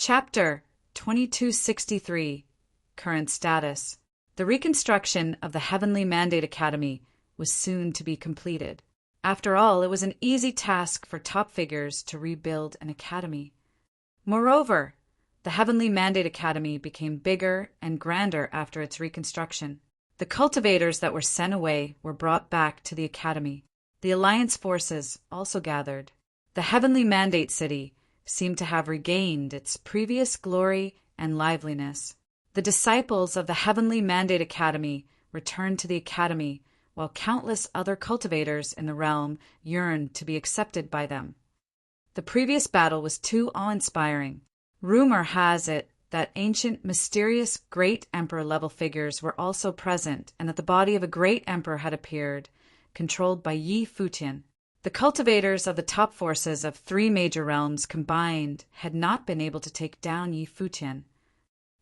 Chapter 2263 Current Status. The reconstruction of the Heavenly Mandate Academy was soon to be completed. After all, it was an easy task for top figures to rebuild an academy. Moreover, the Heavenly Mandate Academy became bigger and grander after its reconstruction. The cultivators that were sent away were brought back to the academy. The Alliance forces also gathered. The Heavenly Mandate City seemed to have regained its previous glory and liveliness. The disciples of the Heavenly Mandate Academy returned to the academy, while countless other cultivators in the realm yearned to be accepted by them. The previous battle was too awe-inspiring. Rumor has it that ancient, mysterious, great emperor-level figures were also present, and that the body of a great emperor had appeared, controlled by Futian. The cultivators of the top forces of 3 major realms combined had not been able to take down Futian.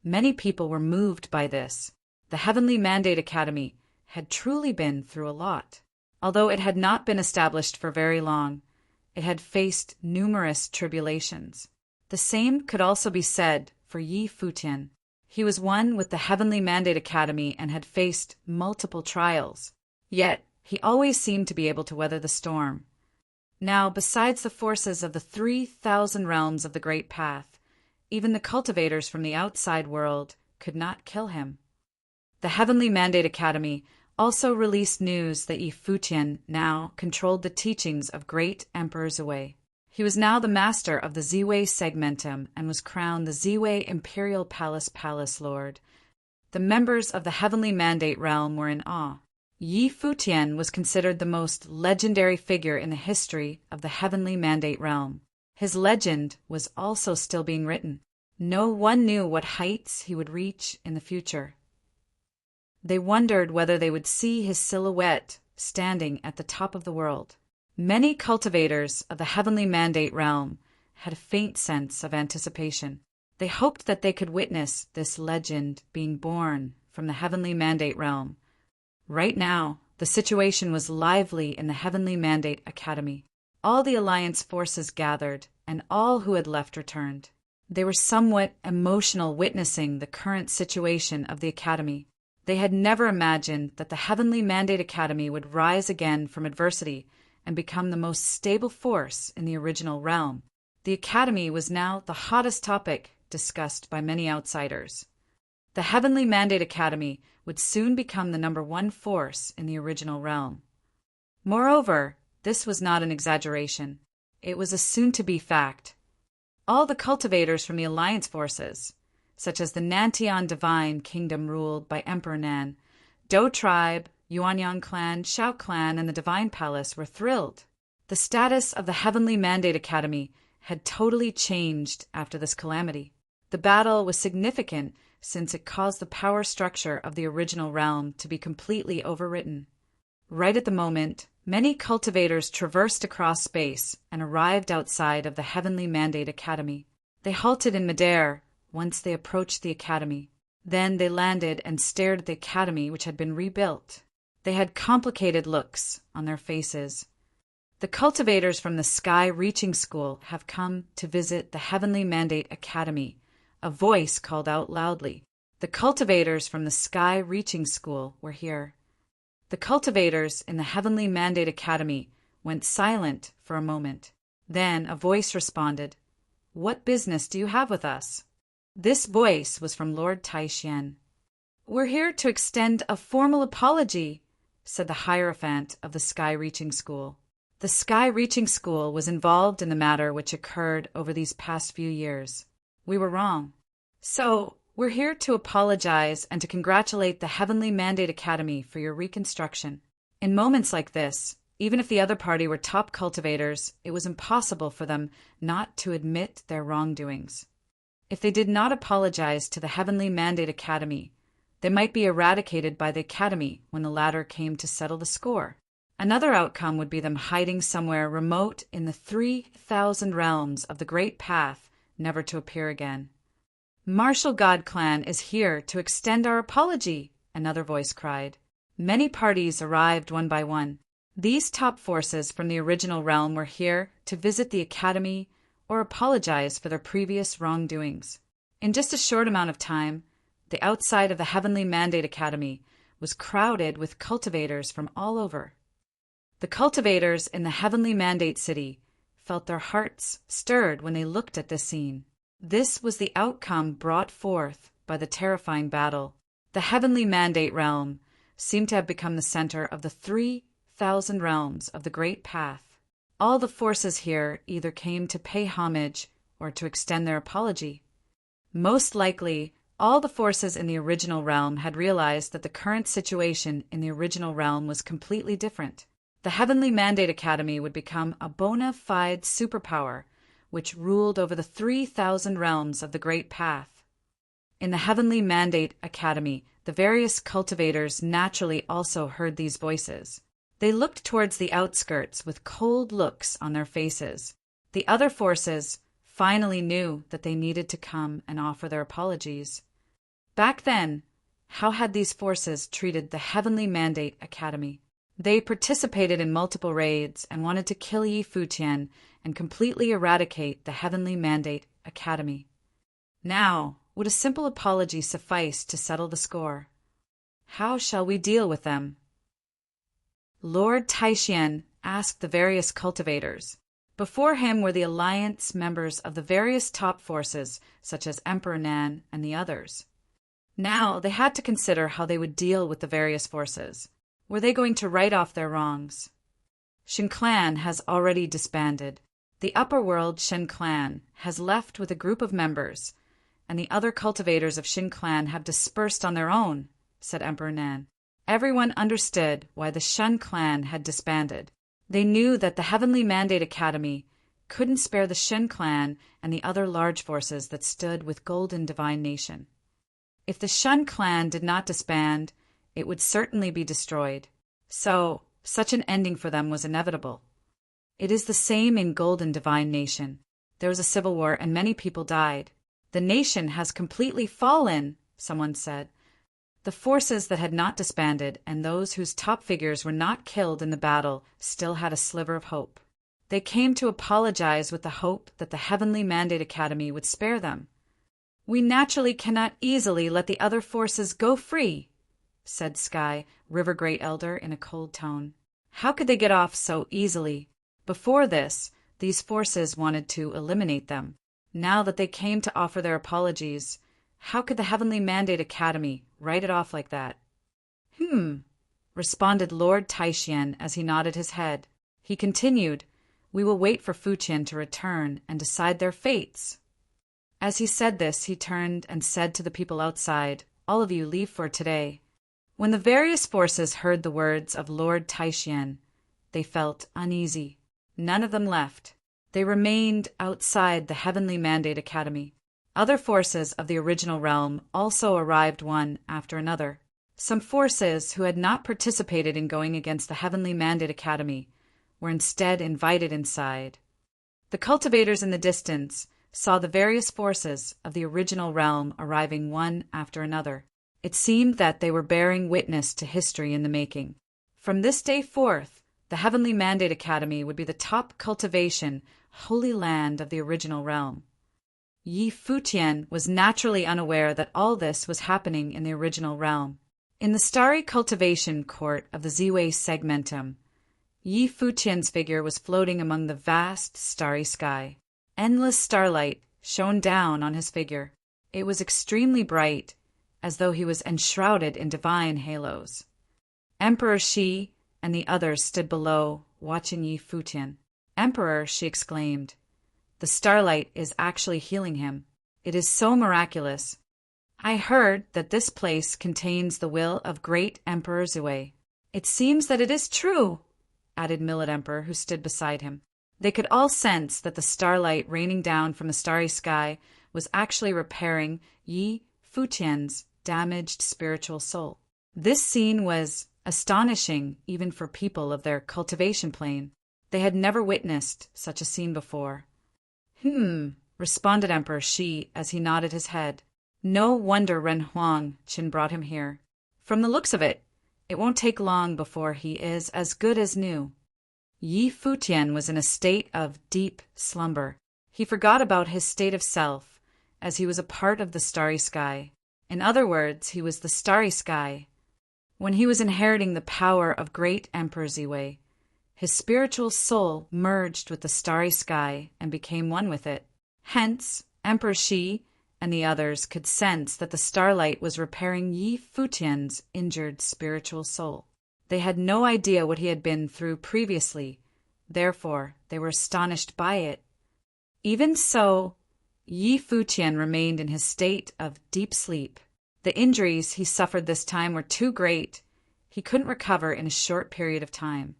Many people were moved by this. The Heavenly Mandate Academy had truly been through a lot. Although it had not been established for very long, it had faced numerous tribulations. The same could also be said for Futian. He was one with the Heavenly Mandate Academy and had faced multiple trials. Yet, he always seemed to be able to weather the storm. Now, besides the forces of the 3,000 realms of the Great Path, even the cultivators from the outside world could not kill him. The Heavenly Mandate Academy also released news that Futian now controlled the teachings of great emperors away. He was now the master of the Ziwei Segmentum and was crowned the Ziwei Imperial Palace Lord. The members of the Heavenly Mandate realm were in awe. Futian was considered the most legendary figure in the history of the Heavenly Mandate realm. His legend was also still being written. No one knew what heights he would reach in the future. They wondered whether they would see his silhouette standing at the top of the world. Many cultivators of the Heavenly Mandate realm had a faint sense of anticipation. They hoped that they could witness this legend being born from the Heavenly Mandate realm. Right now, the situation was lively in the Heavenly Mandate Academy. All the Alliance forces gathered, and all who had left returned. They were somewhat emotional witnessing the current situation of the Academy. They had never imagined that the Heavenly Mandate Academy would rise again from adversity and become the most stable force in the original realm. The Academy was now the hottest topic discussed by many outsiders. The Heavenly Mandate Academy would soon become the #1 force in the original realm. Moreover, this was not an exaggeration. It was a soon-to-be fact. All the cultivators from the Alliance forces, such as the Nantian Divine Kingdom ruled by Emperor Nan, Do Tribe, Yuanyang Clan, Shao Clan, and the Divine Palace were thrilled. The status of the Heavenly Mandate Academy had totally changed after this calamity. The battle was significant since it caused the power structure of the original realm to be completely overwritten. Right at the moment, many cultivators traversed across space and arrived outside of the Heavenly Mandate Academy. They halted in midair once they approached the academy. Then they landed and stared at the academy, which had been rebuilt. They had complicated looks on their faces. The cultivators from the Sky Reaching School have come to visit the Heavenly Mandate Academy, a voice called out loudly. The cultivators from the Sky Reaching School were here. The cultivators in the Heavenly Mandate Academy went silent for a moment. Then a voice responded, "What business do you have with us?" This voice was from Lord Taishian. "We're here to extend a formal apology," said the Hierophant of the Sky Reaching School. The Sky Reaching School was involved in the matter which occurred over these past few years. We were wrong. So, we're here to apologize and to congratulate the Heavenly Mandate Academy for your reconstruction. In moments like this, even if the other party were top cultivators, it was impossible for them not to admit their wrongdoings. If they did not apologize to the Heavenly Mandate Academy, they might be eradicated by the Academy when the latter came to settle the score. Another outcome would be them hiding somewhere remote in the 3,000 realms of the Great Path, never to appear again. "Martial God Clan is here to extend our apology," another voice cried. Many parties arrived one by one. These top forces from the original realm were here to visit the Academy or apologize for their previous wrongdoings. In just a short amount of time, the outside of the Heavenly Mandate Academy was crowded with cultivators from all over. The cultivators in the Heavenly Mandate City felt their hearts stirred when they looked at this scene. This was the outcome brought forth by the terrifying battle. The Heavenly Mandate Realm seemed to have become the center of the 3,000 realms of the Great Path. All the forces here either came to pay homage or to extend their apology. Most likely, all the forces in the original realm had realized that the current situation in the original realm was completely different. The Heavenly Mandate Academy would become a bona fide superpower which ruled over the 3,000 realms of the Great Path. In the Heavenly Mandate Academy, the various cultivators naturally also heard these voices. They looked towards the outskirts with cold looks on their faces. The other forces finally knew that they needed to come and offer their apologies. Back then, how had these forces treated the Heavenly Mandate Academy? They participated in multiple raids and wanted to kill Yi Futian and completely eradicate the Heavenly Mandate Academy. Now, would a simple apology suffice to settle the score? How shall we deal with them? Lord Taishian asked the various cultivators. Before him were the alliance members of the various top forces, such as Emperor Nan and the others. Now they had to consider how they would deal with the various forces. Were they going to write off their wrongs? Shin Clan has already disbanded. The upper world Shin Clan has left with a group of members, and the other cultivators of Shin Clan have dispersed on their own, said Emperor Nan. Everyone understood why the Shin Clan had disbanded. They knew that the Heavenly Mandate Academy couldn't spare the Shin Clan and the other large forces that stood with Golden Divine Nation. If the Shin Clan did not disband, it would certainly be destroyed. So, such an ending for them was inevitable. It is the same in Golden Divine Nation. There was a civil war and many people died. The nation has completely fallen, someone said. The forces that had not disbanded and those whose top figures were not killed in the battle still had a sliver of hope. They came to apologize with the hope that the Heavenly Mandate Academy would spare them. We naturally cannot easily let the other forces go free, said Sky, River Great Elder, in a cold tone. How could they get off so easily? Before this, these forces wanted to eliminate them. Now that they came to offer their apologies, how could the Heavenly Mandate Academy write it off like that? Responded Lord Taishian as he nodded his head. He continued, We will wait for Futian to return and decide their fates. As he said this, he turned and said to the people outside, All of you leave for today. When the various forces heard the words of Lord Taishian, they felt uneasy. None of them left. They remained outside the Heavenly Mandate Academy. Other forces of the original realm also arrived one after another. Some forces who had not participated in going against the Heavenly Mandate Academy were instead invited inside. The cultivators in the distance saw the various forces of the original realm arriving one after another. It seemed that they were bearing witness to history in the making. From this day forth, the Heavenly Mandate Academy would be the top cultivation, holy land of the original realm. Yi Futian was naturally unaware that all this was happening in the original realm. In the starry cultivation court of the Ziwei Segmentum, Yi Futian's figure was floating among the vast starry sky. Endless starlight shone down on his figure. It was extremely bright, as though he was enshrouded in divine halos. Emperor Shi and the others stood below, watching Yi Futian. Emperor, she exclaimed, the starlight is actually healing him. It is so miraculous. I heard that this place contains the will of great Emperor Ziwei. It seems that it is true, added Millet Emperor, who stood beside him. They could all sense that the starlight raining down from the starry sky was actually repairing Yi Futian's damaged spiritual soul. This scene was astonishing even for people of their cultivation plane. They had never witnessed such a scene before. Responded Emperor Shi as he nodded his head. No wonder Ren Huang Qin brought him here. From the looks of it, it won't take long before he is as good as new. Yi Futian was in a state of deep slumber. He forgot about his state of self, as he was a part of the starry sky. In other words, he was the starry sky. When he was inheriting the power of great Emperor Ziwei, his spiritual soul merged with the starry sky and became one with it. Hence, Emperor Shi and the others could sense that the starlight was repairing Yi Futian's injured spiritual soul. They had no idea what he had been through previously, therefore they were astonished by it. Even so, Yi Futian remained in his state of deep sleep. The injuries he suffered this time were too great. He couldn't recover in a short period of time.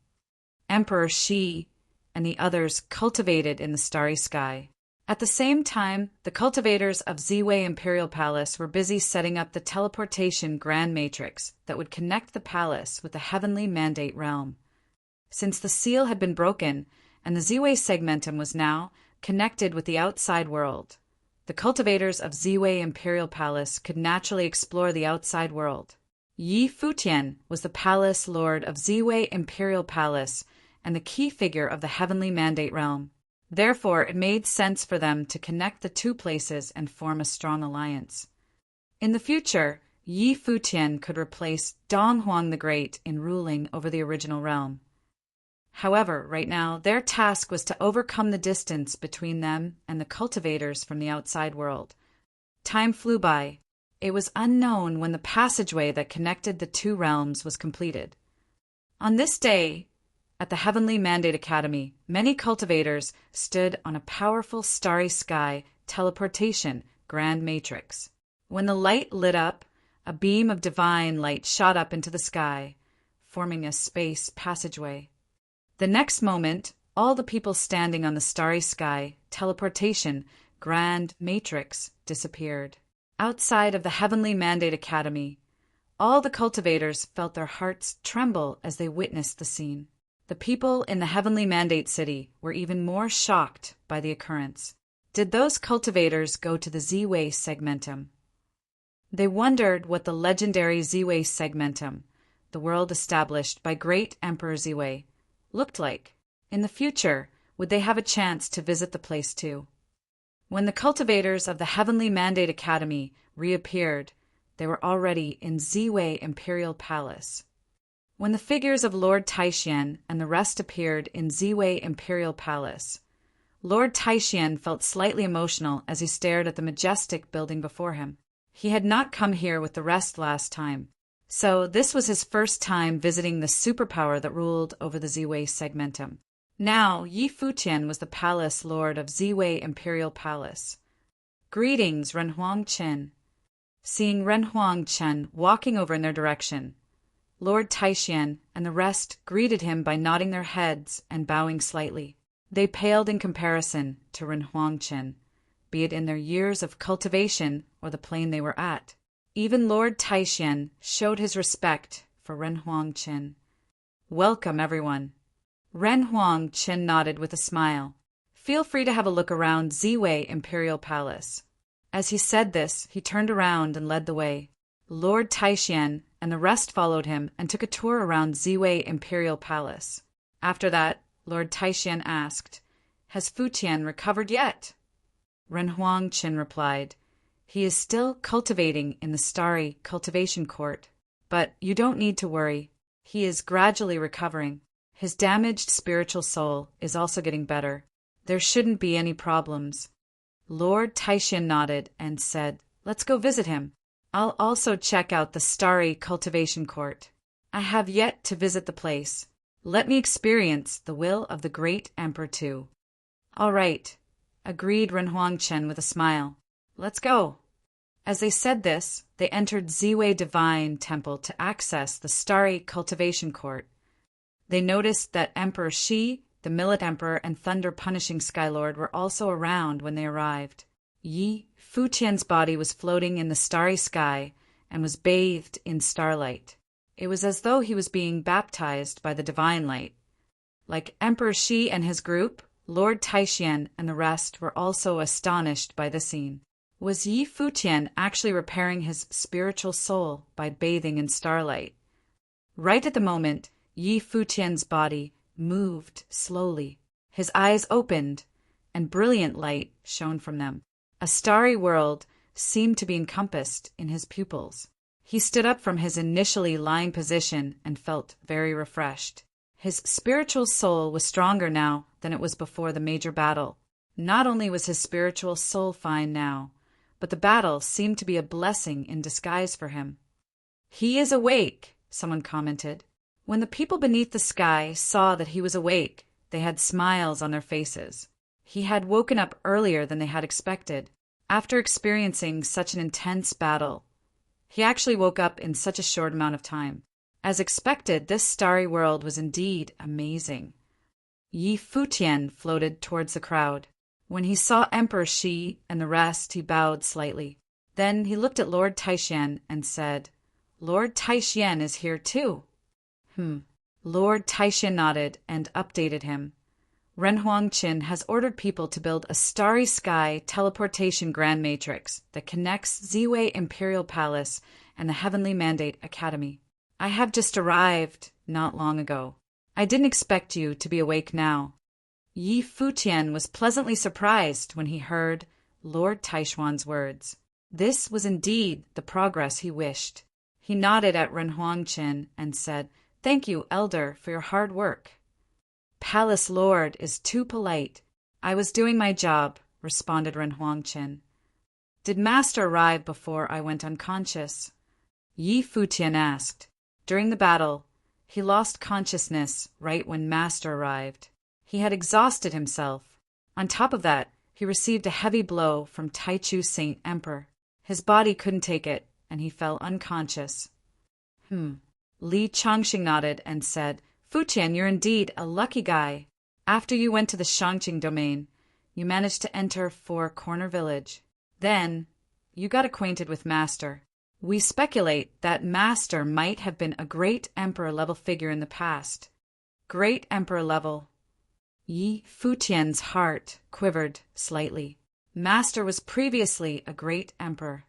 Emperor Shi and the others cultivated in the starry sky. At the same time, the cultivators of Ziwei Imperial Palace were busy setting up the teleportation grand matrix that would connect the palace with the heavenly mandate realm. Since the seal had been broken and the Ziwei segmentum was now connected with the outside world, the cultivators of Ziwei Imperial Palace could naturally explore the outside world. Yi Futian was the palace lord of Ziwei Imperial Palace and the key figure of the heavenly mandate realm. Therefore, it made sense for them to connect the two places and form a strong alliance. In the future, Yi Futian could replace Dong Huang the Great in ruling over the original realm. However, right now, their task was to overcome the distance between them and the cultivators from the outside world. Time flew by. It was unknown when the passageway that connected the two realms was completed. On this day, at the Heavenly Mandate Academy, many cultivators stood on a powerful starry sky teleportation grand matrix. When the light lit up, a beam of divine light shot up into the sky, forming a space passageway. The next moment, all the people standing on the starry sky teleportation grand matrix disappeared. Outside of the Heavenly Mandate Academy, all the cultivators felt their hearts tremble as they witnessed the scene. The people in the Heavenly Mandate City were even more shocked by the occurrence. Did those cultivators go to the Ziwei segmentum? They wondered what the legendary Ziwei segmentum, the world established by great Emperor Ziwei, looked like. In the future, would they have a chance to visit the place too? When the cultivators of the Heavenly Mandate Academy reappeared, they were already in Ziwei Imperial Palace. When the figures of Lord Taixian and the rest appeared in Ziwei Imperial Palace, Lord Taixian felt slightly emotional as he stared at the majestic building before him. He had not come here with the rest last time, so this was his first time visiting the superpower that ruled over the Ziwei segmentum. Now, Yi Futian was the palace lord of Ziwei Imperial Palace. Greetings, Renhuang Chen. Seeing Renhuang Chen walking over in their direction, Lord Taixian and the rest greeted him by nodding their heads and bowing slightly. They paled in comparison to Renhuang Chen, be it in their years of cultivation or the plane they were at. Even Lord Taixian showed his respect for Renhuang Chen. Welcome, everyone. Renhuang Chen nodded with a smile. Feel free to have a look around Ziwei Imperial Palace. As he said this, he turned around and led the way. Lord Taixian and the rest followed him and took a tour around Ziwei Imperial Palace. After that, Lord Taixian asked, "Has Futian recovered yet?" Renhuang Chen replied, "He is still cultivating in the starry cultivation court, but you don't need to worry. He is gradually recovering. His damaged spiritual soul is also getting better. There shouldn't be any problems." Lord Taixian nodded and said, "Let's go visit him. I'll also check out the starry cultivation court. I have yet to visit the place. Let me experience the will of the great emperor too." "All right," agreed Renhuang Chen with a smile. "Let's go." As they said this, they entered Ziwei Divine Temple to access the starry cultivation court. They noticed that Emperor Shi, the Millet Emperor, and Thunder Punishing Skylord were also around when they arrived. Yi Futian's body was floating in the starry sky and was bathed in starlight. It was as though he was being baptized by the divine light. Like Emperor Shi and his group, Lord Taixian and the rest were also astonished by the scene. Was Yi Futian actually repairing his spiritual soul by bathing in starlight? Right at the moment, Yi Futian's body moved slowly. His eyes opened, and brilliant light shone from them. A starry world seemed to be encompassed in his pupils. He stood up from his initially lying position and felt very refreshed. His spiritual soul was stronger now than it was before the major battle. Not only was his spiritual soul fine now, but the battle seemed to be a blessing in disguise for him. "He is awake," someone commented. When the people beneath the sky saw that he was awake, they had smiles on their faces. He had woken up earlier than they had expected. After experiencing such an intense battle, he actually woke up in such a short amount of time. As expected, this starry world was indeed amazing. Yi Futian floated towards the crowd. When he saw Emperor Shi and the rest, he bowed slightly. Then he looked at Lord Taishan and said, "Lord Taishan is here too." Lord Taishan nodded and updated him. Ren Huangqin has ordered people to build a starry sky teleportation grand matrix that connects Ziwei Imperial Palace and the Heavenly Mandate Academy. I have just arrived not long ago. I didn't expect you to be awake now. Yi Futian was pleasantly surprised when he heard Lord Taishuan's words. This was indeed the progress he wished. He nodded at Ren Huangqin and said, "Thank you, Elder, for your hard work." "Palace Lord is too polite. I was doing my job," responded Ren Huangqin. "Did Master arrive before I went unconscious?" Yi Futian asked. During the battle, he lost consciousness right when Master arrived. He had exhausted himself. On top of that, he received a heavy blow from Taichu Saint Emperor. His body couldn't take it, and he fell unconscious. Li Changxing nodded and said, "Futian, you're indeed a lucky guy. After you went to the Shangqing domain, you managed to enter Four Corner Village. Then, you got acquainted with Master. We speculate that Master might have been a great Emperor-level figure in the past." Great Emperor level. Yi Futian's heart quivered slightly. Master was previously a great Emperor.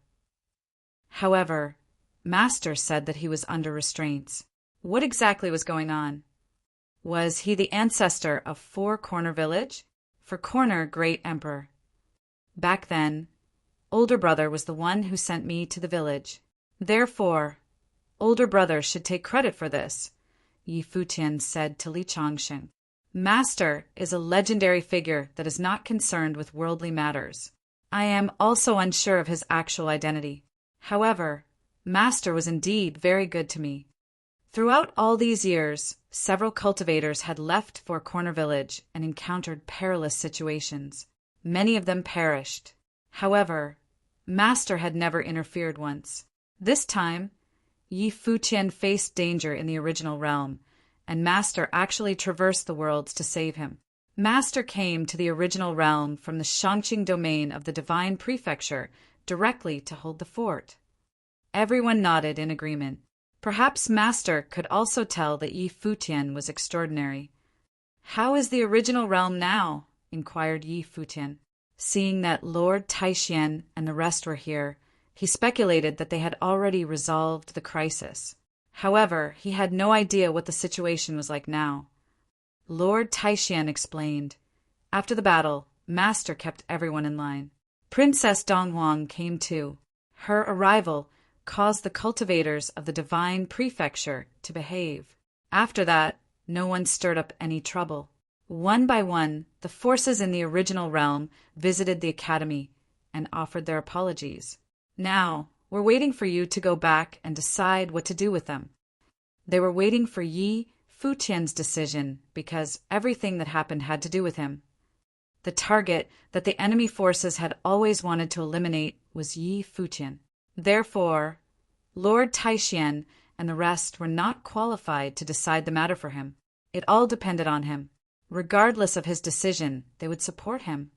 However, Master said that he was under restraints. What exactly was going on? Was he the ancestor of Four Corner Village? For Corner, Great Emperor. Back then, older brother was the one who sent me to the village. Therefore, older brother should take credit for this, Yi Futian said to Li Changxing. Master is a legendary figure that is not concerned with worldly matters. I am also unsure of his actual identity. However, Master was indeed very good to me. Throughout all these years, several cultivators had left Four Corner Village and encountered perilous situations. Many of them perished. However, Master had never interfered once. This time, Yi Futian faced danger in the original realm, and Master actually traversed the worlds to save him. Master came to the original realm from the Shangqing domain of the Divine Prefecture directly to hold the fort. Everyone nodded in agreement. Perhaps Master could also tell that Yi Futian was extraordinary. "How is the original realm now?" inquired Yi Futian. Seeing that Lord Taishan and the rest were here, he speculated that they had already resolved the crisis. However, he had no idea what the situation was like now. Lord Taishan explained. After the battle, Master kept everyone in line. Princess Donghuang came too. Her arrival caused the cultivators of the Divine Prefecture to behave. After that, no one stirred up any trouble. One by one, the forces in the original realm visited the academy and offered their apologies. "Now, we're waiting for you to go back and decide what to do with them." They were waiting for Yi Futian's decision because everything that happened had to do with him. The target that the enemy forces had always wanted to eliminate was Yi Futian. Therefore, Lord Taishan and the rest were not qualified to decide the matter for him. It all depended on him. Regardless of his decision, they would support him.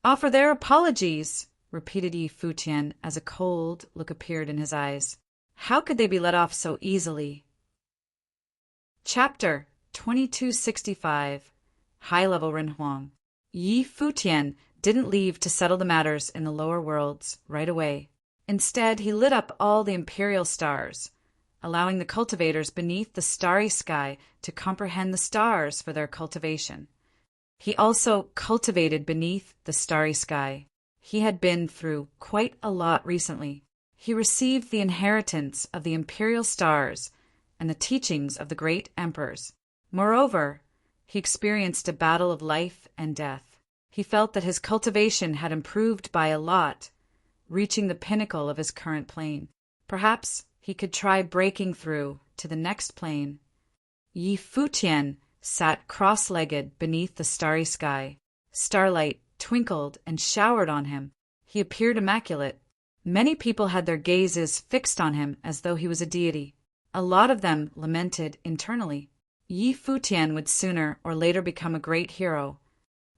"Offer their apologies," repeated Yi Futian as a cold look appeared in his eyes. How could they be let off so easily? Chapter 2265 High-Level Renhuang. Yi Futian didn't leave to settle the matters in the lower worlds right away. Instead, he lit up all the imperial stars, allowing the cultivators beneath the starry sky to comprehend the stars for their cultivation. He also cultivated beneath the starry sky. He had been through quite a lot recently. He received the inheritance of the imperial stars and the teachings of the great emperors. Moreover, he experienced a battle of life and death. He felt that his cultivation had improved by a lot, reaching the pinnacle of his current plane. Perhaps he could try breaking through to the next plane. Yi Futian sat cross-legged beneath the starry sky. Starlight twinkled and showered on him. He appeared immaculate. Many people had their gazes fixed on him as though he was a deity. A lot of them lamented internally. Yi Futian would sooner or later become a great hero.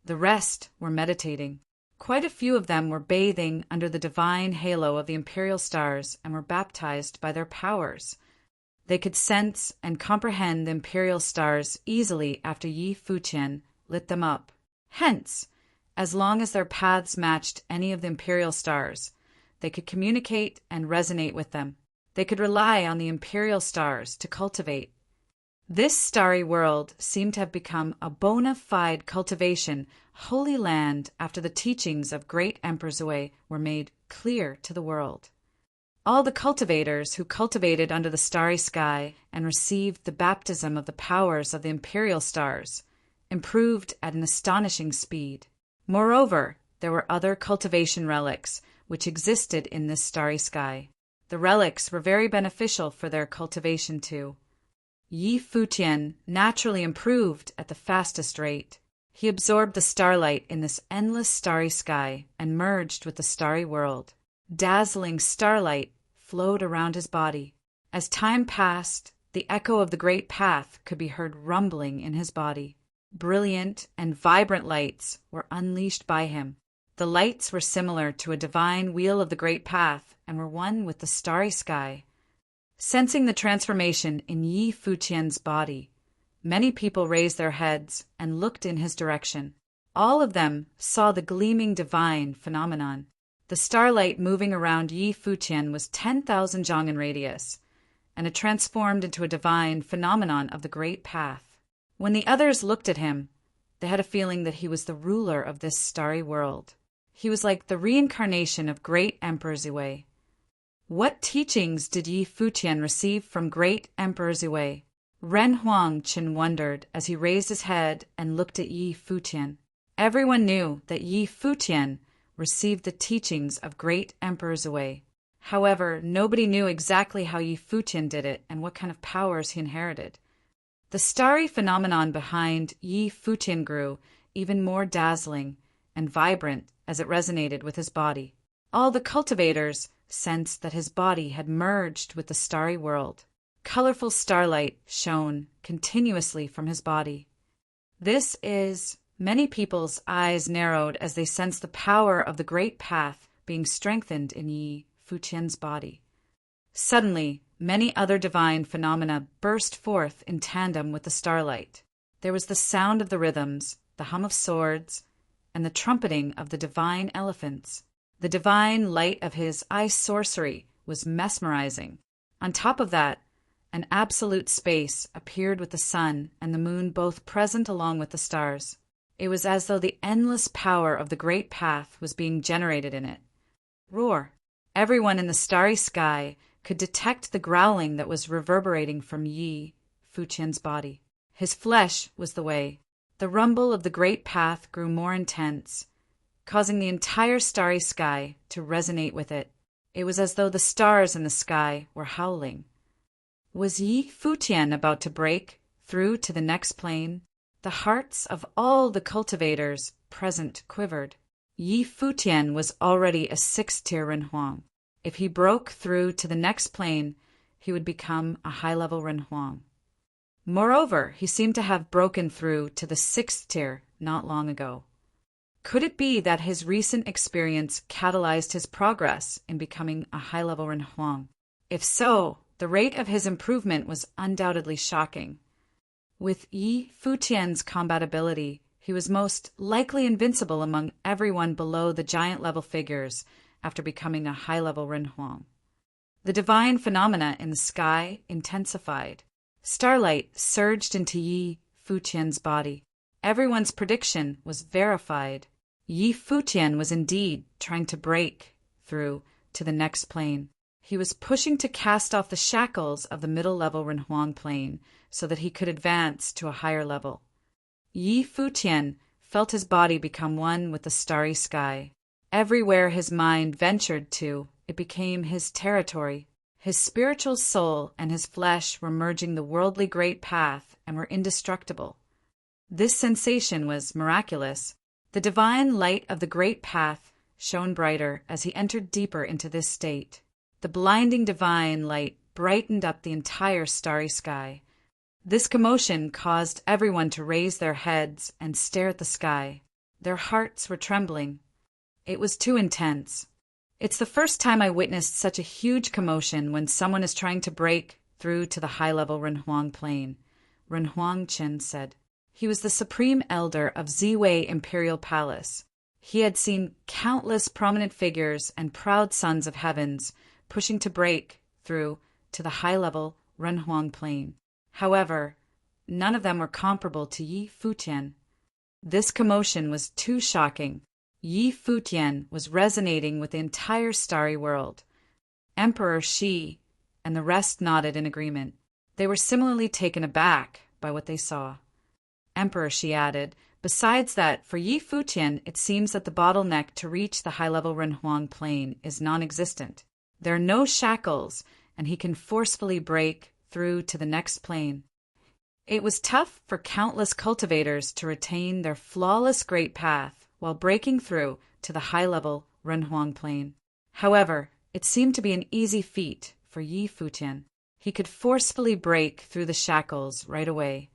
The rest were meditating. Quite a few of them were bathing under the divine halo of the imperial stars and were baptized by their powers. They could sense and comprehend the imperial stars easily after Yi Futian lit them up. Hence, as long as their paths matched any of the imperial stars, they could communicate and resonate with them. They could rely on the imperial stars to cultivate. This starry world seemed to have become a bona fide cultivation, holy land after the teachings of great Emperor Zhui were made clear to the world. All the cultivators who cultivated under the starry sky and received the baptism of the powers of the imperial stars improved at an astonishing speed. Moreover, there were other cultivation relics which existed in this starry sky. The relics were very beneficial for their cultivation too. Yi Futian naturally improved at the fastest rate. He absorbed the starlight in this endless starry sky and merged with the starry world. Dazzling starlight flowed around his body. As time passed, the echo of the great path could be heard rumbling in his body. Brilliant and vibrant lights were unleashed by him. The lights were similar to a divine wheel of the great path and were one with the starry sky. Sensing the transformation in Yi Futian's body, many people raised their heads and looked in his direction. All of them saw the gleaming divine phenomenon. The starlight moving around Yi Futian was 10,000 zhang in radius, and it transformed into a divine phenomenon of the great path. When the others looked at him, they had a feeling that he was the ruler of this starry world. He was like the reincarnation of great Emperor Zhui. What teachings did Yi Futian receive from great Emperor Zhui? Ren Huangqin wondered as he raised his head and looked at Yi Futian. Everyone knew that Yi Futian received the teachings of great Emperor Zhui. However, nobody knew exactly how Yi Futian did it and what kind of powers he inherited. The starry phenomenon behind Yi Futian grew even more dazzling and vibrant as it resonated with his body. All the cultivators sensed that his body had merged with the starry world. Colorful starlight shone continuously from his body. Many people's eyes narrowed as they sensed the power of the great path being strengthened in Yi Futian's body. Suddenly, many other divine phenomena burst forth in tandem with the starlight. There was the sound of the rhythms, the hum of swords, and the trumpeting of the divine elephants. The divine light of his eye sorcery was mesmerizing. On top of that, an absolute space appeared with the sun and the moon both present along with the stars. It was as though the endless power of the great path was being generated in it. Roar! Everyone in the starry sky could detect the growling that was reverberating from Yi Futian's body. His flesh was the way. The rumble of the great path grew more intense, causing the entire starry sky to resonate with it. It was as though the stars in the sky were howling. Was Yi Futian about to break through to the next plane? The hearts of all the cultivators present quivered. Yi Futian was already a 6th-tier Renhuang. If he broke through to the next plane, he would become a high-level Renhuang. Moreover, he seemed to have broken through to the 6th tier not long ago. Could it be that his recent experience catalyzed his progress in becoming a high-level Renhuang? If so, the rate of his improvement was undoubtedly shocking. With Yi Futian's combat ability, he was most likely invincible among everyone below the giant-level figures after becoming a high-level Renhuang. The divine phenomena in the sky intensified. Starlight surged into Yi Futian's body. Everyone's prediction was verified. Yi Futian was indeed trying to break through to the next plane. He was pushing to cast off the shackles of the middle-level Renhuang plane so that he could advance to a higher level. Yi Futian felt his body become one with the starry sky. Everywhere his mind ventured to, it became his territory. His spiritual soul and his flesh were merging the worldly great path and were indestructible. This sensation was miraculous. The divine light of the great path shone brighter as he entered deeper into this state. The blinding divine light brightened up the entire starry sky. This commotion caused everyone to raise their heads and stare at the sky. Their hearts were trembling. It was too intense. It's the first time I witnessed such a huge commotion when someone is trying to break through to the high-level Renhuang plane, Renhuang Chen said. He was the supreme elder of Ziwei Imperial Palace. He had seen countless prominent figures and proud sons of heavens pushing to break through to the high-level Renhuang plane. However, none of them were comparable to Yi Futian. This commotion was too shocking. Yi Futian was resonating with the entire starry world. Emperor Shi and the rest nodded in agreement. They were similarly taken aback by what they saw. Emperor Shi added, "Besides that, for Yi Futian, it seems that the bottleneck to reach the high-level Renhuang plane is non-existent. There are no shackles, and he can forcefully break through to the next plane." It was tough for countless cultivators to retain their flawless great path while breaking through to the high-level Renhuang plane. However, it seemed to be an easy feat for Yi Futian. He could forcefully break through the shackles right away.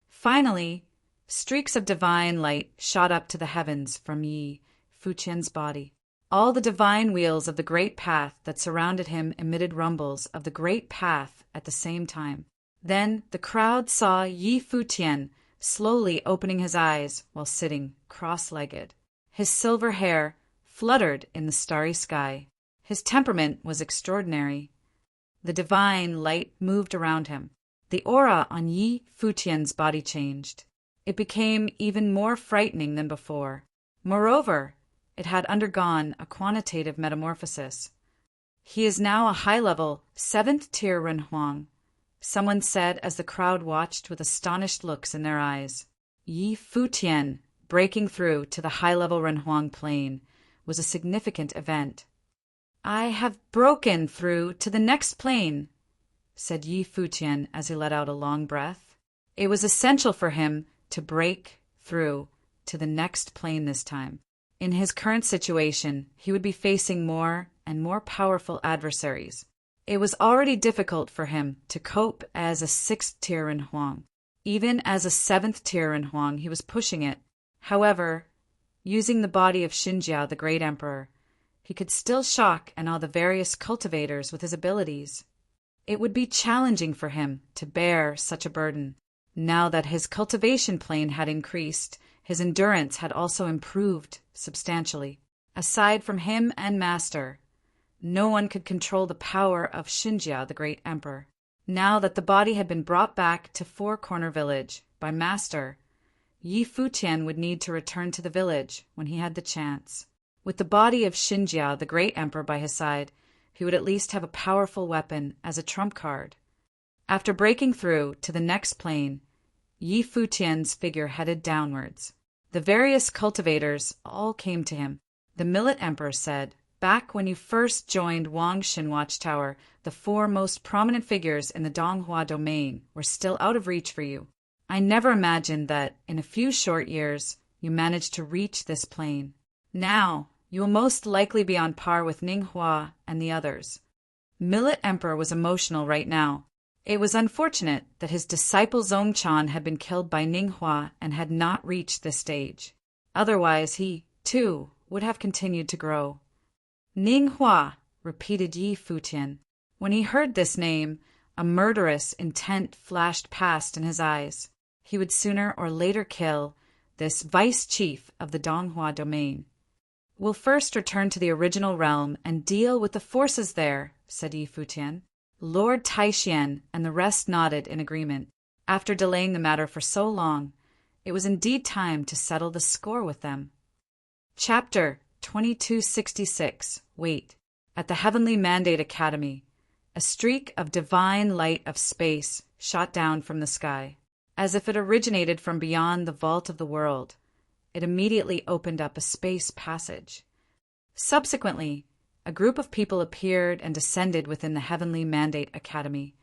Finally, streaks of divine light shot up to the heavens from Yi Futian's body. All the divine wheels of the great path that surrounded him emitted rumbles of the great path at the same time. Then the crowd saw Yi Futian slowly opening his eyes while sitting cross-legged. His silver hair fluttered in the starry sky. His temperament was extraordinary. The divine light moved around him. The aura on Yi Futian's body changed. It became even more frightening than before. Moreover, it had undergone a quantitative metamorphosis. He is now a high-level, 7th-tier Renhuang, someone said as the crowd watched with astonished looks in their eyes. Yi Futian breaking through to the high-level Renhuang plane was a significant event. "I have broken through to the next plane," said Yi Futian as he let out a long breath. It was essential for him to break through to the next plane this time. In his current situation, he would be facing more and more powerful adversaries. It was already difficult for him to cope as a 6th-tier Renhuang. Even as a 7th-tier Renhuang, he was pushing it. However, using the body of Xinjia, the great emperor, he could still shock and awe the various cultivators with his abilities. It would be challenging for him to bear such a burden. Now that his cultivation plane had increased, his endurance had also improved substantially. Aside from him and Master, no one could control the power of Xinjia, the great emperor. Now that the body had been brought back to Four Corner Village by Master, Yi Futian would need to return to the village when he had the chance. With the body of Xinjia, the great emperor, by his side, he would at least have a powerful weapon as a trump card. After breaking through to the next plane, Yi Futian's figure headed downwards. The various cultivators all came to him. The Millet Emperor said, "Back when you first joined Wangshan Watchtower, the 4 most prominent figures in the Donghua domain were still out of reach for you. I never imagined that, in a few short years, you managed to reach this plane. Now, you will most likely be on par with Ninghua and the others." Millet Emperor was emotional right now. It was unfortunate that his disciple Zongchan had been killed by Ninghua and had not reached this stage. Otherwise, he, too, would have continued to grow. "Ninghua," repeated Yi Futian. When he heard this name, a murderous intent flashed past in his eyes. He would sooner or later kill this vice-chief of the Donghua domain. "We'll first return to the original realm and deal with the forces there," said Yi Futian. Lord Taishian and the rest nodded in agreement. After delaying the matter for so long, It was indeed time to settle the score with them. Chapter 2266. Wait. At the Heavenly Mandate Academy, a streak of divine light of space shot down from the sky. As if it originated from beyond the vault of the world, it immediately opened up a space passage. Subsequently, a group of people appeared and descended within the Heavenly Mandate Academy.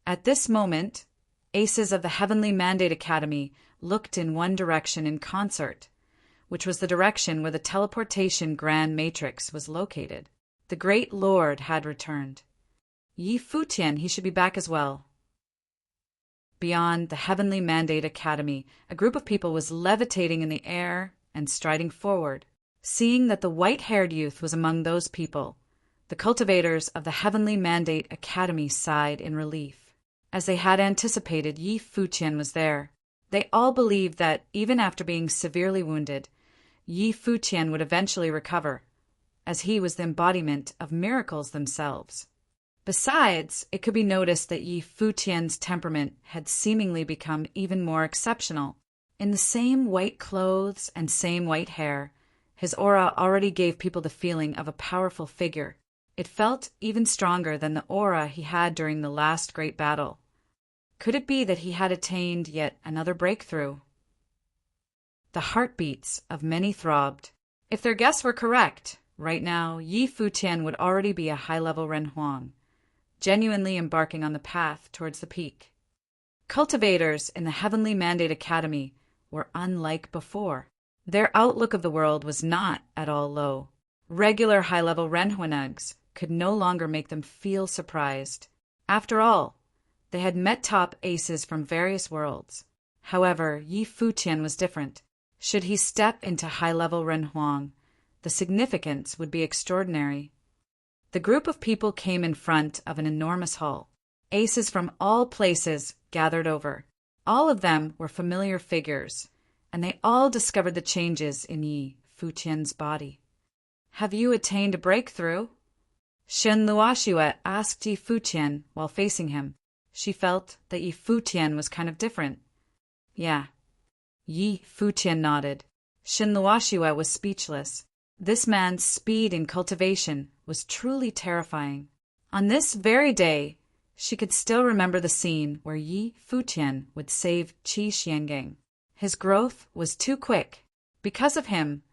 At this moment, aces of the Heavenly Mandate Academy looked in one direction in concert, which was the direction where the teleportation Grand Matrix was located. The Great Lord had returned. Yi Futian, he should be back as well. Beyond the Heavenly Mandate Academy, a group of people was levitating in the air and striding forward. Seeing that the white-haired youth was among those people, the cultivators of the Heavenly Mandate Academy sighed in relief. As they had anticipated, Yi Futian was there. They all believed that, even after being severely wounded, Yi Futian would eventually recover, as he was the embodiment of miracles themselves. Besides, it could be noticed that Yi Futian's temperament had seemingly become even more exceptional. In the same white clothes and same white hair, his aura already gave people the feeling of a powerful figure. It felt even stronger than the aura he had during the last great battle. Could it be that he had attained yet another breakthrough? The heartbeats of many throbbed. If their guess were correct, right now Yi Futian would already be a high-level Renhuang, genuinely embarking on the path towards the peak. Cultivators in the Heavenly Mandate Academy were unlike before. Their outlook of the world was not at all low. Regular high-level Renhuanugs could no longer make them feel surprised. After all, they had met top aces from various worlds. However, Yi Futian was different. Should he step into high-level Renhuang, the significance would be extraordinary. The group of people came in front of an enormous hall. Aces from all places gathered over. All of them were familiar figures, and they all discovered the changes in Yi Futian's body. "Have you attained a breakthrough?" Shen Luoxue asked Yi Futian while facing him. She felt that Yi Futian was kind of different. "Yeah." Yi Futian nodded. Shen Luoxue was speechless. This man's speed in cultivation was truly terrifying. On this very day, she could still remember the scene where Yi Futian would save Qi Xiangang. His growth was too quick. Because of him,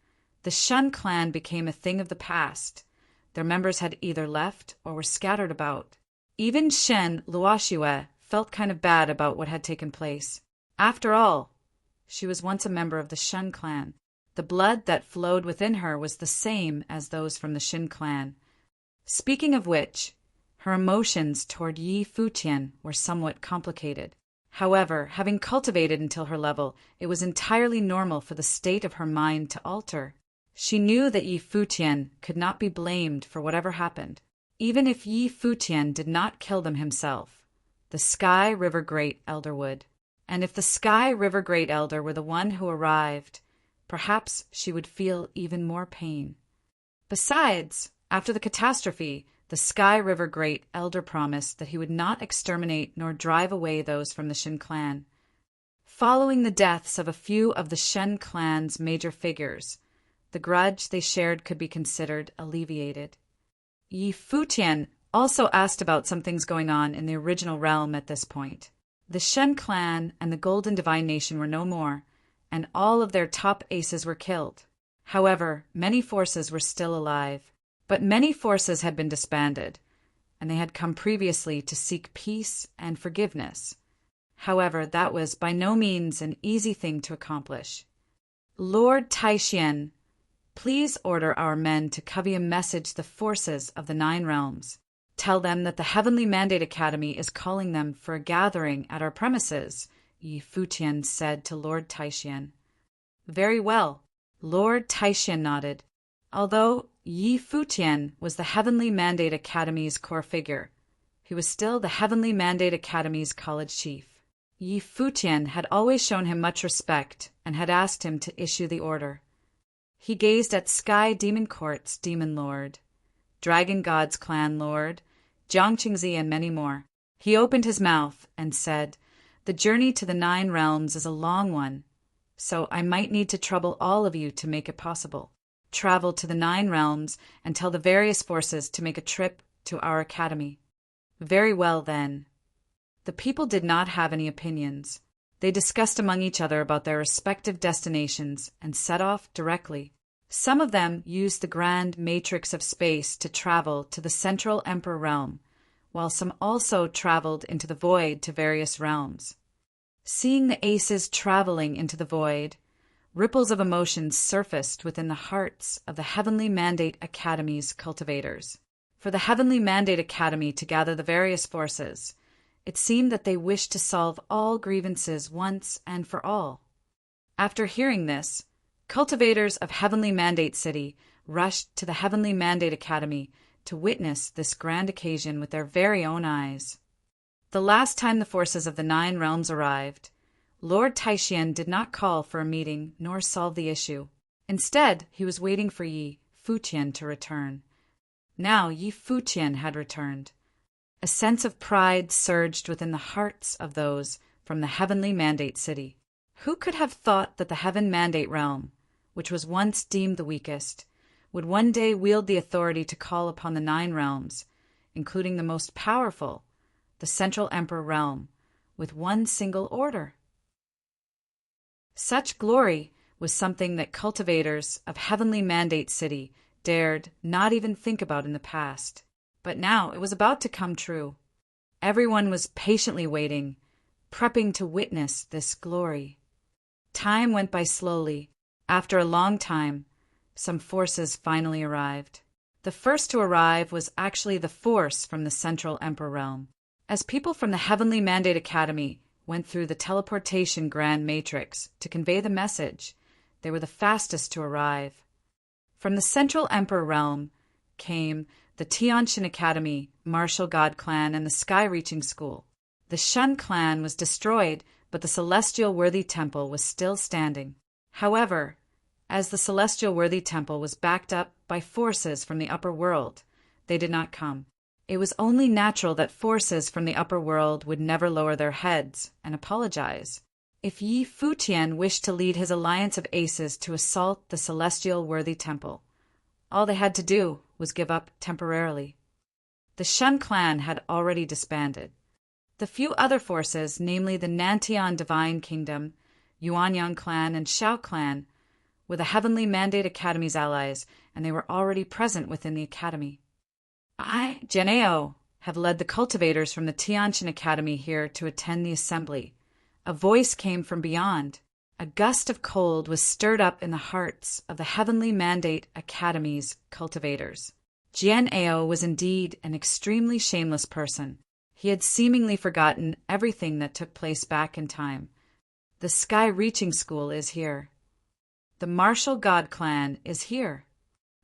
the Shun clan became a thing of the past. Their members had either left or were scattered about. Even Shen Luoxue felt kind of bad about what had taken place. After all, she was once a member of the Shun clan. The blood that flowed within her was the same as those from the Shin clan. Speaking of which, her emotions toward Yi Futian were somewhat complicated. However, having cultivated until her level, it was entirely normal for the state of her mind to alter. She knew that Yi Futian could not be blamed for whatever happened. Even if Yi Futian did not kill them himself, the Sky River Great Elder would. And if the Sky River Great Elder were the one who arrived, perhaps she would feel even more pain. Besides, after the catastrophe, the Sky River Great Elder promised that he would not exterminate nor drive away those from the Shin clan. Following the deaths of a few of the Shen clan's major figures, the grudge they shared could be considered alleviated. Yi Futian also asked about some things going on in the original realm at this point. The Shen clan and the Golden Divine Nation were no more, and all of their top aces were killed. However, many forces were still alive. But many forces had been disbanded, and they had come previously to seek peace and forgiveness. However, that was by no means an easy thing to accomplish. "Lord Taishian, please order our men to covey a message the forces of the 9 realms. Tell them that the Heavenly Mandate Academy is calling them for a gathering at our premises," Yi Futian said to Lord Taishian. "Very well." Lord Taishian nodded. Although Yi Futian was the Heavenly Mandate Academy's core figure, he was still the Heavenly Mandate Academy's college chief. Yi Futian had always shown him much respect and had asked him to issue the order. He gazed at Sky Demon Court's Demon Lord, Dragon God's Clan Lord, Jiang Qingzi, and many more. He opened his mouth and said, "The journey to the 9 realms is a long one. so I might need to trouble all of you to make it possible. Travel to the 9 realms and tell the various forces to make a trip to our academy." "Very well, then." The people did not have any opinions. They discussed among each other about their respective destinations and set off directly. Some of them used the grand matrix of space to travel to the Central Emperor realm, while some also traveled into the void to various realms. Seeing the aces traveling into the void, ripples of emotion surfaced within the hearts of the Heavenly Mandate Academy's cultivators. For the Heavenly Mandate Academy to gather the various forces, it seemed that they wished to solve all grievances once and for all. After hearing this, cultivators of Heavenly Mandate City rushed to the Heavenly Mandate Academy to witness this grand occasion with their very own eyes. The last time the forces of the 9 realms arrived, Lord Taishian did not call for a meeting nor solve the issue. Instead, he was waiting for Yi Futian to return. Now Yi Futian had returned. A sense of pride surged within the hearts of those from the Heavenly Mandate City. Who could have thought that the Heaven Mandate Realm, which was once deemed the weakest, would one day wield the authority to call upon the 9 realms, including the most powerful, the Central Emperor Realm, with one single order? Such glory was something that cultivators of Heavenly Mandate City dared not even think about in the past. But now it was about to come true. Everyone was patiently waiting, prepping to witness this glory. Time went by slowly. After a long time, some forces finally arrived. The first to arrive was actually the force from the Central Emperor Realm. As people from the Heavenly Mandate Academy went through the teleportation Grand Matrix to convey the message, they were the fastest to arrive. From the Central Emperor Realm came the Tianshan Academy, Martial God Clan, and the Sky Reaching School. The Shun Clan was destroyed, but the Celestial Worthy Temple was still standing. However, as the Celestial Worthy Temple was backed up by forces from the upper world, they did not come. It was only natural that forces from the upper world would never lower their heads and apologize. If Yi Futian wished to lead his alliance of aces to assault the Celestial Worthy Temple, all they had to do was give up temporarily. The Shun clan had already disbanded. The few other forces, namely the Nantian Divine Kingdom, Yuanyang clan, and Shao clan, were the Heavenly Mandate Academy's allies, and they were already present within the academy. I, Geneo, have led the cultivators from the Tianshan Academy here to attend the assembly. A voice came from beyond. A gust of cold was stirred up in the hearts of the Heavenly Mandate Academy's cultivators. Jian Ao was indeed an extremely shameless person. He had seemingly forgotten everything that took place back in time. The Sky Reaching School is here. The Martial God Clan is here.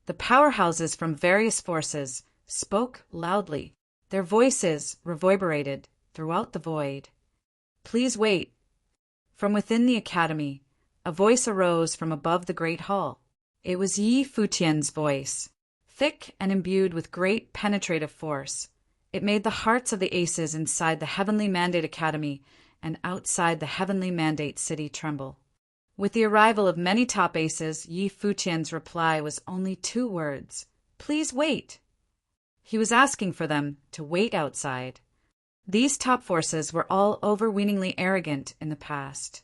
The powerhouses from various forces spoke loudly. Their voices reverberated throughout the void. Please wait. From within the academy, a voice arose from above the great hall. It was Yi Futian's voice, thick and imbued with great penetrative force. It made the hearts of the aces inside the Heavenly Mandate Academy and outside the Heavenly Mandate City tremble. With the arrival of many top aces, Yi Futian's reply was only 2 words: "Please wait." He was asking for them to wait outside. These top forces were all overweeningly arrogant in the past,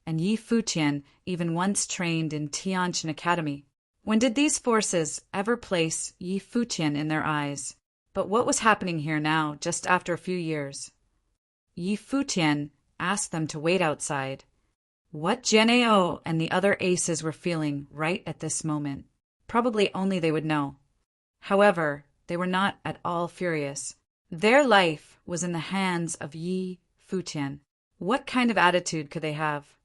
and Yi Futian even once trained in Tianshan Academy. When did these forces ever place Yi Futian in their eyes? But what was happening here now, just after a few years? Yi Futian asked them to wait outside. What Jian'eo and the other aces were feeling right at this moment, probably only they would know. However, they were not at all furious. Their life was in the hands of Yi Futian. What kind of attitude could they have?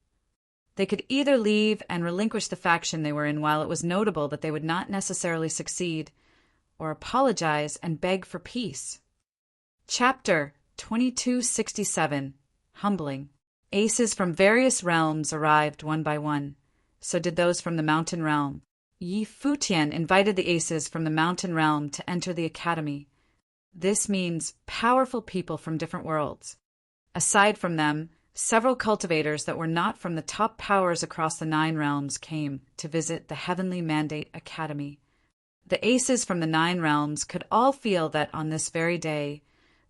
They could either leave and relinquish the faction they were in while it was notable that they would not necessarily succeed, or apologize and beg for peace. Chapter 2267. Humbling. Aces from various realms arrived one by one. So did those from the mountain realm. Yi Futian invited the aces from the mountain realm to enter the academy. This means powerful people from different worlds. Aside from them, several cultivators that were not from the top powers across the 9 realms came to visit the Heavenly Mandate Academy. The aces from the 9 realms could all feel that on this very day,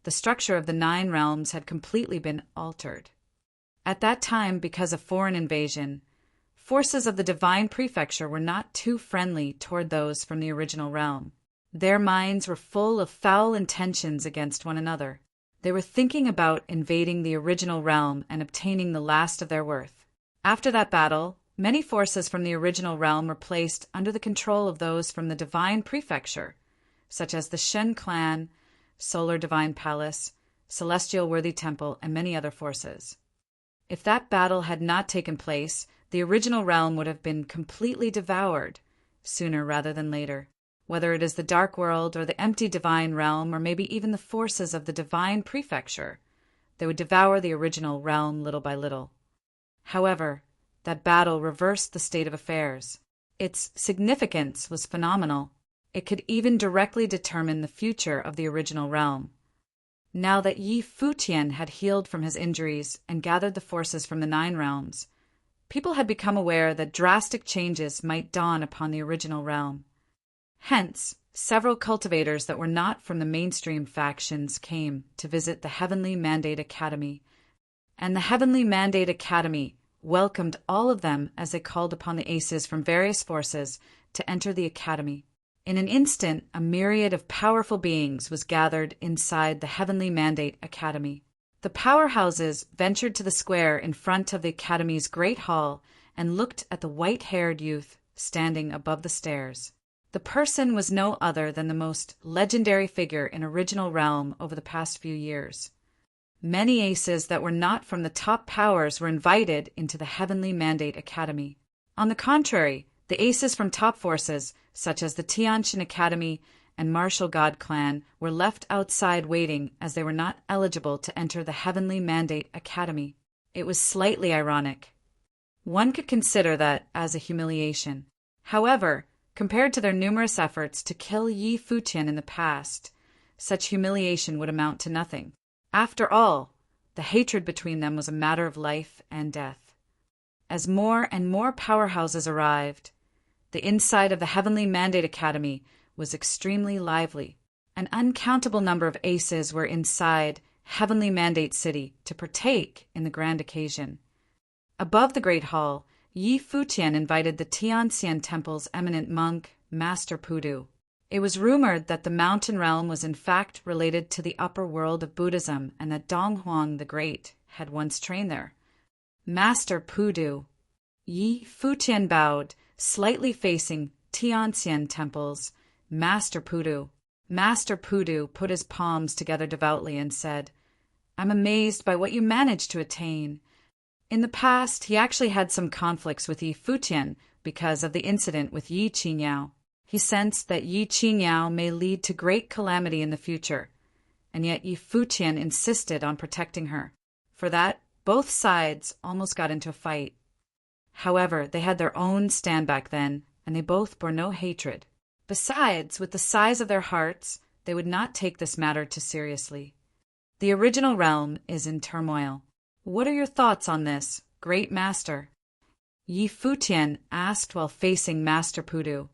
the structure of the 9 realms had completely been altered. At that time, because of foreign invasion, forces of the divine prefecture were not too friendly toward those from the original realm. Their minds were full of foul intentions against one another. They were thinking about invading the original realm and obtaining the last of their worth. After that battle, many forces from the original realm were placed under the control of those from the divine prefecture, such as the Shen clan, Solar Divine Palace, Celestial Worthy Temple, and many other forces. If that battle had not taken place, the original realm would have been completely devoured, sooner rather than later. Whether it is the Dark World or the empty divine realm, or maybe even the forces of the divine prefecture, they would devour the original realm little by little. However, that battle reversed the state of affairs. Its significance was phenomenal. It could even directly determine the future of the original realm. Now that Futian had healed from his injuries and gathered the forces from the 9 realms, people had become aware that drastic changes might dawn upon the original realm. Hence, several cultivators that were not from the mainstream factions came to visit the Heavenly Mandate Academy, and the Heavenly Mandate Academy welcomed all of them as they called upon the aces from various forces to enter the academy. In an instant, a myriad of powerful beings was gathered inside the Heavenly Mandate Academy. The powerhouses ventured to the square in front of the academy's great hall and looked at the white-haired youth standing above the stairs. The person was no other than the most legendary figure in Original Realm over the past few years. Many aces that were not from the top powers were invited into the Heavenly Mandate Academy. On the contrary, the aces from top forces, such as the Tiantian Academy and Martial God Clan, were left outside waiting as they were not eligible to enter the Heavenly Mandate Academy. It was slightly ironic. One could consider that as a humiliation. However, compared to their numerous efforts to kill Futian in the past, such humiliation would amount to nothing. After all, the hatred between them was a matter of life and death. As more and more powerhouses arrived, the inside of the Heavenly Mandate Academy was extremely lively. An uncountable number of aces were inside Heavenly Mandate City to partake in the grand occasion. Above the Great Hall, Futian invited the Tiantian Temple's eminent monk, Master Pudu. It was rumored that the mountain realm was in fact related to the upper world of Buddhism and that Donghuang the Great had once trained there. Master Pudu. Futian bowed, slightly facing Tiantian Temple's Master Pudu. Master Pudu put his palms together devoutly and said, "I'm amazed by what you managed to attain." In the past, he actually had some conflicts with Futian because of the incident with Qingyao. He sensed that Qingyao may lead to great calamity in the future, and yet Futian insisted on protecting her. For that, both sides almost got into a fight. However, they had their own stand back then, and they both bore no hatred. Besides, with the size of their hearts, they would not take this matter too seriously. The original realm is in turmoil. What are your thoughts on this, Great Master? Futian asked while facing Master Pudu.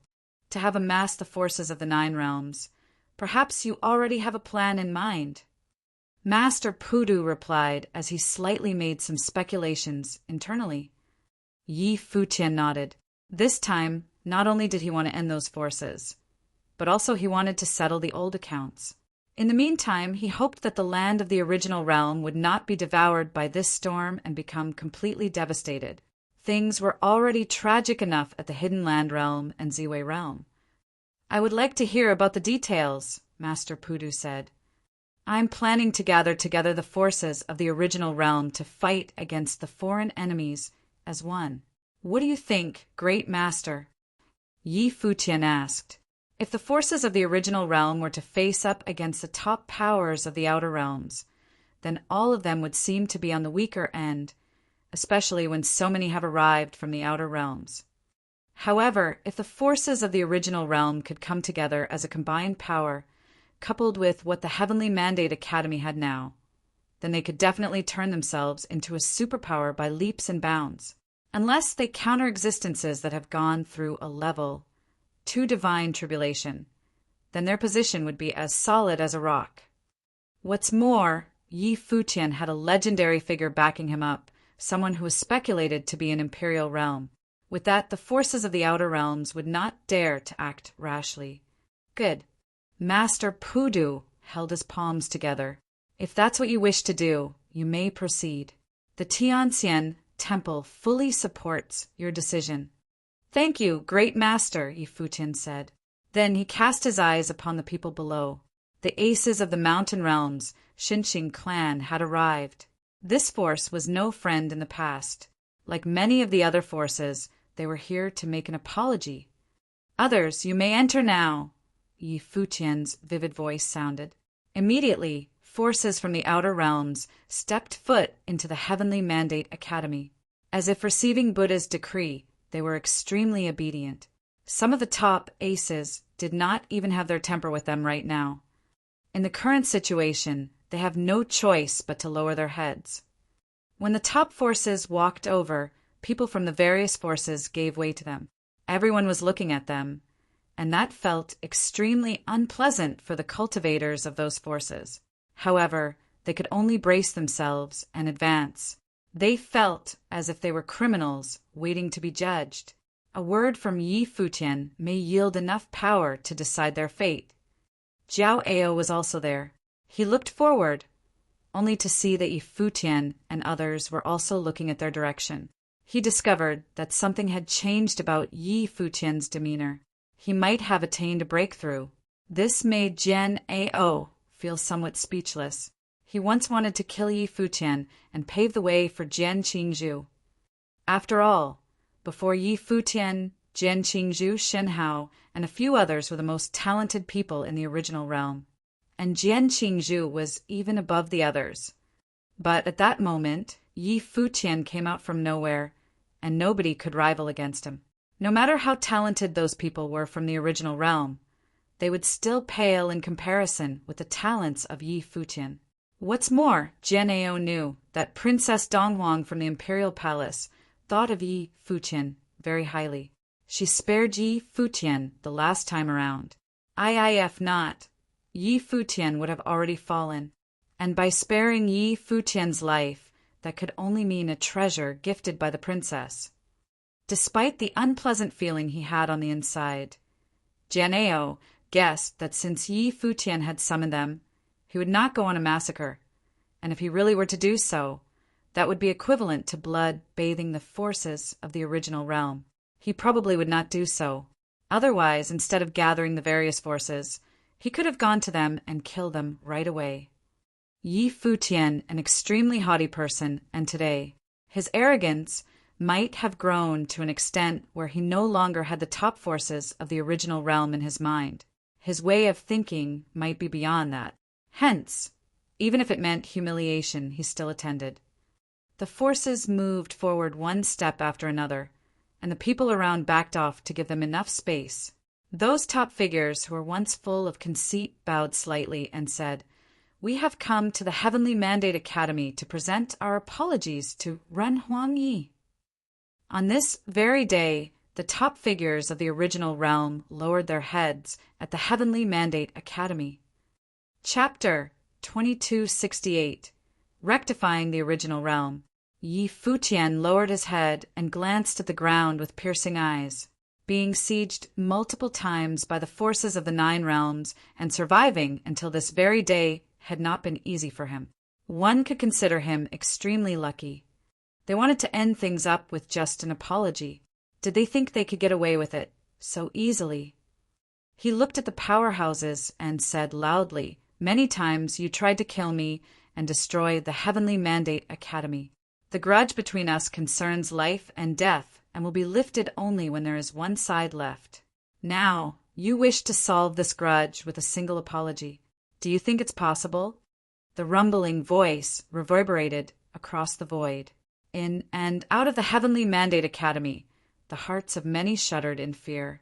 To have amassed the forces of the 9 realms, perhaps you already have a plan in mind. Master Pudu replied as he slightly made some speculations internally. Futian nodded. This time, not only did he want to end those forces, but also he wanted to settle the old accounts. In the meantime, he hoped that the land of the original realm would not be devoured by this storm and become completely devastated. Things were already tragic enough at the Hidden Land realm and Ziwei realm. "I would like to hear about the details," Master Pudu said. "I'm planning to gather together the forces of the original realm to fight against the foreign enemies as one. What do you think, Great Master?" Futian asked. If the forces of the original realm were to face up against the top powers of the outer realms, then all of them would seem to be on the weaker end, especially when so many have arrived from the outer realms. However, if the forces of the original realm could come together as a combined power, coupled with what the Heavenly Mandate Academy had now, then they could definitely turn themselves into a superpower by leaps and bounds. Unless they counter existences that have gone through a level 2 divine tribulation, then their position would be as solid as a rock. What's more, Yi Futian had a legendary figure backing him up, someone who was speculated to be an imperial realm. With that, the forces of the outer realms would not dare to act rashly. Good. Master Pudu held his palms together. If that's what you wish to do, you may proceed. The Tianxian temple fully supports your decision. Thank you, great master, Yi Futian said. Then he cast his eyes upon the people below. The aces of the mountain realms, Xinqing clan, had arrived. This force was no friend in the past. Like many of the other forces, they were here to make an apology. Others, you may enter now, Yi Futian's vivid voice sounded. Immediately, forces from the outer realms stepped foot into the Heavenly Mandate Academy. As if receiving Buddha's decree, they were extremely obedient. Some of the top aces did not even have their temper with them right now. In the current situation, they have no choice but to lower their heads. When the top forces walked over, people from the various forces gave way to them. Everyone was looking at them, and that felt extremely unpleasant for the cultivators of those forces. However, they could only brace themselves and advance. They felt as if they were criminals waiting to be judged. A word from Yi Futian may yield enough power to decide their fate. Jiao Ao was also there. He looked forward, only to see that Yi Futian and others were also looking at their direction. He discovered that something had changed about Yi Futian's demeanor. He might have attained a breakthrough. This made Jian Ao feel somewhat speechless. He once wanted to kill Yi Futian and pave the way for Jian Qingzhu. After all, before Yi Futian, Jian Qingzhu, Shen Hao, and a few others were the most talented people in the original realm. And Jian Qingzhu was even above the others. But at that moment, Yi Futian came out from nowhere, and nobody could rival against him. No matter how talented those people were from the original realm, they would still pale in comparison with the talents of Yi Futian. What's more, Jian Ao knew that Princess Donghuang from the Imperial Palace thought of Yi Futian very highly. She spared Yi Futian the last time around. If not, Yi Futian would have already fallen. And by sparing Yi Futian's life, that could only mean a treasure gifted by the princess. Despite the unpleasant feeling he had on the inside, Jian Ao guessed that since Yi Futian had summoned them, he would not go on a massacre, and if he really were to do so, that would be equivalent to blood bathing the forces of the original realm. He probably would not do so. Otherwise, instead of gathering the various forces, he could have gone to them and killed them right away. Yi Futian, an extremely haughty person, and today, his arrogance might have grown to an extent where he no longer had the top forces of the original realm in his mind. His way of thinking might be beyond that. Hence, even if it meant humiliation, he still attended. The forces moved forward one step after another, and the people around backed off to give them enough space. Those top figures who were once full of conceit bowed slightly and said, "We have come to the Heavenly Mandate Academy to present our apologies to Ren Huangyi." On this very day, the top figures of the original realm lowered their heads at the Heavenly Mandate Academy. Chapter 2268 Rectifying the Original Realm. Yi Futian lowered his head and glanced at the ground with piercing eyes. Being sieged multiple times by the forces of the 9 realms and surviving until this very day had not been easy for him. One could consider him extremely lucky. They wanted to end things up with just an apology. Did they think they could get away with it so easily? He looked at the powerhouses and said loudly, "Many times you tried to kill me and destroy the Heavenly Mandate Academy. The grudge between us concerns life and death and will be lifted only when there is one side left. Now, you wish to solve this grudge with a single apology. Do you think it's possible?" The rumbling voice reverberated across the void. In and out of the Heavenly Mandate Academy, the hearts of many shuddered in fear.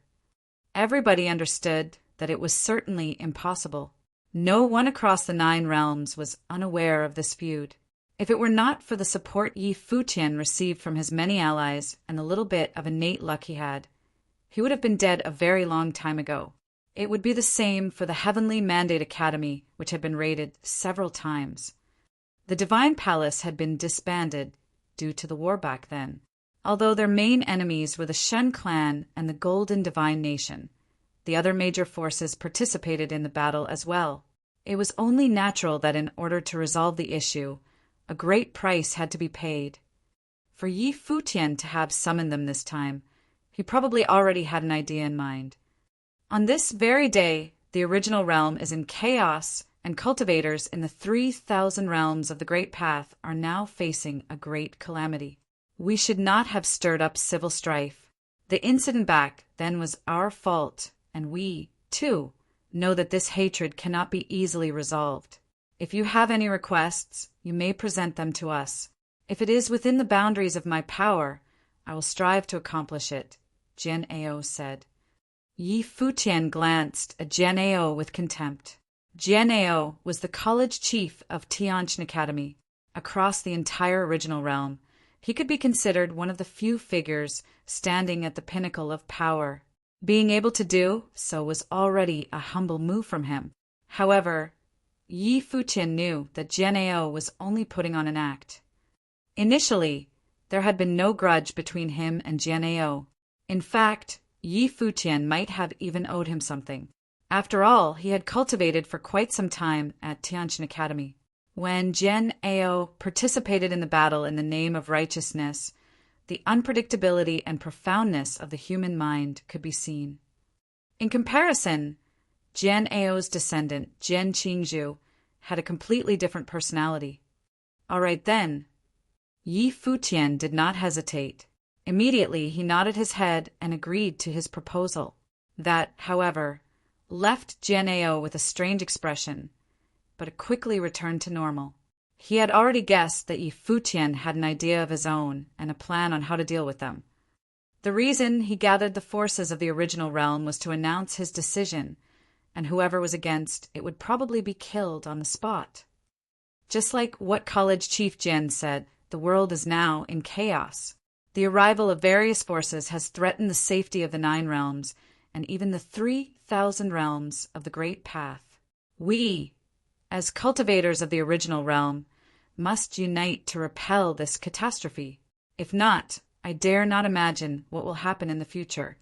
Everybody understood that it was certainly impossible. No one across the 9 realms was unaware of this feud. If it were not for the support Yi Futian received from his many allies and the little bit of innate luck he had, he would have been dead a very long time ago. It would be the same for the Heavenly Mandate Academy, which had been raided several times. The Divine Palace had been disbanded due to the war back then, although their main enemies were the Shen clan and the Golden Divine Nation. The other major forces participated in the battle as well. It was only natural that in order to resolve the issue, a great price had to be paid. For Yi Futian to have summoned them this time, he probably already had an idea in mind. On this very day, the original realm is in chaos, and cultivators in the 3,000 realms of the Great Path are now facing a great calamity. We should not have stirred up civil strife. The incident back then was our fault, and we, too, know that this hatred cannot be easily resolved. If you have any requests, you may present them to us. If it is within the boundaries of my power, I will strive to accomplish it, Jian Ao said. Yi Futian glanced at Jian Ao with contempt. Jian Ao was the college chief of Tianqian Academy. Across the entire original realm, he could be considered one of the few figures standing at the pinnacle of power. Being able to do so was already a humble move from him. However, Yi Futian knew that Jian Ao was only putting on an act. Initially, there had been no grudge between him and Jian Ao. In fact, Yi Futian might have even owed him something. After all, he had cultivated for quite some time at Tianqian Academy. When Jian Ao participated in the battle in the name of righteousness, the unpredictability and profoundness of the human mind could be seen. In comparison, Jian Ao's descendant, Jian Qingzhu, had a completely different personality. All right then. Yi Futian did not hesitate. Immediately he nodded his head and agreed to his proposal. That, however, left Jian Ao with a strange expression, but it quickly returned to normal. He had already guessed that Yi Futian had an idea of his own and a plan on how to deal with them. The reason he gathered the forces of the original realm was to announce his decision, and whoever was against it would probably be killed on the spot. Just like what college chief Jian said, the world is now in chaos. The arrival of various forces has threatened the safety of the 9 realms and even the 3,000 realms of the Great Path. We, as cultivators of the original realm, must unite to repel this catastrophe. If not, I dare not imagine what will happen in the future.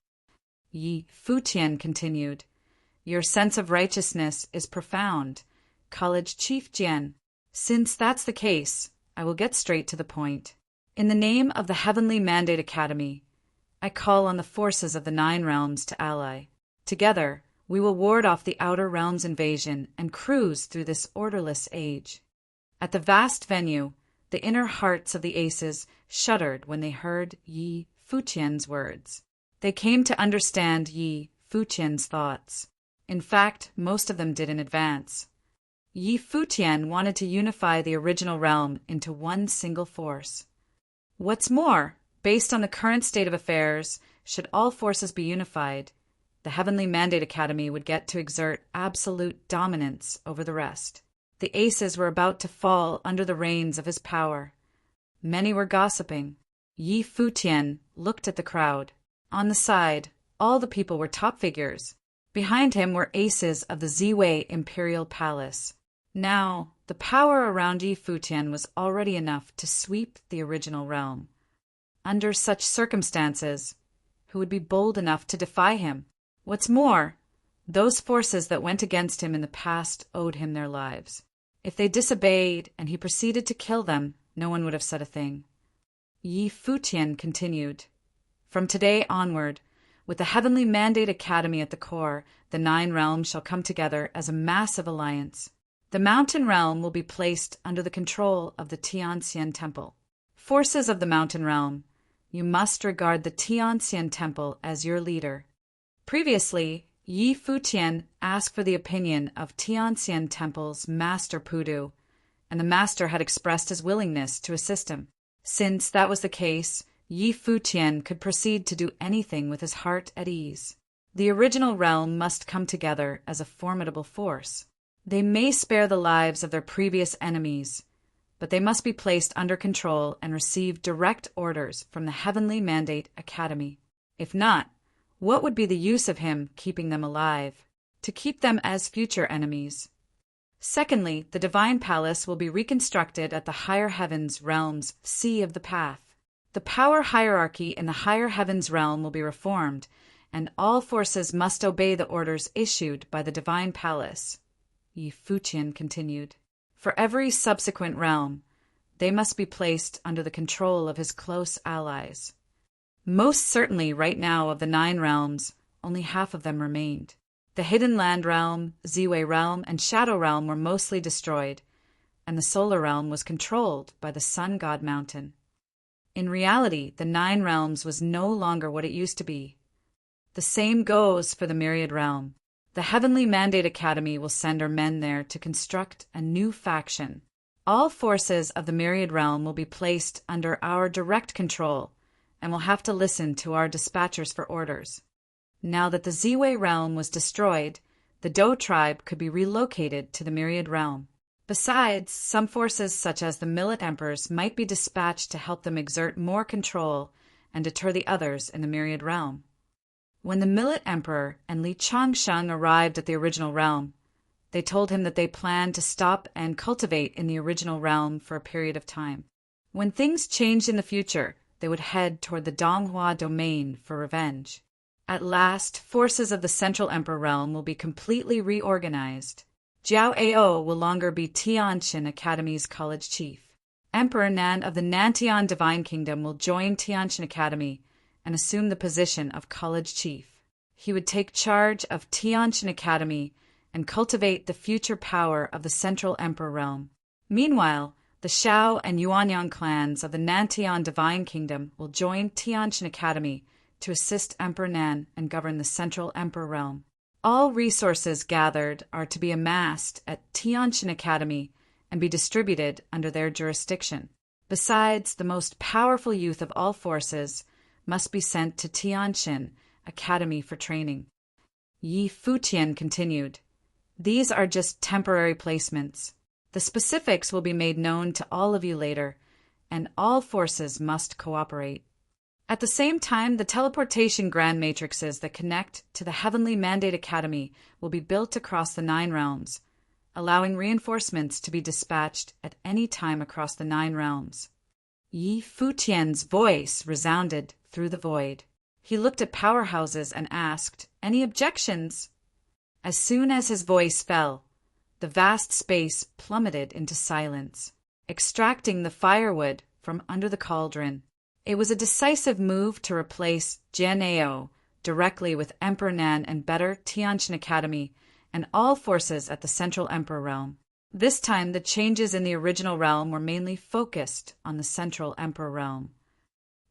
Yi Futian continued, Your sense of righteousness is profound, College Chief Jian. Since that's the case, I will get straight to the point. In the name of the Heavenly Mandate Academy, I call on the forces of the 9 realms to ally. Together, we will ward off the Outer Realms invasion and cruise through this orderless age. At the vast venue, the inner hearts of the aces shuddered when they heard Yi Futian's words. They came to understand Yi Futian's thoughts. In fact, most of them did in advance. Yi Futian wanted to unify the original realm into one single force. What's more, based on the current state of affairs, should all forces be unified, the Heavenly Mandate Academy would get to exert absolute dominance over the rest. The aces were about to fall under the reins of his power. Many were gossiping. Yi Futian looked at the crowd. On the side, all the people were top figures. Behind him were aces of the Ziwei Imperial Palace. Now, the power around Yi Futian was already enough to sweep the original realm. Under such circumstances, who would be bold enough to defy him? What's more, those forces that went against him in the past owed him their lives. If they disobeyed and he proceeded to kill them, no one would have said a thing. Yi Futian continued, From today onward, with the Heavenly Mandate Academy at the core, the 9 realms shall come together as a massive alliance. The Mountain Realm will be placed under the control of the Tianqian Temple. Forces of the Mountain Realm, you must regard the Tianqian Temple as your leader. Previously, Yi Futian asked for the opinion of Tianqian Temple's Master Pudu, and the Master had expressed his willingness to assist him. Since that was the case, Yi Futian could proceed to do anything with his heart at ease. The original realm must come together as a formidable force. They may spare the lives of their previous enemies, but they must be placed under control and receive direct orders from the Heavenly Mandate Academy. If not, what would be the use of him keeping them alive? To keep them as future enemies. Secondly, the Divine Palace will be reconstructed at the higher heavens realm's Sea of the Path. The power hierarchy in the higher heavens realm will be reformed, and all forces must obey the orders issued by the Divine Palace. Futian continued. For every subsequent realm, they must be placed under the control of his close allies. Most certainly right now of the 9 realms, only half of them remained. The Hidden Land Realm, Ziwei Realm, and Shadow Realm were mostly destroyed, and the Solar Realm was controlled by the Sun God Mountain. In reality, the 9 realms was no longer what it used to be. The same goes for the Myriad Realm. The Heavenly Mandate Academy will send her men there to construct a new faction. All forces of the Myriad Realm will be placed under our direct control, and will have to listen to our dispatchers for orders. Now that the Ziwei realm was destroyed, the Dou tribe could be relocated to the Myriad Realm. Besides, some forces such as the Millet Emperors might be dispatched to help them exert more control and deter the others in the Myriad Realm. When the Millet Emperor and Li Changsheng arrived at the original realm, they told him that they planned to stop and cultivate in the original realm for a period of time. When things changed in the future, they would head toward the Donghua domain for revenge. At last, forces of the Central Emperor realm will be completely reorganized. Jiao Ao will longer be Tianqin Academy's college chief. Emperor Nan of the Nantian Divine Kingdom will join Tianqin Academy and assume the position of college chief. He would take charge of Tianqin Academy and cultivate the future power of the Central Emperor realm. Meanwhile, the Shao and Yuanyang clans of the Nantian Divine Kingdom will join Tianqin Academy to assist Emperor Nan and govern the Central Emperor realm. All resources gathered are to be amassed at Tianqin Academy and be distributed under their jurisdiction. Besides, the most powerful youth of all forces must be sent to Tianqin Academy for training. Futian continued. These are just temporary placements. The specifics will be made known to all of you later, and all forces must cooperate. At the same time, the teleportation grand matrices that connect to the Heavenly Mandate Academy will be built across the 9 realms, allowing reinforcements to be dispatched at any time across the 9 realms. Futian's voice resounded through the void. He looked at powerhouses and asked, "Any objections?" As soon as his voice fell, the vast space plummeted into silence, extracting the firewood from under the cauldron. It was a decisive move to replace Jian Ao directly with Emperor Nan and better Tianqin Academy and all forces at the Central Emperor realm. This time, the changes in the original realm were mainly focused on the Central Emperor realm.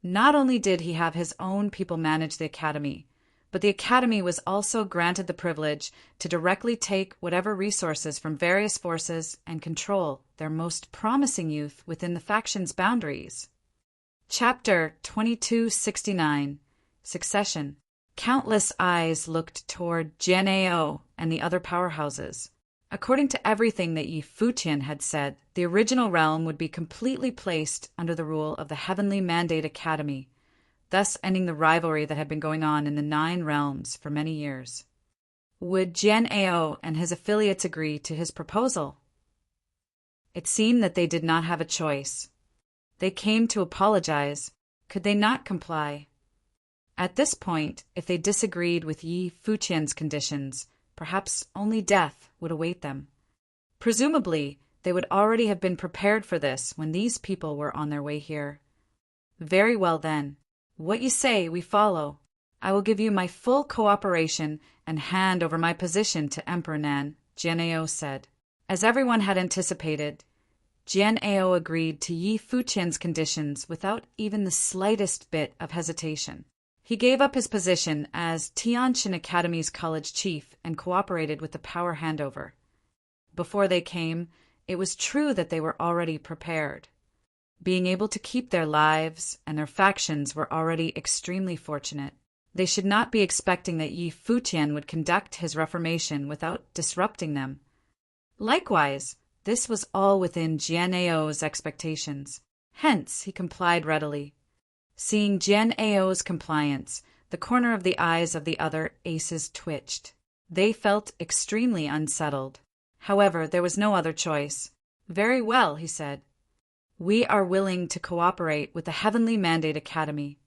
Not only did he have his own people manage the academy, but the academy was also granted the privilege to directly take whatever resources from various forces and control their most promising youth within the faction's boundaries. Chapter 2269 Succession. Countless eyes looked toward Jian Ao and the other powerhouses. According to everything that Futian had said, the original realm would be completely placed under the rule of the Heavenly Mandate Academy, thus ending the rivalry that had been going on in the 9 realms for many years. Would Jian Ao and his affiliates agree to his proposal? It seemed that they did not have a choice. They came to apologize. Could they not comply? At this point, if they disagreed with Futian's conditions, perhaps only death would await them. Presumably, they would already have been prepared for this when these people were on their way here. Very well then. What you say, we follow. I will give you my full cooperation and hand over my position to Emperor Nan, Jian Ao said. As everyone had anticipated, Jian Ao agreed to Futian's conditions without even the slightest bit of hesitation. He gave up his position as Tianqin Academy's college chief and cooperated with the power handover. Before they came, it was true that they were already prepared. Being able to keep their lives and their factions were already extremely fortunate. They should not be expecting that Futian would conduct his reformation without disrupting them. Likewise, this was all within Jian-Ao's expectations. Hence, he complied readily. Seeing Jian-Ao's compliance, the corner of the eyes of the other aces twitched. They felt extremely unsettled. However, there was no other choice. Very well, he said. We are willing to cooperate with the Heavenly Mandate Academy.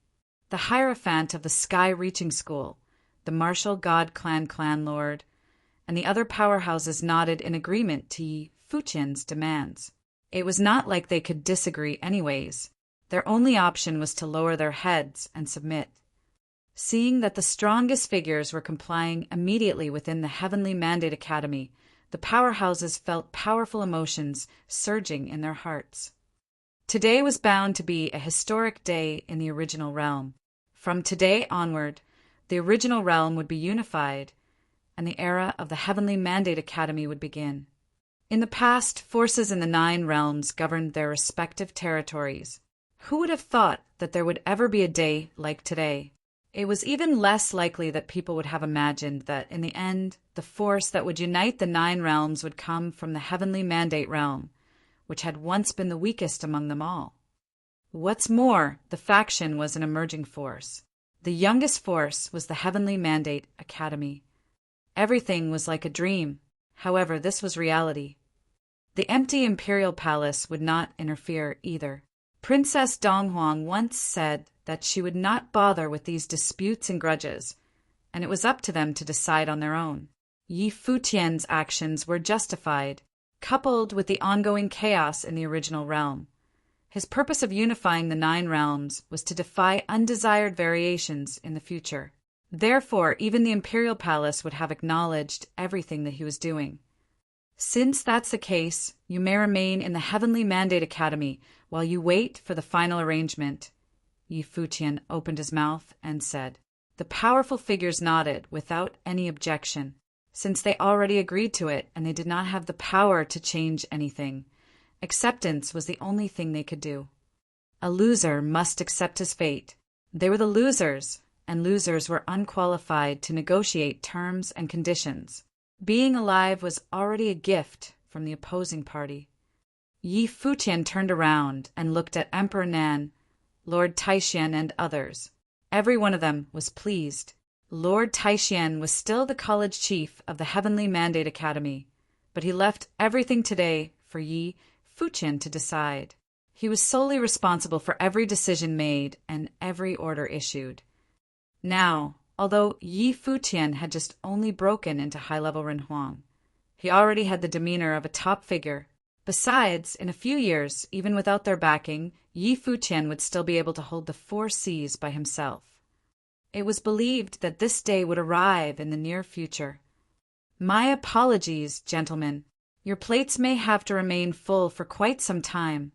The Hierophant of the Sky Reaching School, the Martial God Clan Lord, and the other powerhouses nodded in agreement to Yi Futian's demands. It was not like they could disagree anyways. Their only option was to lower their heads and submit. Seeing that the strongest figures were complying immediately within the Heavenly Mandate Academy, the powerhouses felt powerful emotions surging in their hearts. Today was bound to be a historic day in the original realm. From today onward, the original realm would be unified, and the era of the Heavenly Mandate Academy would begin. In the past, forces in the 9 realms governed their respective territories. Who would have thought that there would ever be a day like today? It was even less likely that people would have imagined that, in the end, the force that would unite the 9 realms would come from the Heavenly Mandate realm, which had once been the weakest among them all. What's more, the faction was an emerging force. The youngest force was the Heavenly Mandate Academy. Everything was like a dream. However, this was reality. The empty imperial palace would not interfere either. Princess Donghuang once said that she would not bother with these disputes and grudges, and it was up to them to decide on their own. Yi Futian's actions were justified, coupled with the ongoing chaos in the original realm. His purpose of unifying the 9 realms was to defy undesired variations in the future. Therefore, even the imperial palace would have acknowledged everything that he was doing. Since that's the case, you may remain in the Heavenly Mandate Academy while you wait for the final arrangement. Yi Futian opened his mouth and said. The powerful figures nodded without any objection, since they already agreed to it and they did not have the power to change anything. Acceptance was the only thing they could do. A loser must accept his fate. They were the losers, and losers were unqualified to negotiate terms and conditions. Being alive was already a gift from the opposing party. Yi Futian turned around and looked at Emperor Nan, Lord Taishan, and others. Every one of them was pleased. Lord Taishan was still the college chief of the Heavenly Mandate Academy, but he left everything today for Yi Futian to decide. He was solely responsible for every decision made and every order issued. Now, although Yi Futian had just only broken into high-level Renhuang, he already had the demeanor of a top figure. Besides, in a few years, even without their backing, Yi Futian would still be able to hold the 4 seas by himself. It was believed that this day would arrive in the near future. My apologies, gentlemen. Your plates may have to remain full for quite some time,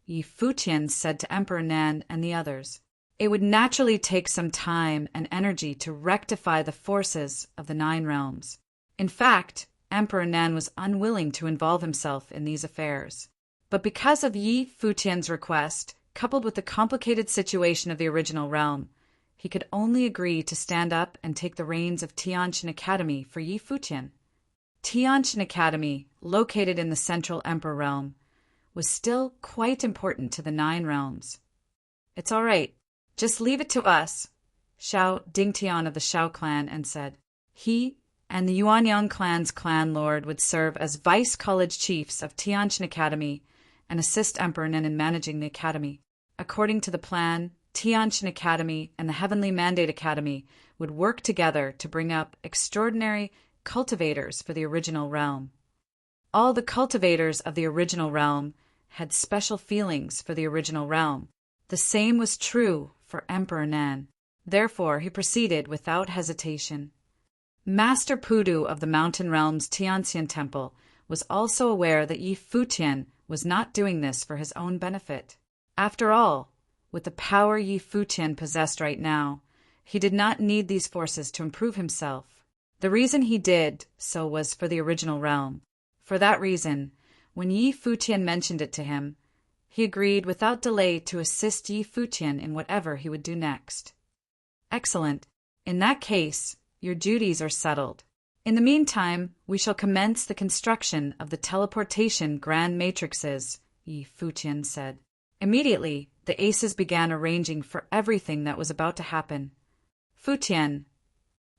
Yi Futian said to Emperor Nan and the others. It would naturally take some time and energy to rectify the forces of the 9 realms. In fact, Emperor Nan was unwilling to involve himself in these affairs. But because of Yi Futian's request, coupled with the complicated situation of the original realm, he could only agree to stand up and take the reins of Tianqian Academy for Yi Futian. Tianqian Academy, located in the Central Emperor realm, was still quite important to the 9 realms. It's all right. Just leave it to us, Xiao Dingtian of the Xiao clan and said. He and the Yuanyang clan's clan lord would serve as vice college chiefs of Tianqian Academy and assist Emperor Nen in managing the academy. According to the plan, Tianqian Academy and the Heavenly Mandate Academy would work together to bring up extraordinary cultivators for the original realm. All the cultivators of the original realm had special feelings for the original realm. The same was true for Emperor Nan. Therefore, he proceeded without hesitation. Master Pudu of the Mountain Realm's Tianxian Temple was also aware that Yi Futian was not doing this for his own benefit. After all, with the power Yi Futian possessed right now, he did not need these forces to improve himself. The reason he did so was for the original realm. For that reason, when Yi Futian mentioned it to him, he agreed without delay to assist Yi Futian in whatever he would do next. Excellent. In that case, your duties are settled. In the meantime, we shall commence the construction of the teleportation grand matrices, Futian said. Immediately, the aces began arranging for everything that was about to happen. Futian.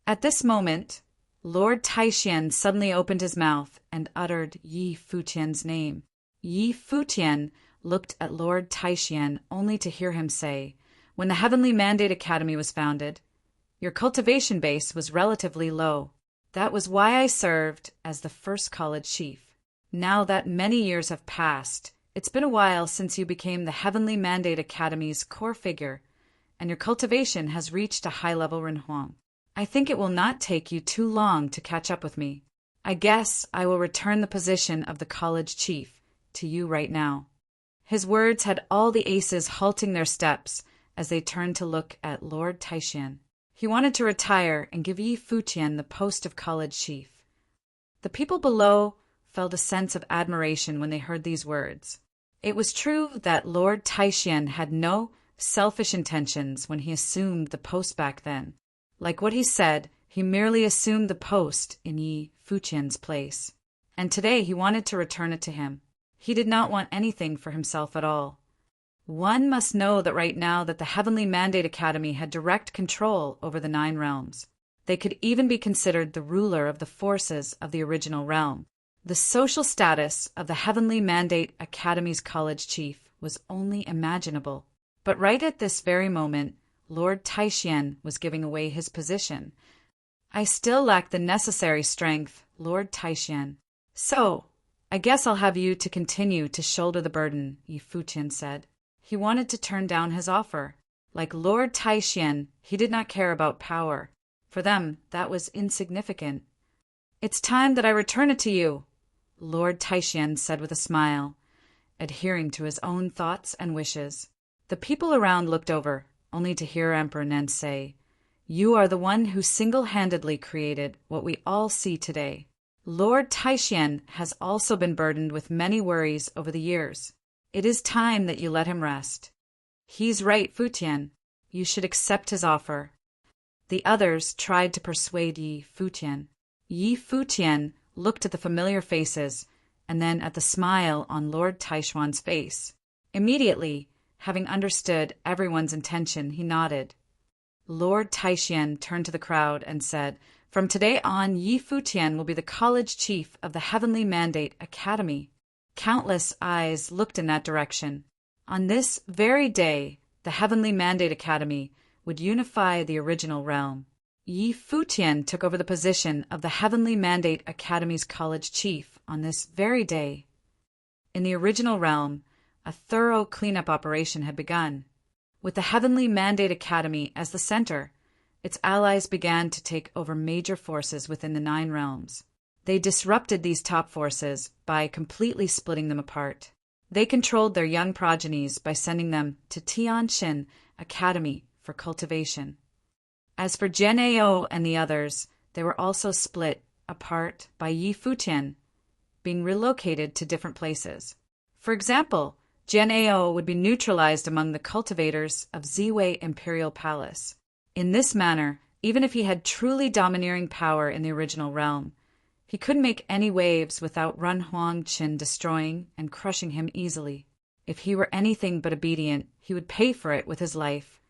At this moment, Lord Taishian suddenly opened his mouth and uttered Yi Futian's name. Yi Futian looked at Lord Taishian only to hear him say, "When the Heavenly Mandate Academy was founded, your cultivation base was relatively low. That was why I served as the first college chief. Now that many years have passed, it's been a while since you became the Heavenly Mandate Academy's core figure, and your cultivation has reached a high-level renhuang. I think it will not take you too long to catch up with me. I guess I will return the position of the college chief to you right now." His words had all the aces halting their steps as they turned to look at Lord Taishian. He wanted to retire and give Yi Futian the post of college chief. The people below felt a sense of admiration when they heard these words. It was true that Lord Taishian had no selfish intentions when he assumed the post back then. Like what he said, he merely assumed the post in Yi Futian's place. And today he wanted to return it to him. He did not want anything for himself at all. One must know that right now that the Heavenly Mandate Academy had direct control over the 9 realms. They could even be considered the ruler of the forces of the original realm. The social status of the Heavenly Mandate Academy's college chief was only imaginable. But right at this very moment, Lord Taishian was giving away his position. "I still lack the necessary strength, Lord Taishian. So, I guess I'll have you to continue to shoulder the burden," Yi Futian said. He wanted to turn down his offer. Like Lord Taishian, he did not care about power. For them, that was insignificant. "It's time that I return it to you," Lord Taishian said with a smile, adhering to his own thoughts and wishes. The people around looked over, only to hear Emperor Nen say, "You are the one who single-handedly created what we all see today. Lord Taishian has also been burdened with many worries over the years. It is time that you let him rest." "He's right, Futian. You should accept his offer." The others tried to persuade Yi Futian. Yi Futian looked at the familiar faces and then at the smile on Lord Taishuan's face. Immediately, having understood everyone's intention, he nodded. Lord Taishian turned to the crowd and said, "From today on, Yi Futian will be the college chief of the Heavenly Mandate Academy." Countless eyes looked in that direction. On this very day, the Heavenly Mandate Academy would unify the original realm. Yi Futian took over the position of the Heavenly Mandate Academy's college chief on this very day. In the original realm, a thorough cleanup operation had begun. With the Heavenly Mandate Academy as the center, its allies began to take over major forces within the 9 realms. They disrupted these top forces by completely splitting them apart. They controlled their young progenies by sending them to Tianshin Academy for cultivation. As for Gen Ao and the others, they were also split apart by Yi Futian, being relocated to different places. For example, Gen Ao would be neutralized among the cultivators of Ziwei Imperial Palace. In this manner, even if he had truly domineering power in the original realm, he couldn't make any waves without Run Huangqin destroying and crushing him easily. If he were anything but obedient, he would pay for it with his life.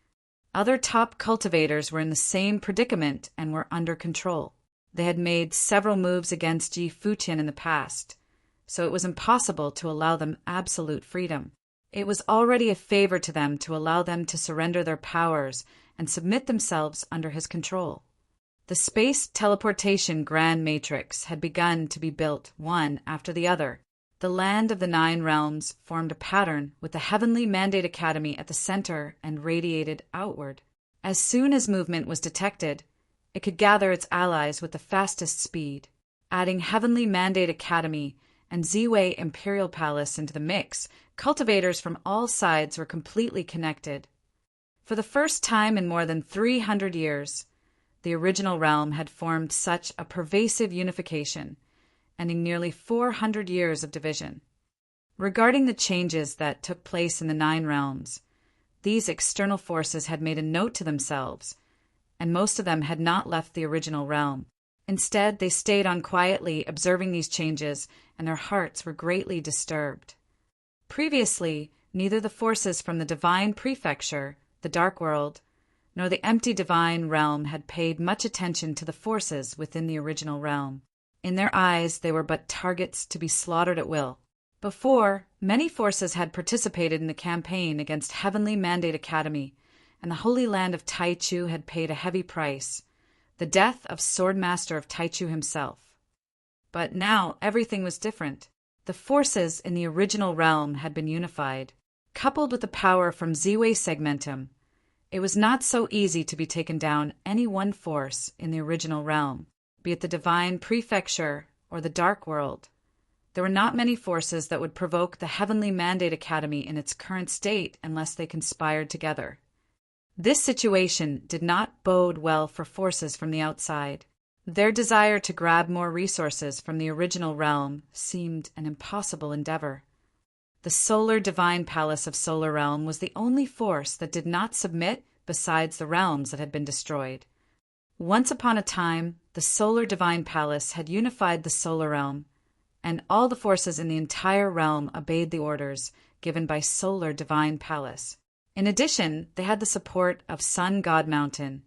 Other top cultivators were in the same predicament and were under control. They had made several moves against Yi Futian in the past, so it was impossible to allow them absolute freedom. It was already a favor to them to allow them to surrender their powers and submit themselves under his control. The space teleportation grand matrix had begun to be built one after the other. The land of the 9 realms formed a pattern with the Heavenly Mandate Academy at the center and radiated outward. As soon as movement was detected, it could gather its allies with the fastest speed. Adding Heavenly Mandate Academy and Ziwei Imperial Palace into the mix, cultivators from all sides were completely connected. For the first time in more than 300 years, the original realm had formed such a pervasive unification, ending nearly 400 years of division. Regarding the changes that took place in the 9 realms, these external forces had made a note to themselves, and most of them had not left the original realm. Instead, they stayed on quietly observing these changes, and their hearts were greatly disturbed. Previously, neither the forces from the divine prefecture, the Dark World, nor the empty divine realm had paid much attention to the forces within the original realm. In their eyes, they were but targets to be slaughtered at will. Before, many forces had participated in the campaign against Heavenly Mandate Academy, and the Holy Land of Taichu had paid a heavy price, the death of Swordmaster of Taichu himself. But now everything was different. The forces in the original realm had been unified. Coupled with the power from Ziwei Segmentum, it was not so easy to be taken down any one force in the original realm, be it the divine prefecture or the Dark World. There were not many forces that would provoke the Heavenly Mandate Academy in its current state unless they conspired together. This situation did not bode well for forces from the outside. Their desire to grab more resources from the original realm seemed an impossible endeavor. The Solar Divine Palace of Solar Realm was the only force that did not submit besides the realms that had been destroyed. Once upon a time, the Solar Divine Palace had unified the Solar Realm, and all the forces in the entire realm obeyed the orders given by Solar Divine Palace. In addition, they had the support of Sun God Mountain,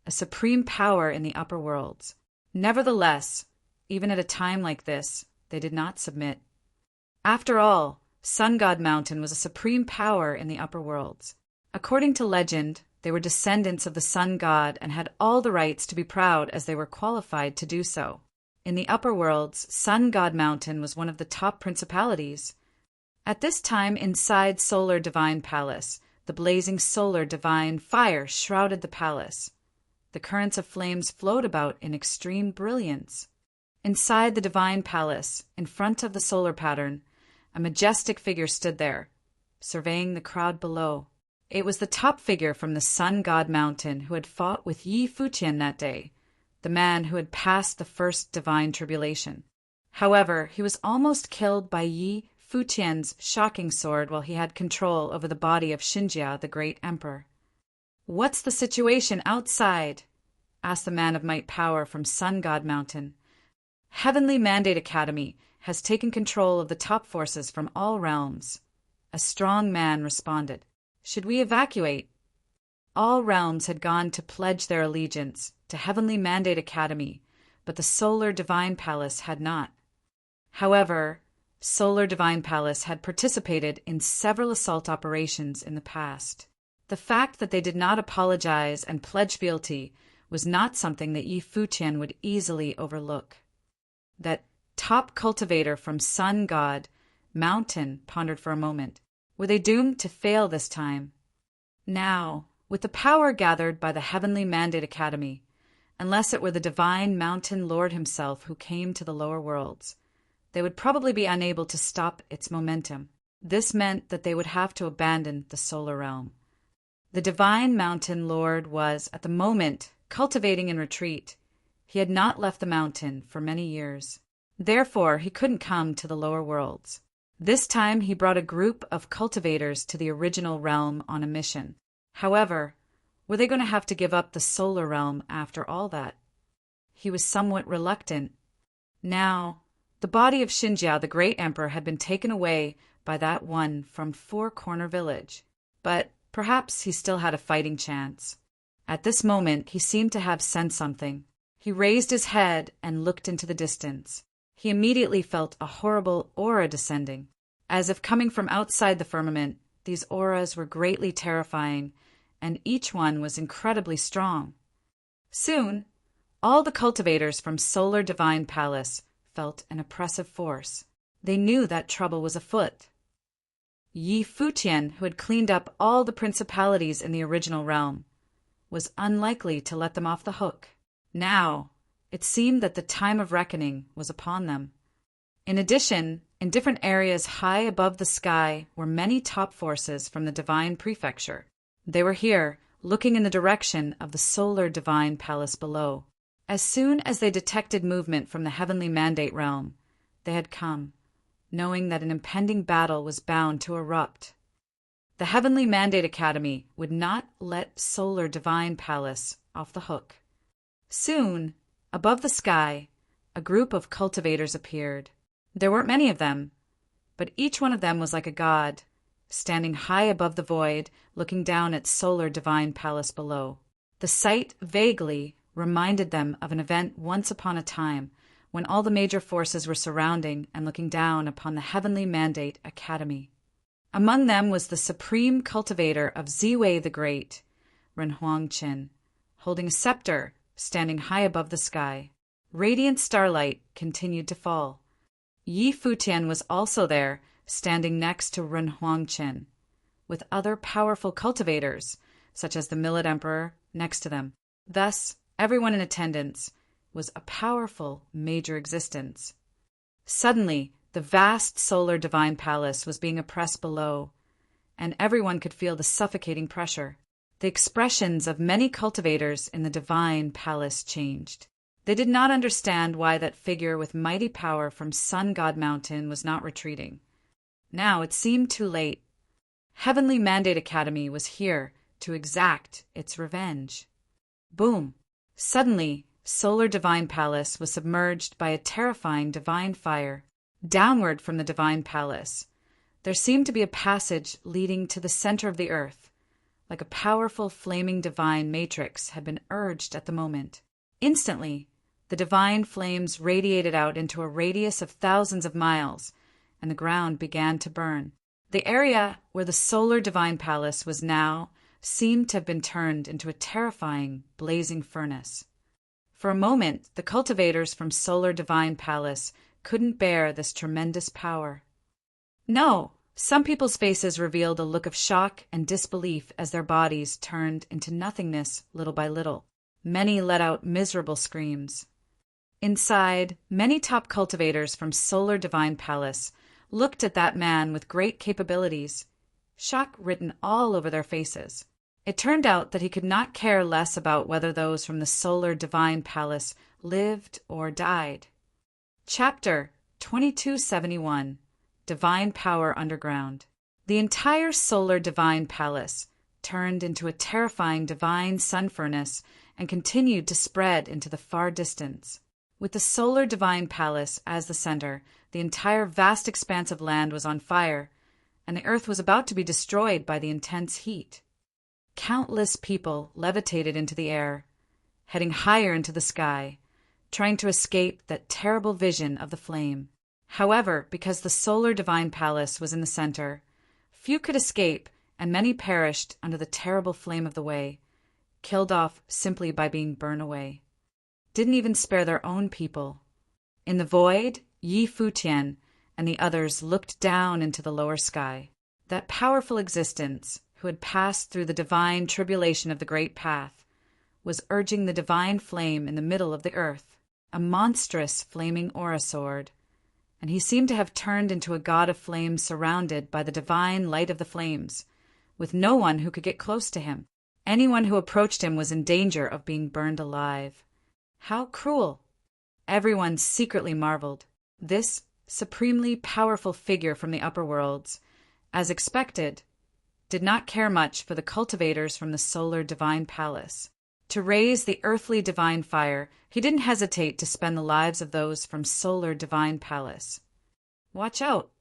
a supreme power in the upper worlds. Nevertheless, even at a time like this, they did not submit. After all, Sun God Mountain was a supreme power in the upper worlds. According to legend, they were descendants of the Sun God and had all the rights to be proud as they were qualified to do so. In the upper worlds, Sun God Mountain was one of the top principalities. At this time, inside Solar Divine Palace, the blazing solar divine fire shrouded the palace. The currents of flames flowed about in extreme brilliance. Inside the divine palace, in front of the solar pattern, a majestic figure stood there, surveying the crowd below. It was the top figure from the Sun God Mountain who had fought with Yi Futian that day, the man who had passed the first divine tribulation. However, he was almost killed by Yi Futian's shocking sword while he had control over the body of Xinjia, the great emperor. "What's the situation outside?" asked the man of might power from Sun God Mountain. "Heavenly Mandate Academy has taken control of the top forces from all realms." A strong man responded. "Should we evacuate?" All realms had gone to pledge their allegiance to Heavenly Mandate Academy, but the Solar Divine Palace had not. However, Solar Divine Palace had participated in several assault operations in the past. The fact that they did not apologize and pledge fealty was not something that Yi Futian would easily overlook. That top cultivator from Sun God Mountain pondered for a moment. Were they doomed to fail this time? Now, with the power gathered by the Heavenly Mandate Academy, unless it were the Divine Mountain Lord himself who came to the lower worlds, they would probably be unable to stop its momentum. This meant that they would have to abandon the solar realm. The Divine Mountain Lord was, at the moment, cultivating in retreat. He had not left the mountain for many years. Therefore, he couldn't come to the lower worlds. This time, he brought a group of cultivators to the original realm on a mission. However, were they going to have to give up the solar realm after all that? He was somewhat reluctant. Now, the body of Xinjia, the great emperor, had been taken away by that one from Four Corner Village. But perhaps he still had a fighting chance. At this moment, he seemed to have sensed something. He raised his head and looked into the distance. He immediately felt a horrible aura descending. As if coming from outside the firmament, these auras were greatly terrifying, and each one was incredibly strong. Soon, all the cultivators from Solar Divine Palace felt an oppressive force. They knew that trouble was afoot. Yi Futian, who had cleaned up all the principalities in the original realm, was unlikely to let them off the hook. Now, it seemed that the time of reckoning was upon them. In addition, in different areas high above the sky were many top forces from the Divine Prefecture. They were here, looking in the direction of the Solar Divine Palace below. As soon as they detected movement from the Heavenly Mandate Realm, they had come, knowing that an impending battle was bound to erupt. The Heavenly Mandate Academy would not let Solar Divine Palace off the hook. Soon, Above the sky, a group of cultivators appeared. There weren't many of them, but each one of them was like a god, standing high above the void, looking down at solar divine palace below. The sight vaguely reminded them of an event once upon a time when all the major forces were surrounding and looking down upon the Heavenly Mandate Academy. Among them was the supreme cultivator of Ziwei the Great, Renhuang, holding a scepter, standing high above the sky. Radiant starlight continued to fall. Yi Futian was also there, standing next to Renhuang, with other powerful cultivators, such as the Millet Emperor, next to them. Thus, everyone in attendance was a powerful major existence. Suddenly, the vast solar divine palace was being oppressed below, and everyone could feel the suffocating pressure. The expressions of many cultivators in the divine palace changed. They did not understand why that figure with mighty power from Sun God Mountain was not retreating. Now it seemed too late. Heavenly Mandate Academy was here to exact its revenge. Boom! Suddenly, Solar Divine Palace was submerged by a terrifying divine fire. Downward from the divine palace, there seemed to be a passage leading to the center of the earth, like a powerful flaming divine matrix had been urged at the moment. Instantly, the divine flames radiated out into a radius of thousands of miles, and the ground began to burn. The area where the solar divine palace was now seemed to have been turned into a terrifying, blazing furnace. For a moment, the cultivators from Solar Divine Palace couldn't bear this tremendous power. No, some people's faces revealed a look of shock and disbelief as their bodies turned into nothingness little by little. Many let out miserable screams. Inside, many top cultivators from Solar Divine Palace looked at that man with great capabilities, shock written all over their faces. It turned out that he could not care less about whether those from the Solar Divine Palace lived or died. Chapter 2271, Divine Power Underground. The entire Solar Divine Palace turned into a terrifying divine sun furnace and continued to spread into the far distance. With the Solar Divine Palace as the center, the entire vast expanse of land was on fire, and the earth was about to be destroyed by the intense heat. Countless people levitated into the air, heading higher into the sky, trying to escape that terrible vision of the flame. However, because the Solar Divine Palace was in the center, few could escape, and many perished under the terrible flame of the way, killed off simply by being burned away. Didn't even spare their own people. In the void, Yi Futian and the others looked down into the lower sky. That powerful existence, who had passed through the divine tribulation of the great path, was urging the divine flame in the middle of the earth, a monstrous flaming aura sword, and he seemed to have turned into a god of flames surrounded by the divine light of the flames, with no one who could get close to him. Anyone who approached him was in danger of being burned alive. How cruel! Everyone secretly marveled. This supremely powerful figure from the upper worlds, as expected, did not care much for the cultivators from the Solar Divine Palace. To raise the earthly divine fire, he didn't hesitate to spend the lives of those from Solar Divine Palace. Watch out!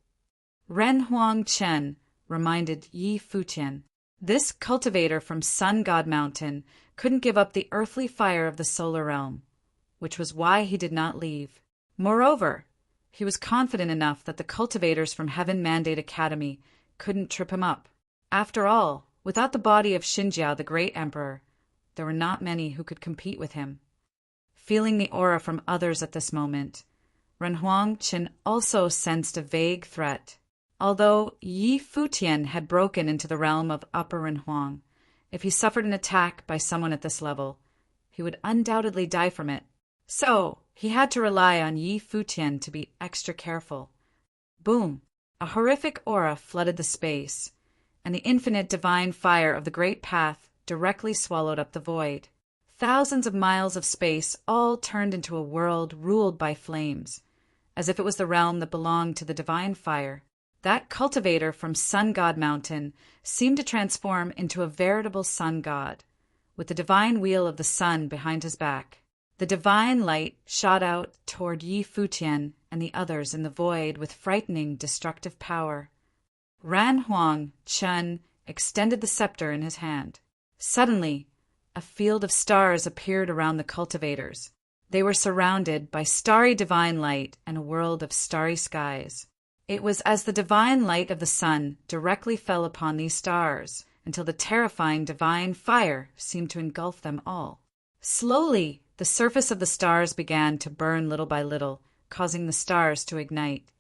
Renhuang reminded Yi Futian. This cultivator from Sun God Mountain couldn't give up the earthly fire of the solar realm, which was why he did not leave. Moreover, he was confident enough that the cultivators from Heaven Mandate Academy couldn't trip him up. After all, without the body of Xinjiao the Great Emperor, there were not many who could compete with him. Feeling the aura from others at this moment, Renhuang also sensed a vague threat. Although Yi Futian had broken into the realm of Upper Renhuang, if he suffered an attack by someone at this level, he would undoubtedly die from it. So, he had to rely on Yi Futian to be extra careful. Boom! A horrific aura flooded the space, and the infinite divine fire of the great path directly swallowed up the void. Thousands of miles of space all turned into a world ruled by flames, as if it was the realm that belonged to the divine fire. That cultivator from Sun God Mountain seemed to transform into a veritable sun god, with the divine wheel of the sun behind his back. The divine light shot out toward Yi Futian and the others in the void with frightening, destructive power. Ran Huang Chen extended the scepter in his hand. Suddenly, a field of stars appeared around the cultivators. They were surrounded by starry divine light and a world of starry skies. It was as the divine light of the sun directly fell upon these stars until the terrifying divine fire seemed to engulf them all. Slowly, the surface of the stars began to burn little by little, causing the stars to ignite.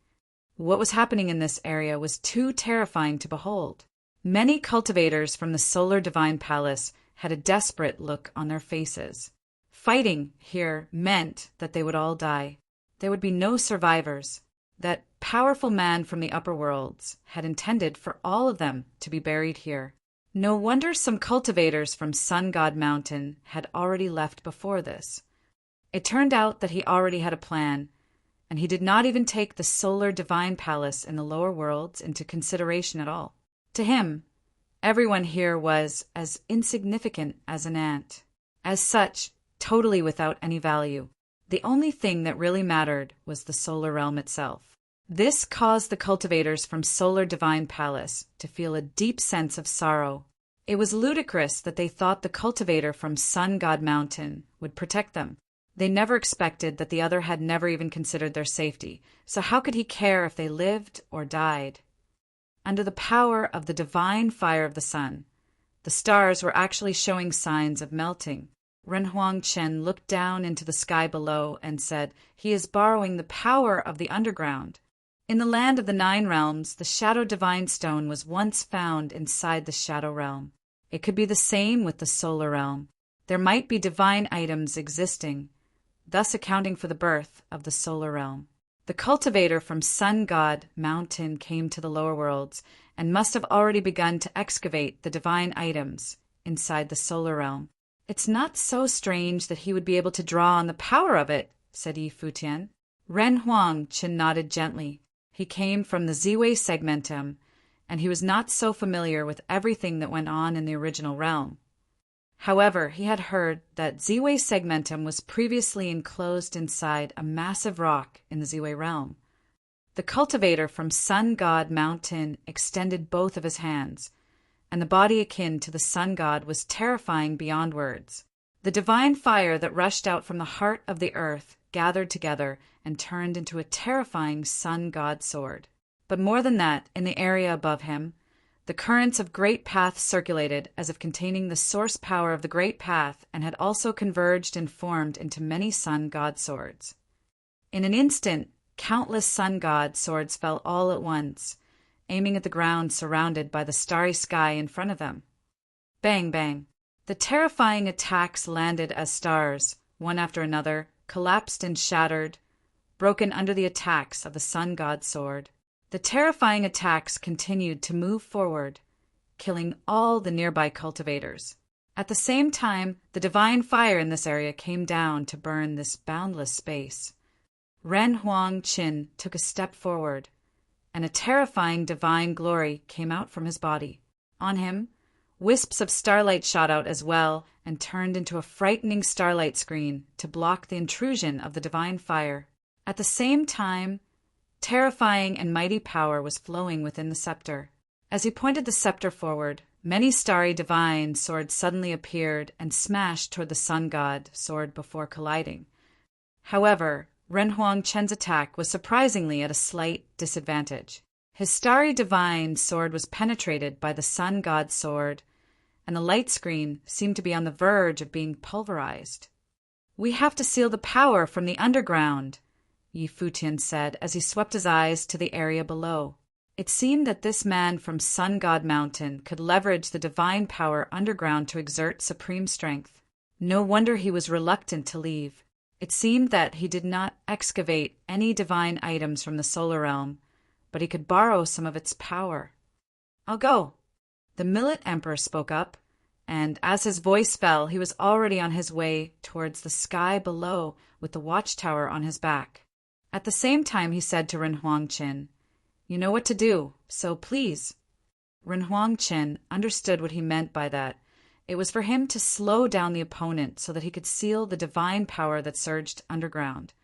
What was happening in this area was too terrifying to behold. Many cultivators from the Solar Divine Palace had a desperate look on their faces. Fighting here meant that they would all die. There would be no survivors. That powerful man from the upper worlds had intended for all of them to be buried here. No wonder some cultivators from Sun God Mountain had already left before this. It turned out that he already had a plan, and he did not even take the Solar Divine Palace in the lower worlds into consideration at all. To him, everyone here was as insignificant as an ant. As such, totally without any value. The only thing that really mattered was the solar realm itself. This caused the cultivators from Solar Divine Palace to feel a deep sense of sorrow. It was ludicrous that they thought the cultivator from Sun God Mountain would protect them. They never expected that the other had never even considered their safety, so how could he care if they lived or died? Under the power of the divine fire of the sun, the stars were actually showing signs of melting. Renhuang Chen looked down into the sky below and said, "He is borrowing the power of the underground." In the land of the 9 realms, the Shadow Divine Stone was once found inside the Shadow Realm. It could be the same with the Solar Realm. There might be divine items existing, thus accounting for the birth of the Solar Realm. The cultivator from Sun God Mountain came to the lower worlds and must have already begun to excavate the divine items inside the Solar Realm. "It's not so strange that he would be able to draw on the power of it," said Yi Futian. Ren Huang Chen nodded gently. He came from the Ziwei segmentum, and he was not so familiar with everything that went on in the original realm. However, he had heard that Ziwei segmentum was previously enclosed inside a massive rock in the Ziwei realm. The cultivator from Sun God Mountain extended both of his hands, and the body akin to the sun god was terrifying beyond words. The divine fire that rushed out from the heart of the earth gathered together and turned into a terrifying sun god sword. But more than that, in the area above him, the currents of Great Path circulated as if containing the source power of the Great Path and had also converged and formed into many sun god swords. In an instant, countless sun god swords fell all at once, aiming at the ground surrounded by the starry sky in front of them. Bang, bang. The terrifying attacks landed as stars, one after another, collapsed and shattered, broken under the attacks of the sun god's sword. The terrifying attacks continued to move forward, killing all the nearby cultivators. At the same time, the divine fire in this area came down to burn this boundless space. Ren Huang Qin took a step forward, and a terrifying divine glory came out from his body. On him, wisps of starlight shot out as well and turned into a frightening starlight screen to block the intrusion of the divine fire. At the same time, terrifying and mighty power was flowing within the scepter. As he pointed the scepter forward, many starry divine swords suddenly appeared and smashed toward the sun god sword before colliding. However, Renhuang Chen's attack was surprisingly at a slight disadvantage. His starry divine sword was penetrated by the sun god's sword, and the light screen seemed to be on the verge of being pulverized. "We have to seal the power from the underground," Yi Futian said as he swept his eyes to the area below. It seemed that this man from Sun God Mountain could leverage the divine power underground to exert supreme strength. No wonder he was reluctant to leave. It seemed that he did not excavate any divine items from the solar realm, but he could borrow some of its power. "I'll go." The Millet Emperor spoke up, and as his voice fell, he was already on his way towards the sky below with the watchtower on his back. At the same time, he said to Renhuang Qin, "You know what to do, so please." Renhuang Qin understood what he meant by that, It was for him to slow down the opponent so that he could seal the divine power that surged underground.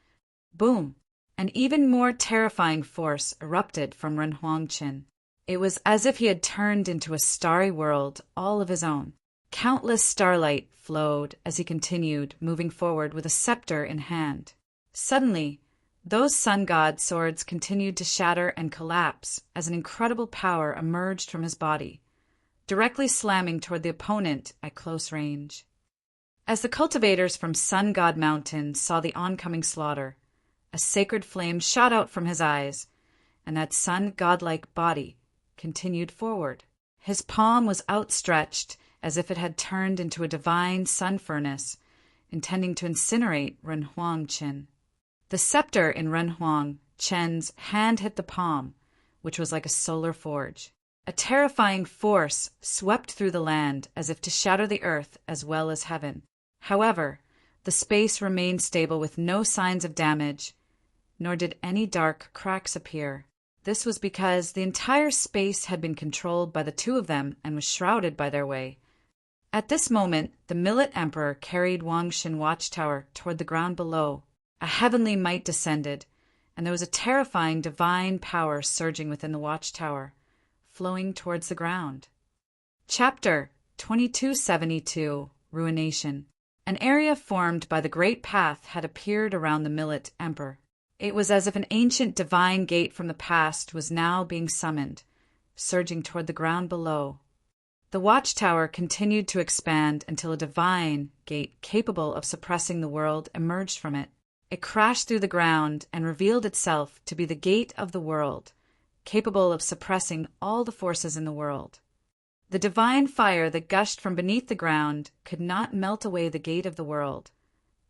Boom! An even more terrifying force erupted from Ren Huangqin. It was as if he had turned into a starry world all of his own. Countless starlight flowed as he continued, moving forward with a scepter in hand. Suddenly, those sun god swords continued to shatter and collapse as an incredible power emerged from his body, directly slamming toward the opponent at close range. As the cultivators from Sun God Mountain saw the oncoming slaughter, a sacred flame shot out from his eyes, and that sun godlike body continued forward. His palm was outstretched as if it had turned into a divine sun furnace, intending to incinerate Ren Huangqin. The scepter in Ren Huangqin's hand hit the palm, which was like a solar forge. A terrifying force swept through the land as if to shatter the earth as well as heaven. However, the space remained stable with no signs of damage, nor did any dark cracks appear. This was because the entire space had been controlled by the two of them and was shrouded by their way. At this moment, the Millet Emperor carried Huangqin Watchtower toward the ground below. A heavenly might descended, and there was a terrifying divine power surging within the watchtower, flowing towards the ground. Chapter 2272 Ruination. An area formed by the Great Path had appeared around the Millet Emperor. It was as if an ancient divine gate from the past was now being summoned, surging toward the ground below. The watchtower continued to expand until a divine gate capable of suppressing the world emerged from it. It crashed through the ground and revealed itself to be the gate of the world, capable of suppressing all the forces in the world. The divine fire that gushed from beneath the ground could not melt away the gate of the world,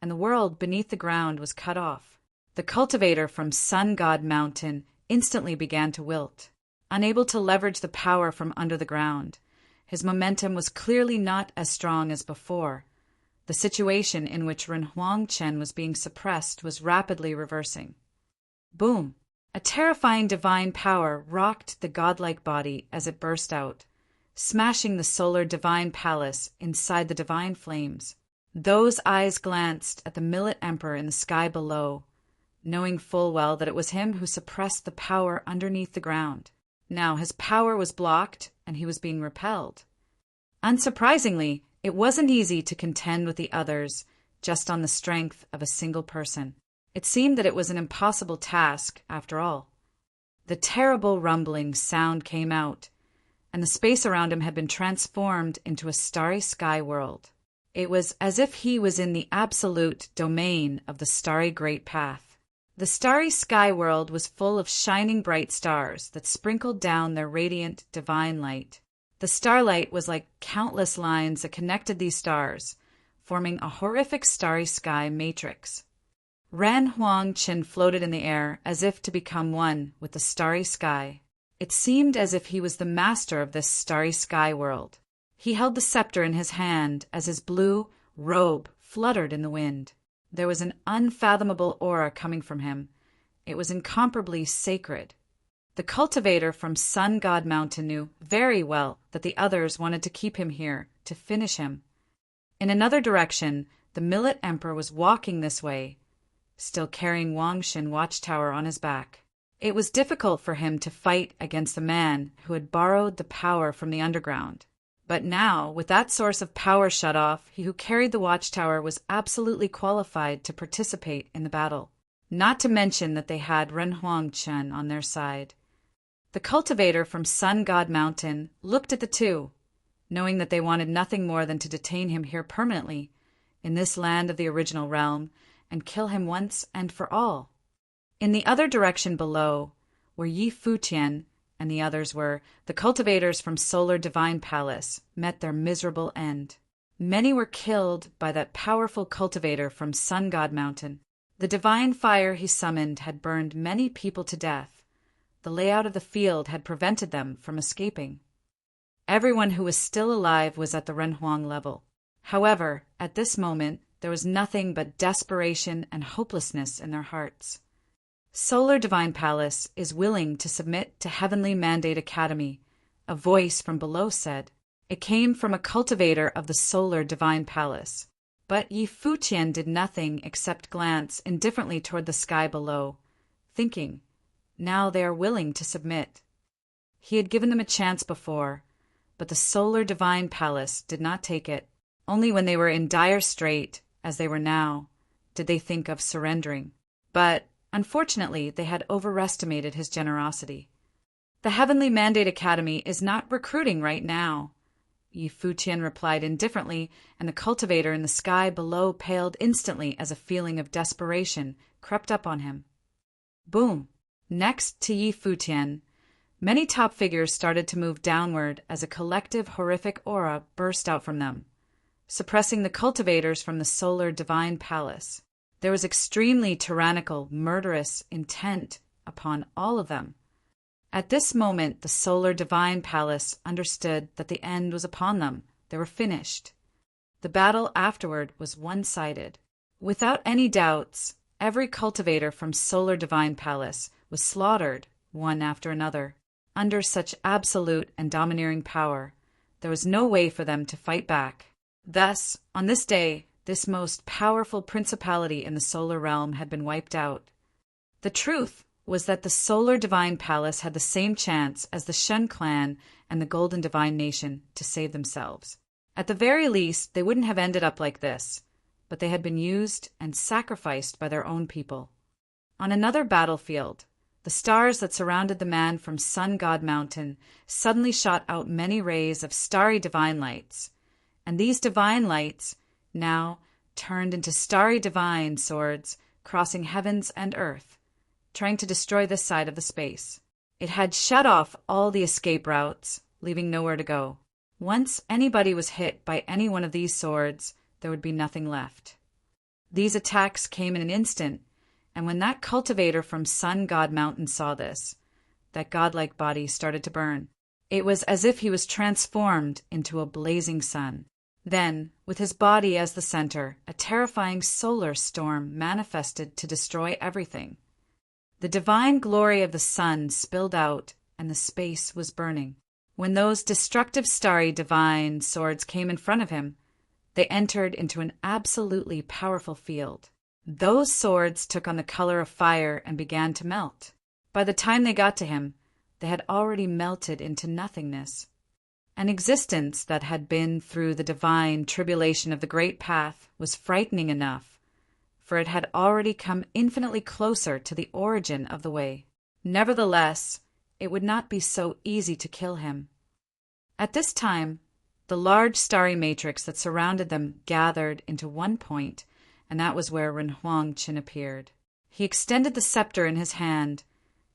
and the world beneath the ground was cut off. The cultivator from Sun God Mountain instantly began to wilt. Unable to leverage the power from under the ground, his momentum was clearly not as strong as before. The situation in which Ren Huangqin was being suppressed was rapidly reversing. Boom! A terrifying divine power rocked the godlike body as it burst out, smashing the solar divine palace inside the divine flames. Those eyes glanced at the Millet Emperor in the sky below, knowing full well that it was him who suppressed the power underneath the ground. Now his power was blocked, and he was being repelled. Unsurprisingly, it wasn't easy to contend with the others just on the strength of a single person. It seemed that it was an impossible task, after all. The terrible rumbling sound came out, and the space around him had been transformed into a starry sky world. It was as if he was in the absolute domain of the starry Great Path. The starry sky world was full of shining bright stars that sprinkled down their radiant divine light. The starlight was like countless lines that connected these stars, forming a horrific starry sky matrix. Ren Huangqin floated in the air as if to become one with the starry sky. It seemed as if he was the master of this starry sky world. He held the scepter in his hand as his blue robe fluttered in the wind. There was an unfathomable aura coming from him. It was incomparably sacred. The cultivator from Sun God Mountain knew very well that the others wanted to keep him here, to finish him. In another direction, the Millet Emperor was walking this way, still carrying Huangqin Watchtower on his back. It was difficult for him to fight against the man who had borrowed the power from the underground. But now, with that source of power shut off, he who carried the watchtower was absolutely qualified to participate in the battle. Not to mention that they had Ren Huangqin on their side. The cultivator from Sun God Mountain looked at the two, knowing that they wanted nothing more than to detain him here permanently, in this land of the original realm, and kill him once and for all. In the other direction below, where Futian and the others were, the cultivators from Solar Divine Palace met their miserable end. Many were killed by that powerful cultivator from Sun God Mountain. The divine fire he summoned had burned many people to death. The layout of the field had prevented them from escaping. Everyone who was still alive was at the Renhuang level. However, at this moment, there was nothing but desperation and hopelessness in their hearts. Solar Divine Palace is willing to submit to Heavenly Mandate Academy, a voice from below said. It came from a cultivator of the solar divine palace. But Yi Futian did nothing except glance indifferently toward the sky below, thinking, now they are willing to submit. He had given them a chance before, but the solar divine palace did not take it. Only when they were in dire strait, as they were now, did they think of surrendering. But, unfortunately, they had overestimated his generosity. The Heavenly Mandate Academy is not recruiting right now, Yi Futian replied indifferently, and the cultivator in the sky below paled instantly as a feeling of desperation crept up on him. Boom! Next to Yi Futian, many top figures started to move downward as a collective horrific aura burst out from them, suppressing the cultivators from the solar divine palace. There was extremely tyrannical, murderous intent upon all of them. At this moment, the solar divine palace understood that the end was upon them. They were finished. The battle afterward was one-sided. Without any doubts, every cultivator from solar divine palace was slaughtered, one after another. Under such absolute and domineering power, there was no way for them to fight back. Thus, on this day, this most powerful principality in the solar realm had been wiped out. The truth was that the solar divine palace had the same chance as the Shen clan and the golden divine nation to save themselves. At the very least, they wouldn't have ended up like this, but they had been used and sacrificed by their own people. On another battlefield, the stars that surrounded the man from Sun God Mountain suddenly shot out many rays of starry divine lights, and these divine lights now turned into starry divine swords crossing heavens and earth, trying to destroy this side of the space. It had shut off all the escape routes, leaving nowhere to go. Once anybody was hit by any one of these swords, there would be nothing left. These attacks came in an instant, and when that cultivator from Sun God Mountain saw this, that godlike body started to burn. It was as if he was transformed into a blazing sun. Then, with his body as the center, a terrifying solar storm manifested to destroy everything. The divine glory of the sun spilled out, and the space was burning. When those destructive starry divine swords came in front of him, they entered into an absolutely powerful field. Those swords took on the color of fire and began to melt. By the time they got to him, they had already melted into nothingness. An existence that had been through the divine tribulation of the great path was frightening enough, for it had already come infinitely closer to the origin of the way. Nevertheless, it would not be so easy to kill him. At this time, the large starry matrix that surrounded them gathered into one point, and that was where Renhuang Qin appeared. He extended the scepter in his hand,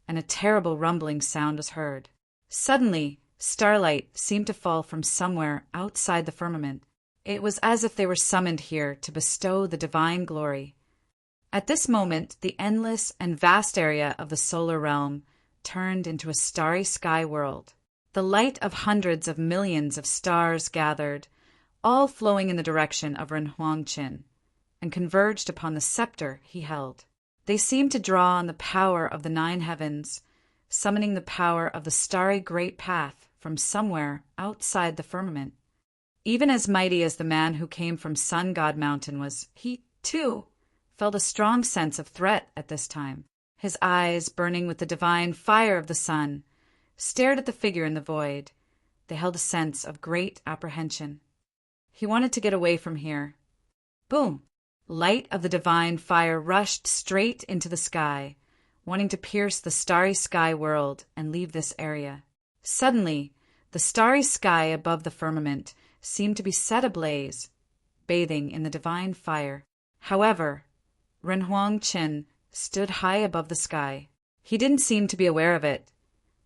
and a terrible rumbling sound was heard. Suddenly, starlight seemed to fall from somewhere outside the firmament. It was as if they were summoned here to bestow the divine glory. At this moment, the endless and vast area of the solar realm turned into a starry sky world. The light of hundreds of millions of stars gathered, all flowing in the direction of Renhuang Qin, and converged upon the scepter he held. They seemed to draw on the power of the 9 heavens, summoning the power of the starry great path from somewhere outside the firmament. Even as mighty as the man who came from Sun God Mountain was, he, too, felt a strong sense of threat at this time. His eyes, burning with the divine fire of the sun, stared at the figure in the void. They held a sense of great apprehension. He wanted to get away from here. Boom! Light of the divine fire rushed straight into the sky, wanting to pierce the starry sky world and leave this area. Suddenly, the starry sky above the firmament seemed to be set ablaze, bathing in the divine fire. However, Renhuang Qin stood high above the sky. He didn't seem to be aware of it,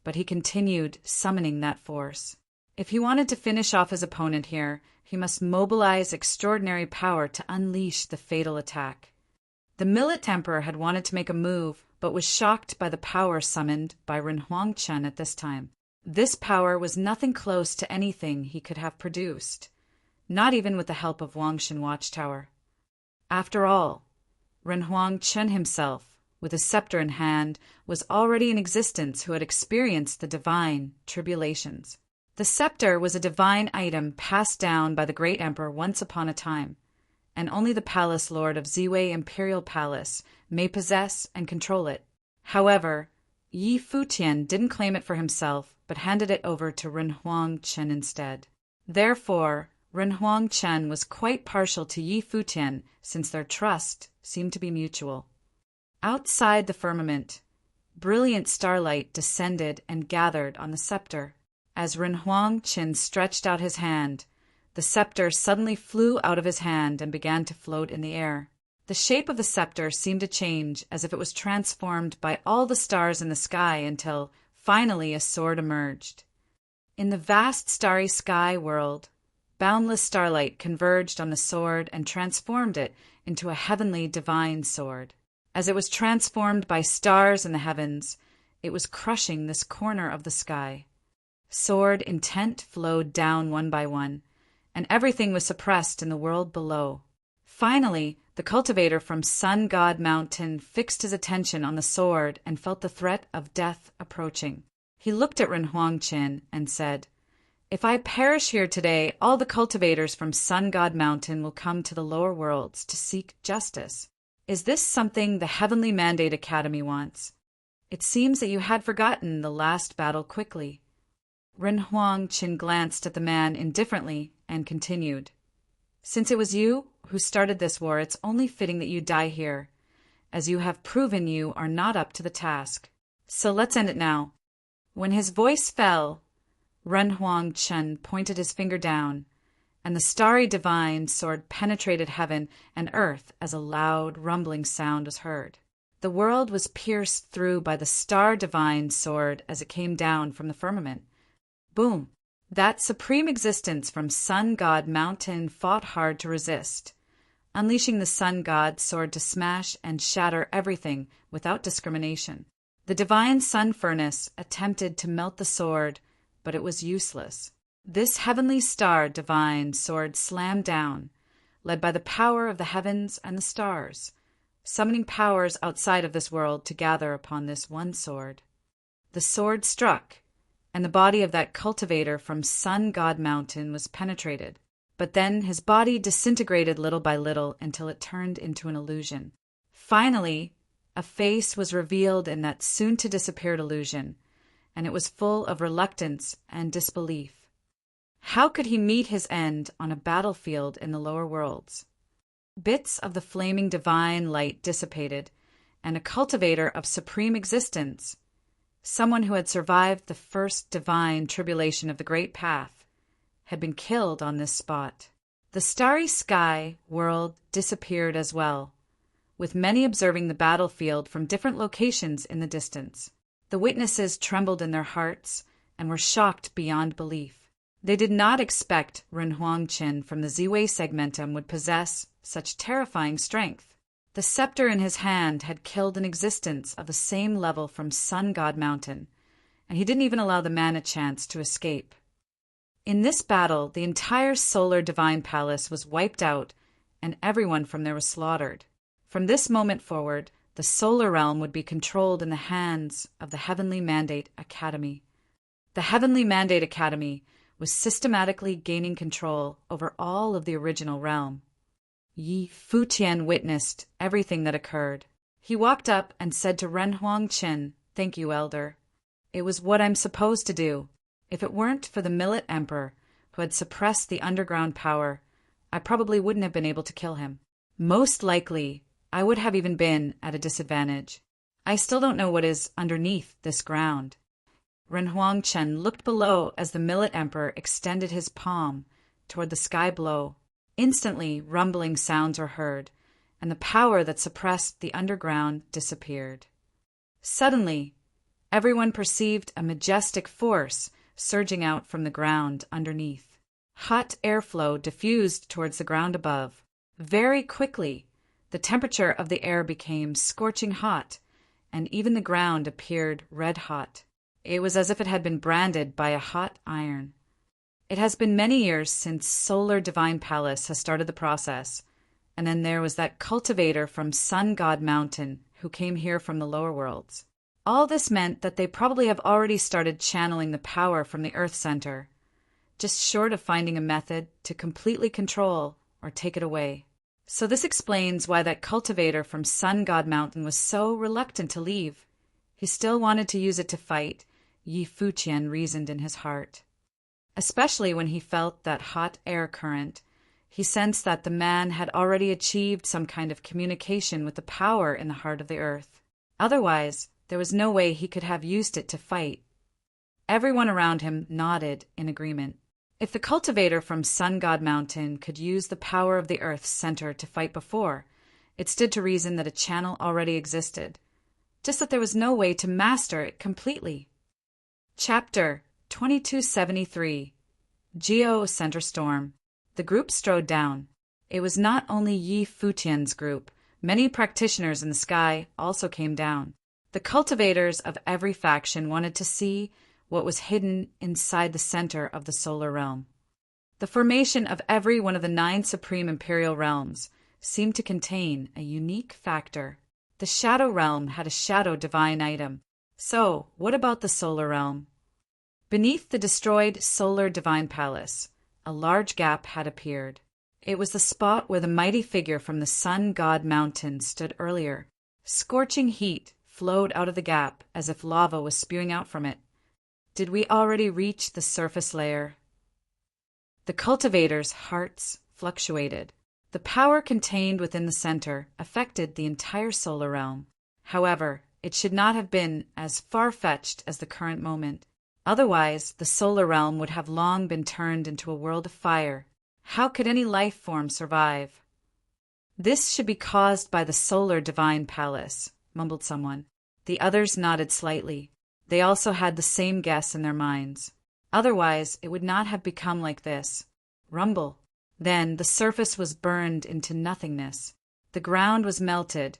but he continued summoning that force. If he wanted to finish off his opponent here, he must mobilize extraordinary power to unleash the fatal attack. The Millet Emperor had wanted to make a move, but was shocked by the power summoned by Renhuang Qin at this time. This power was nothing close to anything he could have produced, not even with the help of Wangshan Watchtower. After all, Renhuang Qin himself, with his scepter in hand, was already in existence who had experienced the divine tribulations. The scepter was a divine item passed down by the great emperor once upon a time, and only the palace lord of Ziwei Imperial Palace may possess and control it. However, Yi Futian didn't claim it for himself, but handed it over to Renhuang Chen instead. Therefore, Renhuang Chen was quite partial to Yi Futian, since their trust seemed to be mutual. Outside the firmament, brilliant starlight descended and gathered on the scepter. As Renhuang Chen stretched out his hand, the scepter suddenly flew out of his hand and began to float in the air. The shape of the scepter seemed to change as if it was transformed by all the stars in the sky until, finally, a sword emerged. In the vast starry sky world, boundless starlight converged on the sword and transformed it into a heavenly divine sword. As it was transformed by stars in the heavens, it was crushing this corner of the sky. Sword intent flowed down one by one, and everything was suppressed in the world below. Finally, the cultivator from Sun God Mountain fixed his attention on the sword and felt the threat of death approaching. He looked at Renhuang Chen and said, "If I perish here today, all the cultivators from Sun God Mountain will come to the lower worlds to seek justice. Is this something the Heavenly Mandate Academy wants? It seems that you had forgotten the last battle quickly." Renhuang Chen glanced at the man indifferently and continued, "Since it was you who started this war, it's only fitting that you die here, as you have proven you are not up to the task. So let's end it now." When his voice fell, Renhuang Chen pointed his finger down, and the starry divine sword penetrated heaven and earth as a loud, rumbling sound was heard. The world was pierced through by the star divine sword as it came down from the firmament. Boom! That supreme existence from Sun God Mountain fought hard to resist, unleashing the Sun God sword to smash and shatter everything without discrimination. The divine sun furnace attempted to melt the sword, but it was useless. This heavenly star divine sword slammed down, led by the power of the heavens and the stars, summoning powers outside of this world to gather upon this one sword. The sword struck, and the body of that cultivator from Sun God Mountain was penetrated. But then his body disintegrated little by little until it turned into an illusion. Finally, a face was revealed in that soon-to-disappear illusion, and it was full of reluctance and disbelief. How could he meet his end on a battlefield in the lower worlds? Bits of the flaming divine light dissipated, and a cultivator of supreme existence, someone who had survived the first divine tribulation of the Great Path, had been killed on this spot. The starry sky world disappeared as well, with many observing the battlefield from different locations in the distance. The witnesses trembled in their hearts and were shocked beyond belief. They did not expect Renhuang Chen from the Ziwei segmentum would possess such terrifying strength. The scepter in his hand had killed an existence of the same level from Sun God Mountain, and he didn't even allow the man a chance to escape. In this battle, the entire solar divine palace was wiped out, and everyone from there was slaughtered. From this moment forward, the solar realm would be controlled in the hands of the Heavenly Mandate Academy. The Heavenly Mandate Academy was systematically gaining control over all of the original realm. Yi Futian witnessed everything that occurred. He walked up and said to Renhuang Chen, "Thank you, Elder. It was what I'm supposed to do. If it weren't for the Millet Emperor, who had suppressed the underground power, I probably wouldn't have been able to kill him. Most likely, I would have even been at a disadvantage. I still don't know what is underneath this ground." Renhuang Chen looked below as the Millet Emperor extended his palm toward the sky below. Instantly, rumbling sounds were heard, and the power that suppressed the underground disappeared. Suddenly, everyone perceived a majestic force surging out from the ground underneath. Hot airflow diffused towards the ground above. Very quickly, the temperature of the air became scorching hot, and even the ground appeared red hot. It was as if it had been branded by a hot iron. It has been many years since Solar Divine Palace has started the process, and then there was that cultivator from Sun God Mountain who came here from the lower worlds. All this meant that they probably have already started channeling the power from the Earth Center. just short of finding a method to completely control or take it away. So this explains why that cultivator from Sun God Mountain was so reluctant to leave. He still wanted to use it to fight, Yi Futian reasoned in his heart. Especially when he felt that hot air current, he sensed that the man had already achieved some kind of communication with the power in the heart of the earth. Otherwise, there was no way he could have used it to fight. Everyone around him nodded in agreement. If the cultivator from Sun God Mountain could use the power of the Earth's center to fight before, it stood to reason that a channel already existed, just that there was no way to master it completely. Chapter 2273 Geo-Center Storm. The group strode down. It was not only Yi Futian's group. Many practitioners in the sky also came down. The cultivators of every faction wanted to see what was hidden inside the center of the solar realm. The formation of every one of the 9 supreme imperial realms seemed to contain a unique factor. The shadow realm had a shadow divine item. So, what about the solar realm? Beneath the destroyed solar divine palace, a large gap had appeared. It was the spot where the mighty figure from the Sun God Mountain stood earlier. Scorching heat flowed out of the gap as if lava was spewing out from it. Did we already reach the surface layer? The cultivators' hearts fluctuated. The power contained within the center affected the entire solar realm. However, it should not have been as far-fetched as the current moment. Otherwise, the solar realm would have long been turned into a world of fire. How could any life form survive? This should be caused by the solar divine palace, mumbled someone. The others nodded slightly. They also had the same guess in their minds. Otherwise, it would not have become like this. Rumble. Then the surface was burned into nothingness. The ground was melted,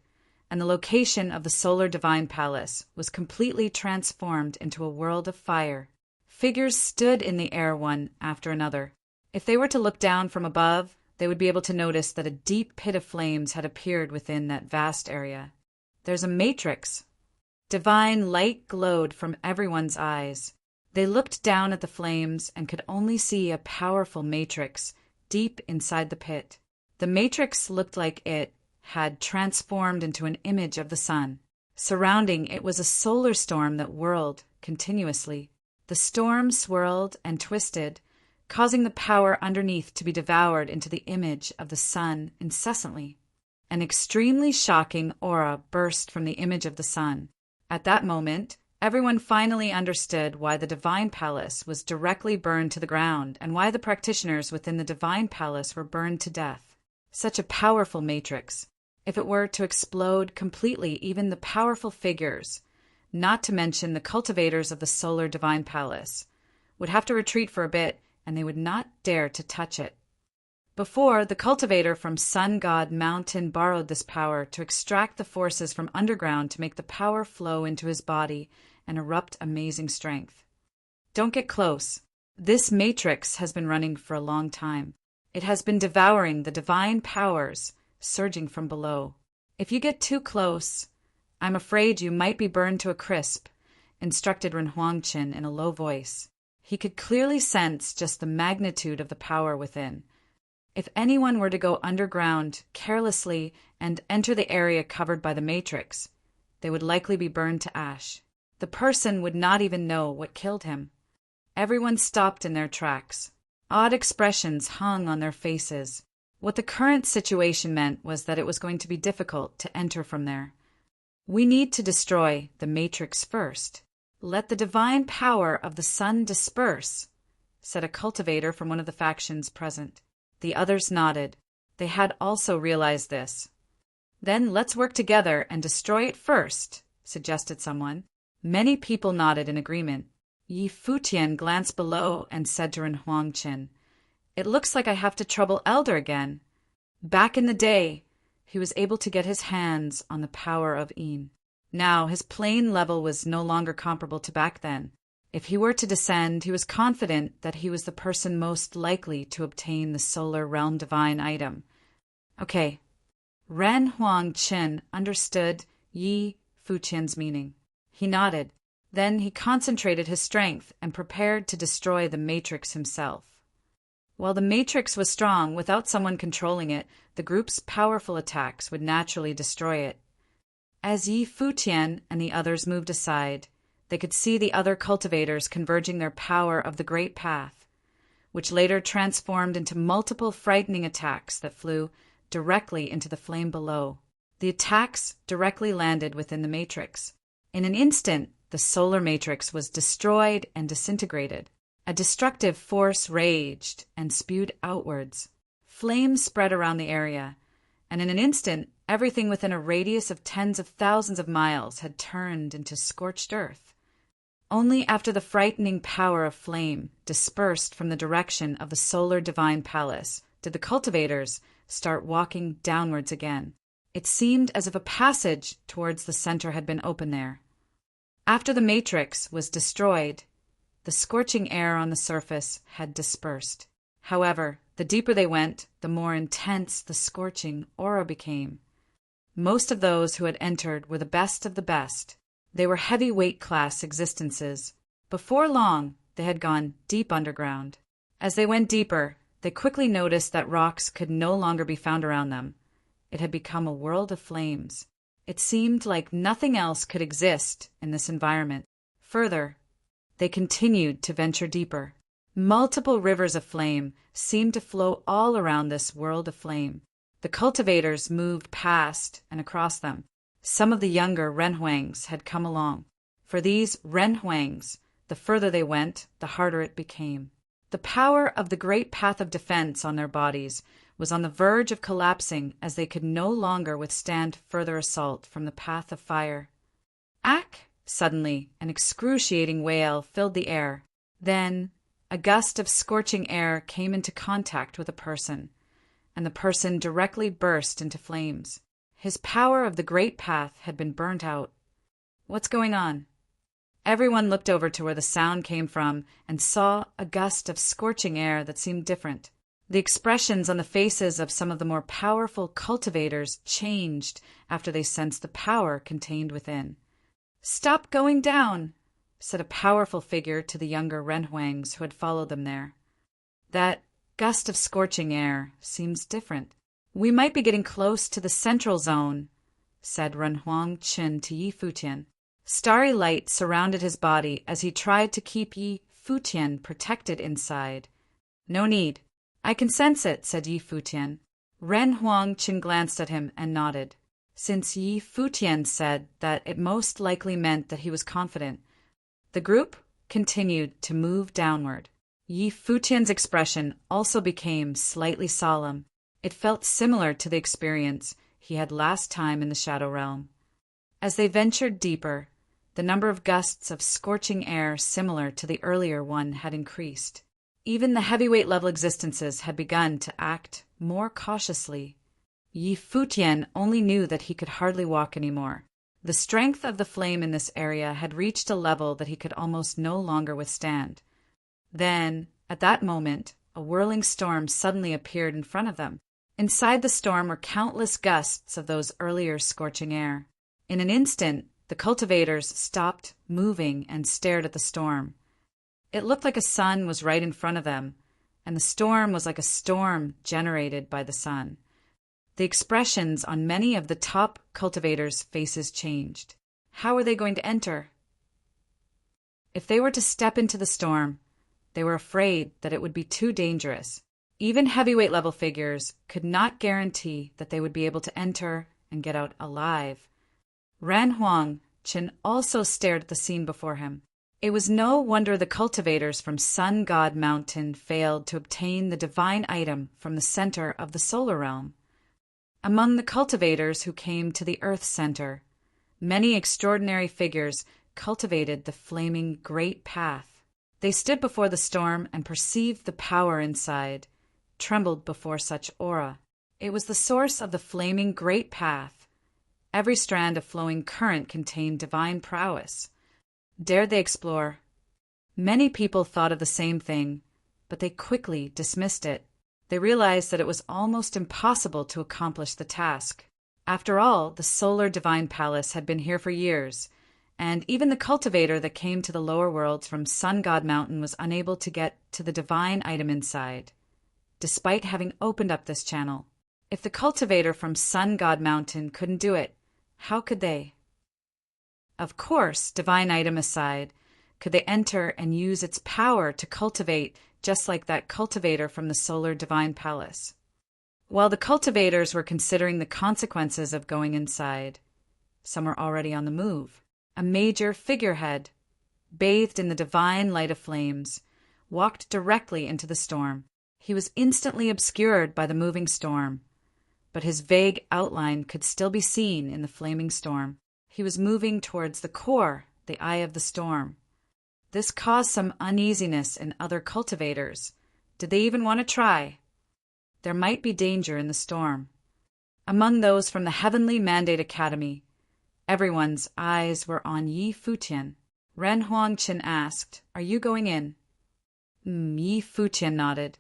and the location of the solar divine palace was completely transformed into a world of fire. Figures stood in the air one after another. If they were to look down from above, they would be able to notice that a deep pit of flames had appeared within that vast area. There's a matrix. Divine light glowed from everyone's eyes. They looked down at the flames and could only see a powerful matrix deep inside the pit. The matrix looked like it had transformed into an image of the sun. Surrounding it was a solar storm that whirled continuously. The storm swirled and twisted, causing the power underneath to be devoured into the image of the sun incessantly. An extremely shocking aura burst from the image of the sun. At that moment, everyone finally understood why the Divine Palace was directly burned to the ground and why the practitioners within the Divine Palace were burned to death. Such a powerful matrix. If it were to explode completely, even the powerful figures, not to mention the cultivators of the Solar Divine Palace, would have to retreat for a bit, and they would not dare to touch it. Before, the cultivator from Sun God Mountain borrowed this power to extract the forces from underground to make the power flow into his body and erupt amazing strength. Don't get close. This matrix has been running for a long time. It has been devouring the divine powers surging from below. If you get too close, I'm afraid you might be burned to a crisp, instructed Ren Huangqin in a low voice. He could clearly sense just the magnitude of the power within. If anyone were to go underground carelessly and enter the area covered by the matrix, they would likely be burned to ash. The person would not even know what killed him. Everyone stopped in their tracks. Odd expressions hung on their faces. What the current situation meant was that it was going to be difficult to enter from there. We need to destroy the matrix first. Let the divine power of the sun disperse, said a cultivator from one of the factions present. The others nodded. They had also realized this. Then let's work together and destroy it first, suggested someone. Many people nodded in agreement. Yi Futian glanced below and said to Ren Huangqin, "It looks like I have to trouble Elder again." Back in the day, he was able to get his hands on the power of Yin. Now his plane level was no longer comparable to back then. If he were to descend, he was confident that he was the person most likely to obtain the solar realm divine item. Okay. Ren Huangqin understood Yi Futian's meaning. He nodded. Then he concentrated his strength and prepared to destroy the Matrix himself. While the Matrix was strong, without someone controlling it, the group's powerful attacks would naturally destroy it. As Yi Futian and the others moved aside, they could see the other cultivators converging their power of the Great Path, which later transformed into multiple frightening attacks that flew directly into the flame below. The attacks directly landed within the Matrix. In an instant, the solar matrix was destroyed and disintegrated. A destructive force raged and spewed outwards. Flames spread around the area, and in an instant, everything within a radius of tens of thousands of miles had turned into scorched earth. Only after the frightening power of flame dispersed from the direction of the solar divine palace did the cultivators start walking downwards again. It seemed as if a passage towards the center had been opened there. After the matrix was destroyed, the scorching air on the surface had dispersed. However, the deeper they went, the more intense the scorching aura became. Most of those who had entered were the best of the best. They were heavyweight class existences. Before long, they had gone deep underground. As they went deeper, they quickly noticed that rocks could no longer be found around them. It had become a world of flames. It seemed like nothing else could exist in this environment. Further, they continued to venture deeper. Multiple rivers of flame seemed to flow all around this world of flame. The cultivators moved past and across them. Some of the younger Renhuangs had come along. For these Renhuangs, the further they went, the harder it became. The power of the great path of defense on their bodies was on the verge of collapsing as they could no longer withstand further assault from the path of fire. Ack! Suddenly, an excruciating wail filled the air. Then, a gust of scorching air came into contact with a person, and the person directly burst into flames. His power of the great path had been burnt out. What's going on? Everyone looked over to where the sound came from and saw a gust of scorching air that seemed different. The expressions on the faces of some of the more powerful cultivators changed after they sensed the power contained within. "Stop going down," said a powerful figure to the younger Renhuangs who had followed them there. "That gust of scorching air seems different. We might be getting close to the central zone," said Renhuang Chen to Yi Futian. Starry light surrounded his body as he tried to keep Yi Futian protected inside. "No need. I can sense it," said Yi Futian. Renhuang Chen glanced at him and nodded. Since Yi Futian said that it most likely meant that he was confident, the group continued to move downward. Yi Futian's expression also became slightly solemn. It felt similar to the experience he had last time in the Shadow Realm. As they ventured deeper, the number of gusts of scorching air similar to the earlier one had increased. Even the heavyweight level existences had begun to act more cautiously. Yi Futian only knew that he could hardly walk anymore. The strength of the flame in this area had reached a level that he could almost no longer withstand. Then, at that moment, a whirling storm suddenly appeared in front of them. Inside the storm were countless gusts of those earlier scorching air. In an instant, the cultivators stopped moving and stared at the storm. It looked like a sun was right in front of them, and the storm was like a storm generated by the sun. The expressions on many of the top cultivators' faces changed. How were they going to enter? If they were to step into the storm, they were afraid that it would be too dangerous. Even heavyweight level figures could not guarantee that they would be able to enter and get out alive. Renhuang Chen also stared at the scene before him. It was no wonder the cultivators from Sun God Mountain failed to obtain the divine item from the center of the solar realm. Among the cultivators who came to the Earth Center, many extraordinary figures cultivated the flaming Great Path. They stood before the storm and perceived the power inside, trembled before such aura. It was the source of the flaming Great Path. Every strand of flowing current contained divine prowess. Dared they explore? Many people thought of the same thing, but they quickly dismissed it. They realized that it was almost impossible to accomplish the task. After all, the solar divine palace had been here for years, and even the cultivator that came to the lower worlds from Sun God Mountain was unable to get to the divine item inside, despite having opened up this channel. If the cultivator from Sun God Mountain couldn't do it, how could they? Of course, divine item aside, could they enter and use its power to cultivate just like that cultivator from the Solar Divine Palace? While the cultivators were considering the consequences of going inside, some were already on the move. A major figurehead, bathed in the divine light of flames, walked directly into the storm. He was instantly obscured by the moving storm, but his vague outline could still be seen in the flaming storm. He was moving towards the core, the eye of the storm. This caused some uneasiness in other cultivators. Did they even want to try? There might be danger in the storm. Among those from the Heavenly Mandate Academy, everyone's eyes were on Yi Futian. Ren Huangqin asked, "Are you going in?" Yi Futian nodded.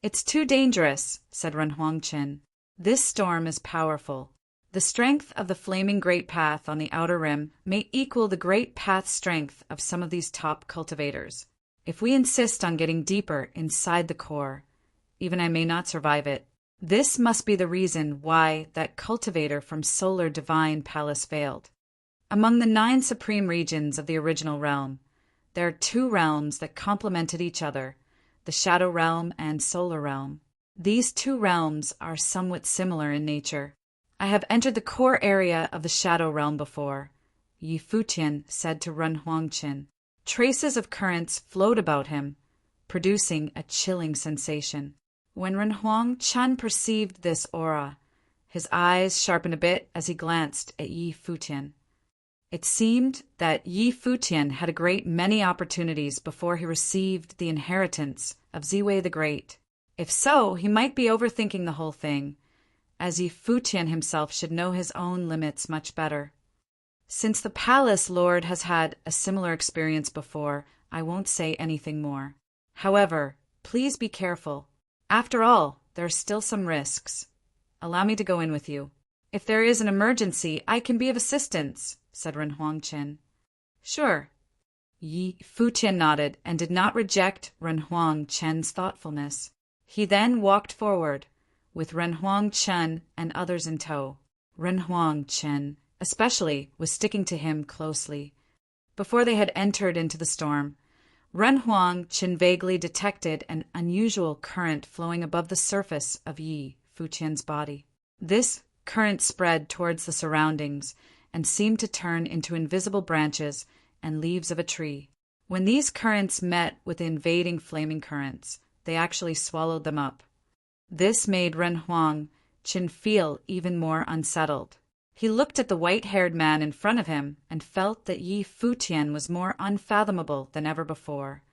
"It's too dangerous," said Ren Huangqin. "This storm is powerful. The strength of the flaming Great Path on the outer rim may equal the Great Path strength of some of these top cultivators. If we insist on getting deeper inside the core, even I may not survive it. This must be the reason why that cultivator from Solar Divine Palace failed. Among the 9 supreme regions of the original realm, there are 2 realms that complemented each other, the Shadow Realm and Solar Realm. These 2 realms are somewhat similar in nature. I have entered the core area of the Shadow Realm before," Yi Futian said to Ren Huangqin. Traces of currents flowed about him, producing a chilling sensation. When Ren Huangqin perceived this aura, his eyes sharpened a bit as he glanced at Yi Futian. It seemed that Yi Futian had a great many opportunities before he received the inheritance of Ziwei the Great. If so, he might be overthinking the whole thing, as Yi Futian himself should know his own limits much better. Since the Palace Lord has had a similar experience before, I won't say anything more. However, please be careful. After all, there are still some risks. Allow me to go in with you. If there is an emergency, I can be of assistance, said Ren Huangqin. Sure. Yi Futian nodded and did not reject Ren Huangqin's thoughtfulness. He then walked forward, with Ren Huangqin and others in tow. Ren Huangqin, especially, was sticking to him closely. Before they had entered into the storm, Ren Huangqin vaguely detected an unusual current flowing above the surface of Yi Futian's body. This current spread towards the surroundings and seemed to turn into invisible branches and leaves of a tree. When these currents met with the invading flaming currents, they actually swallowed them up. This made Ren Huangqin feel even more unsettled. He looked at the white-haired man in front of him and felt that Yi Futian was more unfathomable than ever before.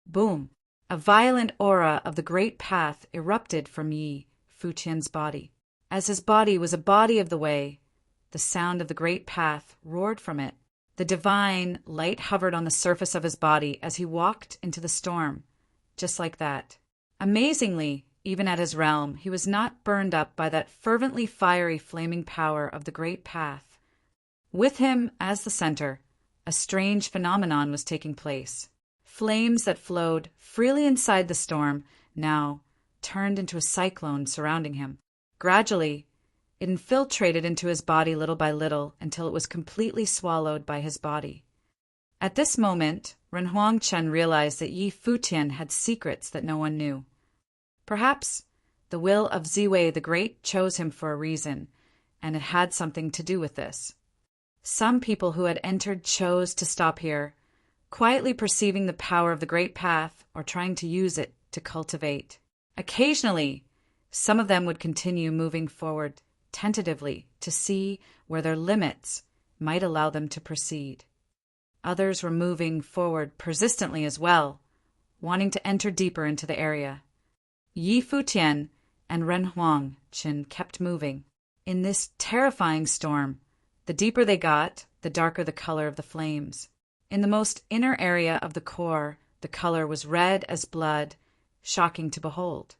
Boom! A violent aura of the Great Path erupted from Yi Futian's body. As his body was a body of the way, the sound of the Great Path roared from it. The divine light hovered on the surface of his body as he walked into the storm, just like that. Amazingly, even at his realm, he was not burned up by that fervently fiery flaming power of the Great Path. With him, as the center, a strange phenomenon was taking place. Flames that flowed freely inside the storm now turned into a cyclone surrounding him. Gradually, it infiltrated into his body little by little until it was completely swallowed by his body. At this moment, Ren Huangqin realized that Yi Futian had secrets that no one knew. Perhaps the will of Ziwei the Great chose him for a reason, and it had something to do with this. Some people who had entered chose to stop here, quietly perceiving the power of the Great Path or trying to use it to cultivate. Occasionally, some of them would continue moving forward tentatively to see where their limits might allow them to proceed. Others were moving forward persistently as well, wanting to enter deeper into the area. Yi Futian and Ren Huangqin kept moving. In this terrifying storm, the deeper they got, the darker the color of the flames. In the most inner area of the core, the color was red as blood, shocking to behold.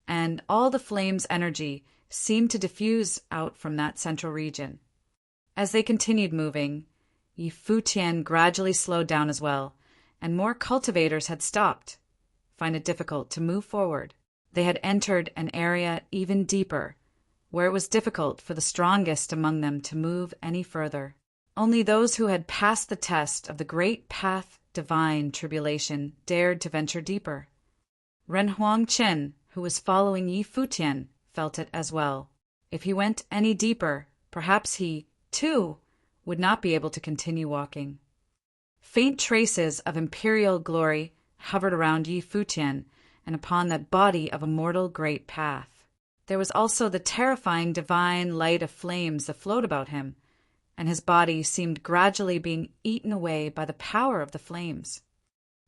And all the flame's energy seemed to diffuse out from that central region. As they continued moving, Yi Futian gradually slowed down as well, and more cultivators had stopped. Find it difficult to move forward. They had entered an area even deeper, where it was difficult for the strongest among them to move any further. Only those who had passed the test of the great path divine tribulation dared to venture deeper. Renhuang Chen, who was following Yi Futian, felt it as well. If he went any deeper, perhaps he, too, would not be able to continue walking. Faint traces of imperial glory hovered around Yi Futian and upon that body of immortal great path. There was also the terrifying divine light of flames afloat about him, and his body seemed gradually being eaten away by the power of the flames.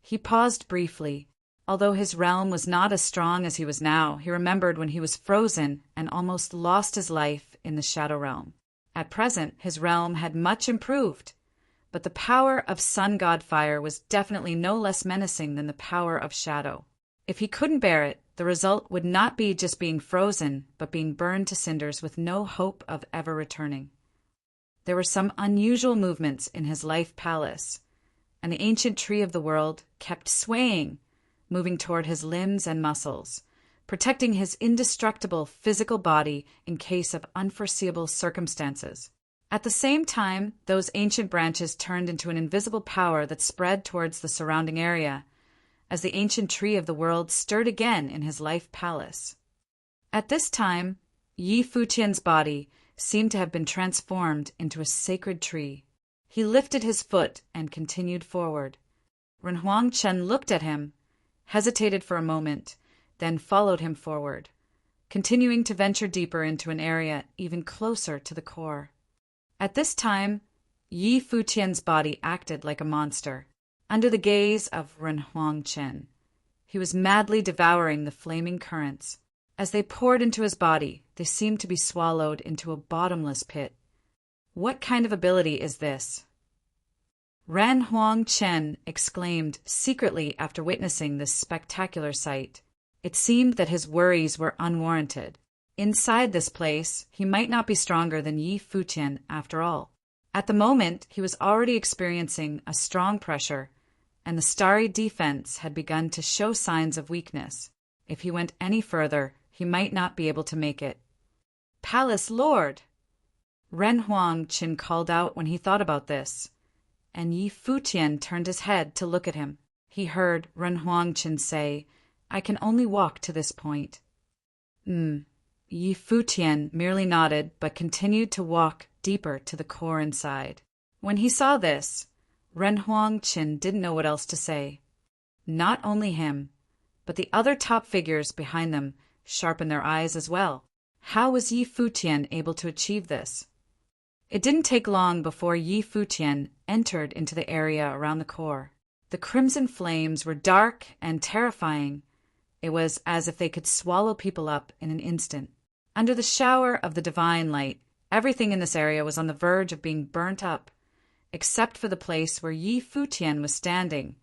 He paused briefly. Although his realm was not as strong as he was now, he remembered when he was frozen and almost lost his life in the Shadow Realm. At present, his realm had much improved, but the power of Sun God Fire was definitely no less menacing than the power of Shadow. If he couldn't bear it, the result would not be just being frozen, but being burned to cinders with no hope of ever returning. There were some unusual movements in his life palace, and the ancient tree of the world kept swaying, moving toward his limbs and muscles, protecting his indestructible physical body in case of unforeseeable circumstances. At the same time, those ancient branches turned into an invisible power that spread towards the surrounding area, as the ancient tree of the world stirred again in his life palace. At this time, Yi Futian's body seemed to have been transformed into a sacred tree. He lifted his foot and continued forward. Renhuang Chen looked at him, hesitated for a moment, then followed him forward, continuing to venture deeper into an area even closer to the core. At this time, Yi Futian's body acted like a monster. Under the gaze of Renhuang Chen, he was madly devouring the flaming currents. As they poured into his body, they seemed to be swallowed into a bottomless pit. What kind of ability is this? Renhuang Chen exclaimed secretly after witnessing this spectacular sight. It seemed that his worries were unwarranted. Inside this place, he might not be stronger than Yi Futian after all. At the moment, he was already experiencing a strong pressure, and the starry defense had begun to show signs of weakness. If he went any further, he might not be able to make it. "Palace Lord!" Renhuang Chen called out when he thought about this, and Yi Futian turned his head to look at him. He heard Renhuang Chen say, "I can only walk to this point." Yi Futian merely nodded but continued to walk deeper to the core inside. When he saw this, Renhuang Chen didn't know what else to say. Not only him, but the other top figures behind them sharpened their eyes as well. How was Yi Futian able to achieve this? It didn't take long before Yi Futian entered into the area around the core. The crimson flames were dark and terrifying. It was as if they could swallow people up in an instant. Under the shower of the divine light, everything in this area was on the verge of being burnt up, except for the place where Yi Futian was standing,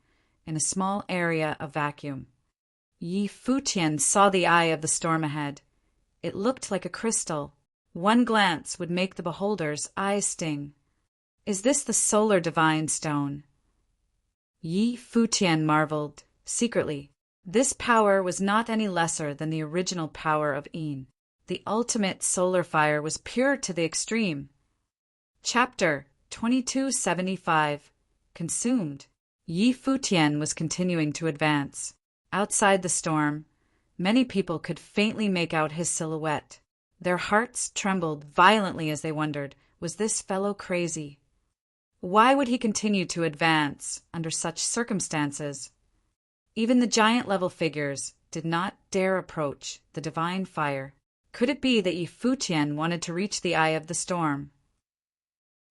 in a small area of vacuum. Yi Futian saw the eye of the storm ahead. It looked like a crystal. One glance would make the beholder's eyes sting. Is this the solar divine stone? Yi Futian marveled, secretly. This power was not any lesser than the original power of Yin. The ultimate solar fire was pure to the extreme. Chapter 2275. Consumed. Yi Futian was continuing to advance. Outside the storm, many people could faintly make out his silhouette. Their hearts trembled violently as they wondered, was this fellow crazy? Why would he continue to advance under such circumstances? Even the giant-level figures did not dare approach the divine fire. Could it be that Yi Futian wanted to reach the eye of the storm?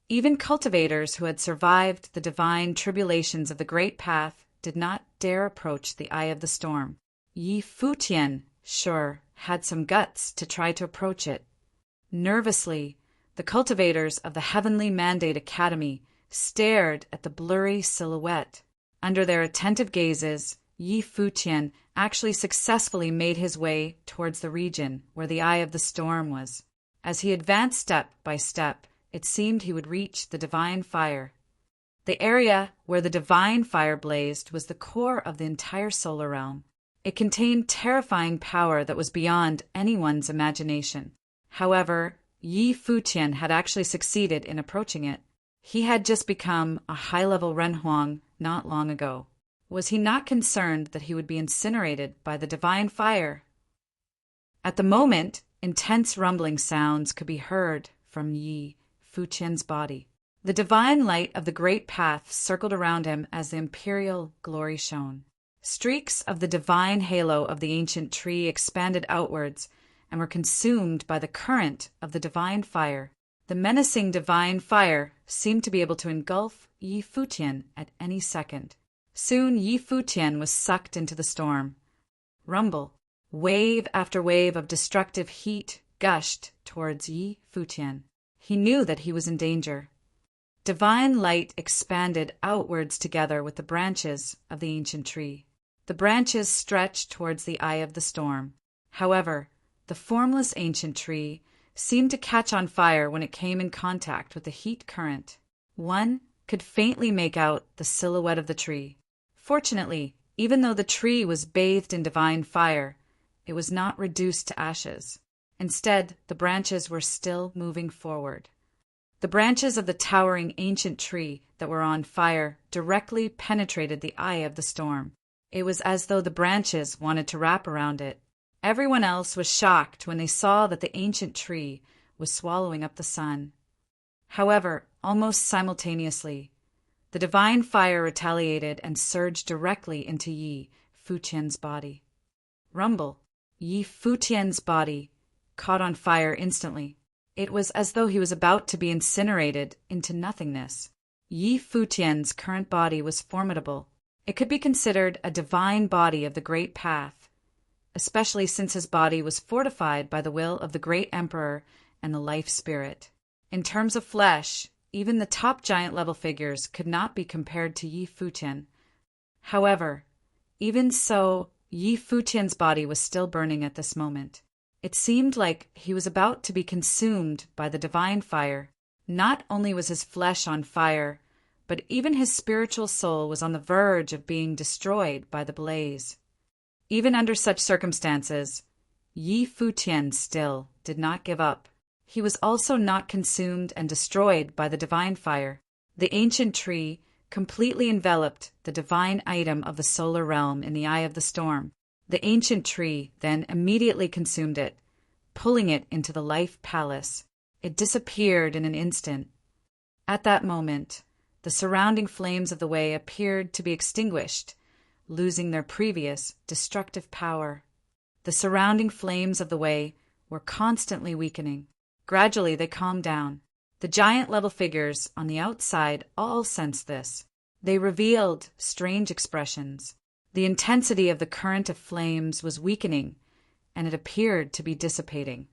Even cultivators who had survived the divine tribulations of the great path did not dare approach the eye of the storm. Yi Futian, sure, had some guts to try to approach it. Nervously, the cultivators of the Heavenly Mandate Academy stared at the blurry silhouette. Under their attentive gazes, Yi Futian actually successfully made his way towards the region where the eye of the storm was. As he advanced step by step, it seemed he would reach the divine fire. The area where the divine fire blazed was the core of the entire solar realm. It contained terrifying power that was beyond anyone's imagination. However, Yi Futian had actually succeeded in approaching it. He had just become a high-level Renhuang not long ago. Was he not concerned that he would be incinerated by the divine fire? At the moment, intense rumbling sounds could be heard from Yi Futian's body. The divine light of the great path circled around him as the imperial glory shone. Streaks of the divine halo of the ancient tree expanded outwards and were consumed by the current of the divine fire. The menacing divine fire seemed to be able to engulf Yi Futian at any second. Soon Yi Futian was sucked into the storm. Rumble. Wave after wave of destructive heat gushed towards Yi Futian. He knew that he was in danger. Divine light expanded outwards together with the branches of the ancient tree. The branches stretched towards the eye of the storm. However, the formless ancient tree seemed to catch on fire when it came in contact with the heat current. One could faintly make out the silhouette of the tree. Fortunately, even though the tree was bathed in divine fire, it was not reduced to ashes. Instead, the branches were still moving forward. The branches of the towering ancient tree that were on fire directly penetrated the eye of the storm. It was as though the branches wanted to wrap around it. Everyone else was shocked when they saw that the ancient tree was swallowing up the sun. However, almost simultaneously, the divine fire retaliated and surged directly into Yi Futian's body. Rumble. Yi Futian's body caught on fire instantly. It was as though he was about to be incinerated into nothingness. Yi Futian's current body was formidable. It could be considered a divine body of the Great Path, especially since his body was fortified by the will of the Great Emperor and the Life Spirit. In terms of flesh, even the top giant-level figures could not be compared to Yi Futian. However, even so, Yi Futian's body was still burning at this moment. It seemed like he was about to be consumed by the divine fire. Not only was his flesh on fire, but even his spiritual soul was on the verge of being destroyed by the blaze. Even under such circumstances, Yi Futian still did not give up. He was also not consumed and destroyed by the divine fire. The ancient tree completely enveloped the divine item of the solar realm in the eye of the storm. The ancient tree then immediately consumed it, pulling it into the life palace. It disappeared in an instant. At that moment, the surrounding flames of the way appeared to be extinguished, losing their previous destructive power. The surrounding flames of the way were constantly weakening. Gradually, they calmed down. The giant-level figures on the outside all sensed this. They revealed strange expressions. The intensity of the current of flames was weakening, and it appeared to be dissipating.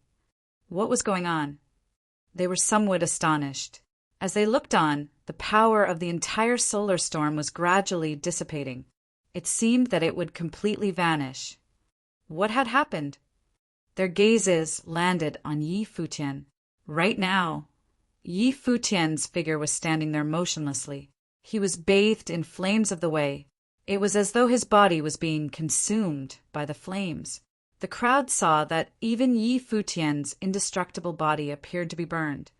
What was going on? They were somewhat astonished. As they looked on, the power of the entire solar storm was gradually dissipating. It seemed that it would completely vanish. What had happened? Their gazes landed on Yi Futian. Right now, Yi Futian's figure was standing there motionlessly. He was bathed in flames of the way. It was as though his body was being consumed by the flames. The crowd saw that even Yi Futian's indestructible body appeared to be burned.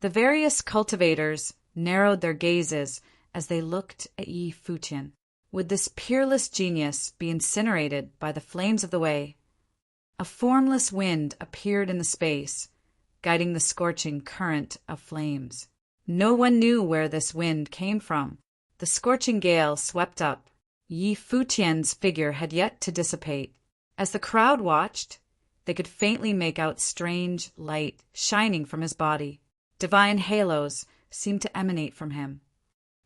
The various cultivators narrowed their gazes as they looked at Yi Futian. Would this peerless genius be incinerated by the flames of the way? A formless wind appeared in the space, guiding the scorching current of flames. No one knew where this wind came from. The scorching gale swept up. Yi Futian's figure had yet to dissipate. As the crowd watched, they could faintly make out strange light shining from his body. Divine halos seemed to emanate from him.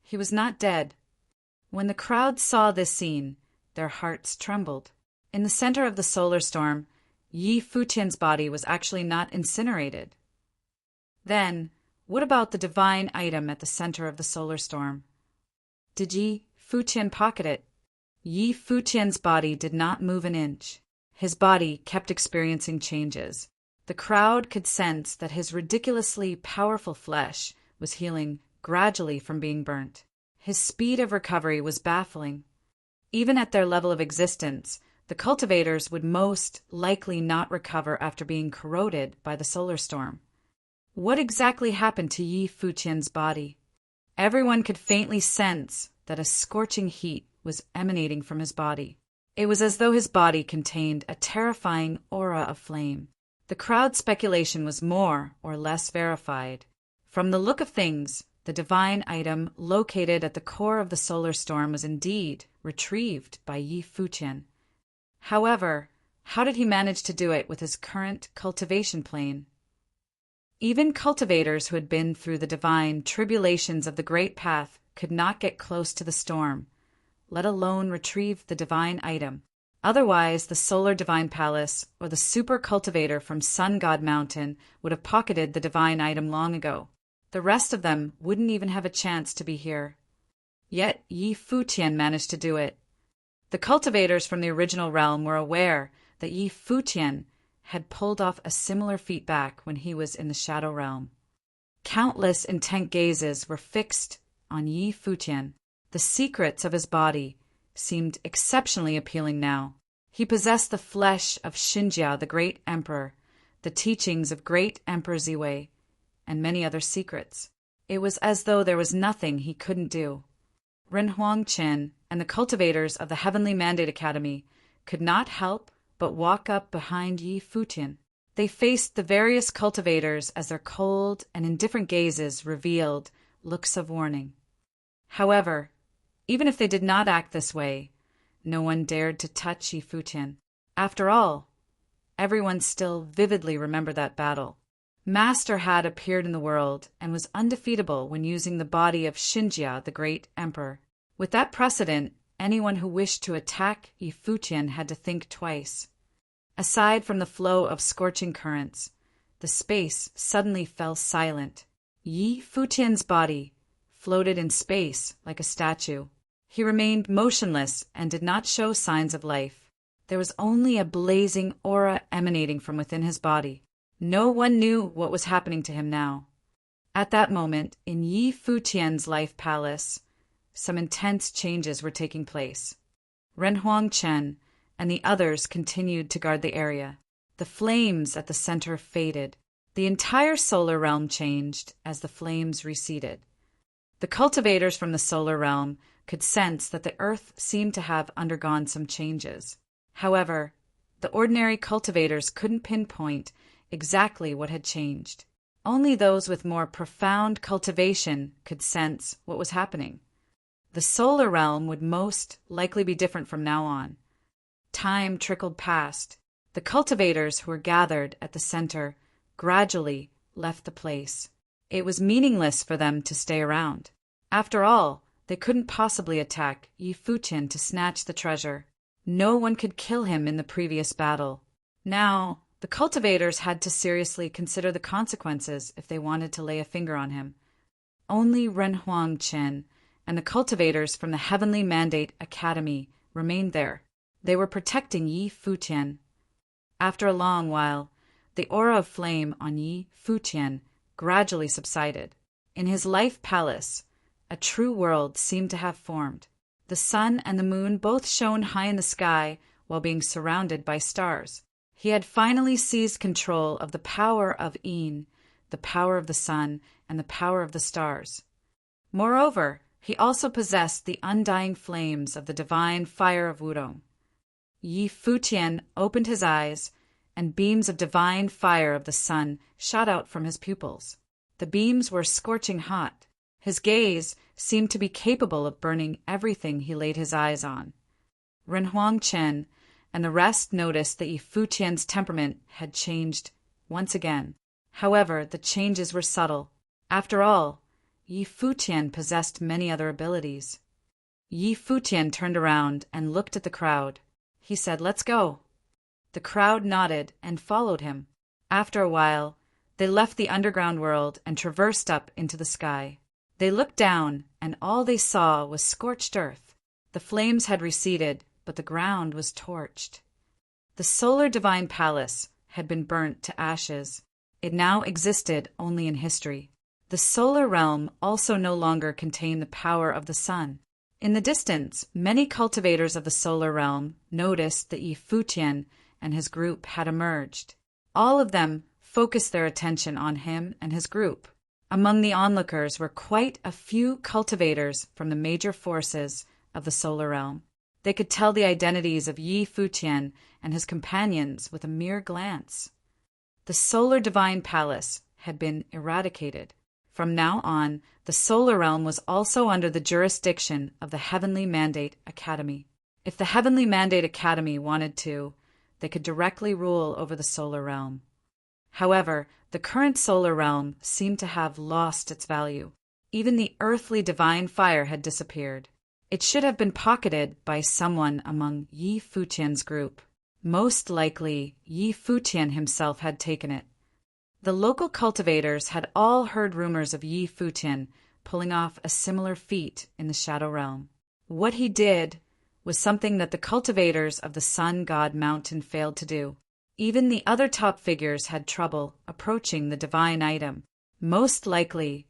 He was not dead. When the crowd saw this scene, their hearts trembled. In the center of the solar storm, Yi Futian's body was actually not incinerated. Then, what about the divine item at the center of the solar storm? Did Yi Futian pocket it? Yi Futian's body did not move an inch. His body kept experiencing changes. The crowd could sense that his ridiculously powerful flesh was healing gradually from being burnt. His speed of recovery was baffling. Even at their level of existence, the cultivators would most likely not recover after being corroded by the solar storm. What exactly happened to Yi Futian's body? Everyone could faintly sense that a scorching heat was emanating from his body. It was as though his body contained a terrifying aura of flame. The crowd's speculation was more or less verified. From the look of things, the divine item located at the core of the solar storm was indeed retrieved by Yi Futian. However, how did he manage to do it with his current cultivation plane? Even cultivators who had been through the divine tribulations of the Great Path could not get close to the storm, let alone retrieve the divine item. Otherwise, the Solar Divine Palace or the super cultivator from Sun God Mountain would have pocketed the divine item long ago. The rest of them wouldn't even have a chance to be here. Yet Yi Futian managed to do it. The cultivators from the original realm were aware that Yi Futian had pulled off a similar feat back when he was in the Shadow Realm. Countless intent gazes were fixed on Yi Futian. The secrets of his body seemed exceptionally appealing now. He possessed the flesh of Xinjia, the great emperor, the teachings of great Emperor Ziwei, and many other secrets. It was as though there was nothing he couldn't do. Renhuang Chen and the cultivators of the Heavenly Mandate Academy could not help but walk up behind Yi Futian. They faced the various cultivators as their cold and indifferent gazes revealed looks of warning. However, even if they did not act this way, no one dared to touch Yi Futian. After all, everyone still vividly remembered that battle. Master had appeared in the world and was undefeatable when using the body of Xinjia, the great emperor. With that precedent, anyone who wished to attack Yi Futian had to think twice. Aside from the flow of scorching currents, the space suddenly fell silent. Yi Futian's body floated in space like a statue. He remained motionless and did not show signs of life. There was only a blazing aura emanating from within his body. No one knew what was happening to him now. At that moment, in Yi Futian's life palace, some intense changes were taking place. Renhuang Chen and the others continued to guard the area. The flames at the center faded. The entire solar realm changed as the flames receded. The cultivators from the solar realm could sense that the earth seemed to have undergone some changes. However, the ordinary cultivators couldn't pinpoint exactly what had changed. Only those with more profound cultivation could sense what was happening. The solar realm would most likely be different from now on. Time trickled past. The cultivators who were gathered at the center gradually left the place. It was meaningless for them to stay around. After all, they couldn't possibly attack Yi Futian to snatch the treasure. No one could kill him in the previous battle. Now, the cultivators had to seriously consider the consequences if they wanted to lay a finger on him. Only Renhuang Chen and the cultivators from the Heavenly Mandate Academy remained there. They were protecting Yi Futian. After a long while, the aura of flame on Yi Futian gradually subsided. In his life palace, a true world seemed to have formed. The sun and the moon both shone high in the sky while being surrounded by stars. He had finally seized control of the power of Yin, the power of the sun, and the power of the stars. Moreover, he also possessed the undying flames of the divine fire of Wudong. Yi Futian opened his eyes, and beams of divine fire of the sun shot out from his pupils. The beams were scorching hot. His gaze seemed to be capable of burning everything he laid his eyes on. Renhuang Chen and the rest noticed that Yi Futian's temperament had changed once again. However, the changes were subtle. After all, Yi Futian possessed many other abilities. Yi Futian turned around and looked at the crowd. He said, "Let's go." The crowd nodded and followed him. After a while, they left the underground world and traversed up into the sky. They looked down, and all they saw was scorched earth. The flames had receded, but the ground was torched. The Solar Divine Palace had been burnt to ashes. It now existed only in history. The solar realm also no longer contained the power of the sun. In the distance, many cultivators of the solar realm noticed that Yi Futian and his group had emerged. All of them focused their attention on him and his group. Among the onlookers were quite a few cultivators from the major forces of the solar realm. They could tell the identities of Yi Futian and his companions with a mere glance. The solar divine palace had been eradicated. From now on, the solar realm was also under the jurisdiction of the Heavenly Mandate Academy. If the Heavenly Mandate Academy wanted to, they could directly rule over the solar realm. However, the current solar realm seemed to have lost its value. Even the earthly divine fire had disappeared. It should have been pocketed by someone among Yi Futian's group. Most likely, Yi Futian himself had taken it. The local cultivators had all heard rumors of Yi Futian pulling off a similar feat in the Shadow Realm. What he did was something that the cultivators of the Sun God Mountain failed to do. Even the other top figures had trouble approaching the divine item. Most likely,